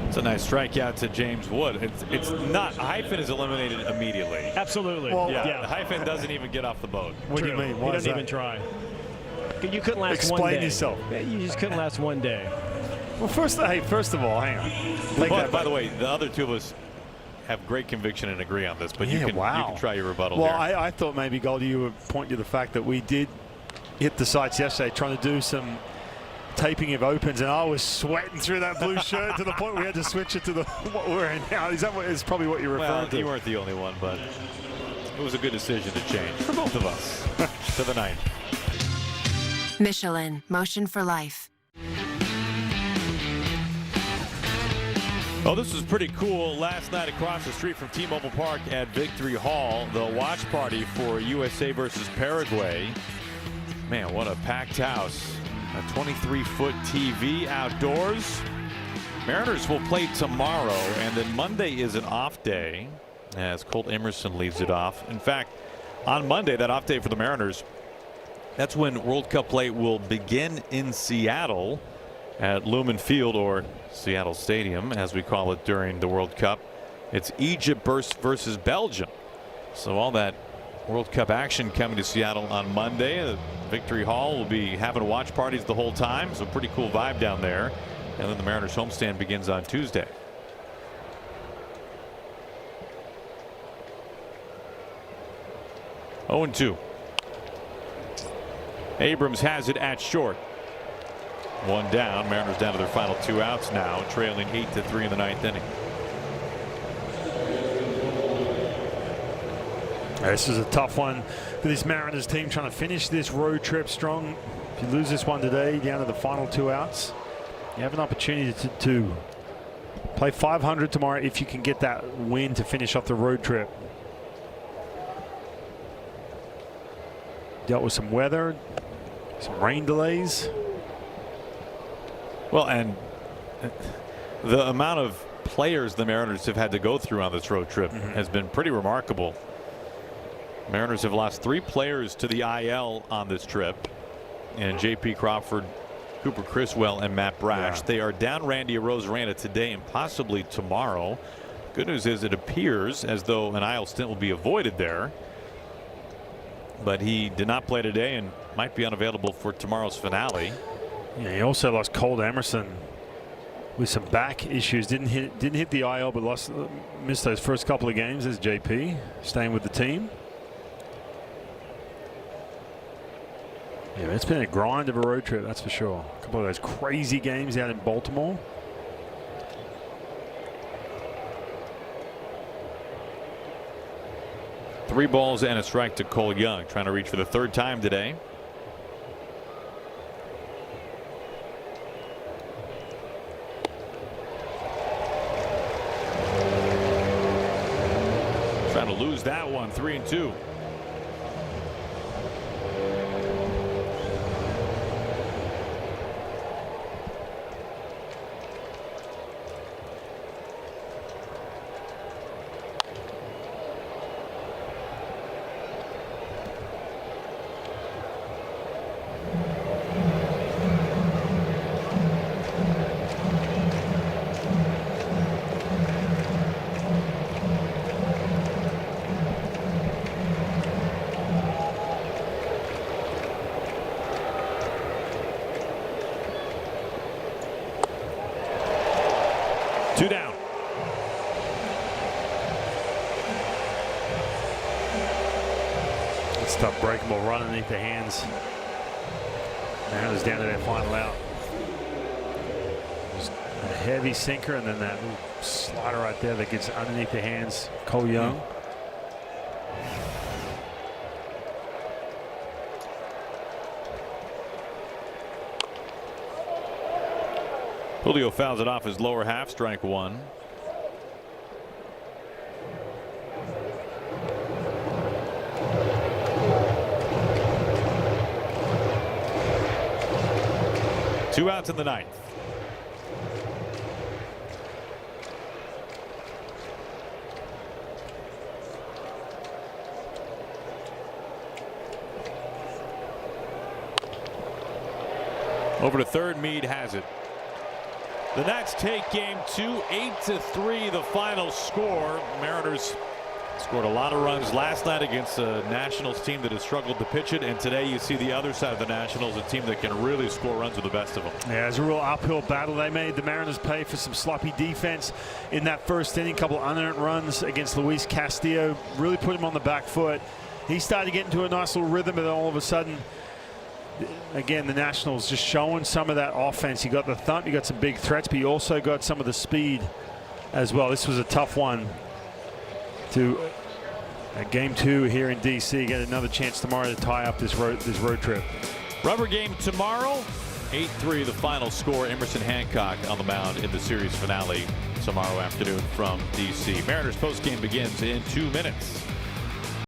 It's a nice strikeout to James Wood. It's not, hyphen is eliminated immediately. Absolutely. Well, yeah. Hyphen doesn't even get off the boat. What do you mean? He doesn't even try. You couldn't last one day. Explain yourself. You just couldn't last one day. Well, first of all, hang on. By the way, the other 2 of us have great conviction and agree on this, but you can try your rebuttal. Well, here. I thought maybe Goldie, you would point to the fact that we did hit the sites yesterday trying to do some taping of opens, and I was sweating through that blue shirt to the point we had to switch it to what we're in now. Is probably what you're referring to? You weren't the only one, but it was a good decision to change for both of us to the 9th. Michelin, motion for life. Oh, this was pretty cool. Last night across the street from T-Mobile Park at Victory Hall, the watch party for USA versus Paraguay. Man, what a packed house. A 23-foot TV outdoors. Mariners will play tomorrow, and then Monday is an off day as Colt Emerson leaves it off. In fact, on Monday, that off day for the Mariners, that's when World Cup play will begin in Seattle at Lumen Field, or Seattle Stadium as we call it during the World Cup. It's Egypt versus Belgium. So all that World Cup action coming to Seattle on Monday. The Victory Hall will be having watch parties the whole time, so pretty cool vibe down there. And then the Mariners homestand begins on Tuesday. Oh, 0-2. Abrams has it at short. One down. Mariners down to their final 2 outs now, trailing 8-3 in the 9th inning. This is a tough one for this Mariners team, trying to finish this road trip strong. If you lose this one today, down to the final 2 outs, you have an opportunity to play 500 tomorrow if you can get that win to finish off the road trip. Dealt with some weather, some rain delays. Well, and the amount of players the Mariners have had to go through on this road trip has been pretty remarkable. Mariners have lost 3 players to the IL on this trip, and J.P. Crawford, Cooper Criswell, and Matt Brash. They are down Randy Arozarena today and possibly tomorrow. Good news is it appears as though an IL stint will be avoided there, but he did not play today and might be unavailable for tomorrow's finale. Yeah, he also lost Colt Emerson with some back issues. Didn't hit the IL, but missed those first couple of games as JP, staying with the team. Yeah, it's been a grind of a road trip, that's for sure. A couple of those crazy games out in Baltimore. Three balls and a strike to Cole Young, trying to reach for the 3rd time today. Trying to lose that one, 3-2. Two down. It's a tough breakable run underneath the hands. Mariners down to their final out. Just a heavy sinker and then that little slider right there that gets underneath the hands. Cole Young. Julio fouls it off his lower half, strike 1. Two outs in the 9th. Over to third, Meade has it. The Nats take game 2, 8-3 the final score. Mariners scored a lot of runs last night against a Nationals team that has struggled to pitch it, and today you see the other side of the Nationals, a team that can really score runs with the best of them. Yeah, it's a real uphill battle. They made the Mariners pay for some sloppy defense in that first inning. A couple of unearned runs against Luis Castillo really put him on the back foot. He started to get into a nice little rhythm, and then all of a sudden, again, the Nationals just showing some of that offense. You got the thump, you got some big threats, but you also got some of the speed as well. This was a tough one to game 2 here in DC. Get another chance tomorrow to tie up this road trip. Rubber game tomorrow, 8-3 the final score. Emerson Hancock on the mound in the series finale tomorrow afternoon from DC. Mariners postgame begins in 2 minutes.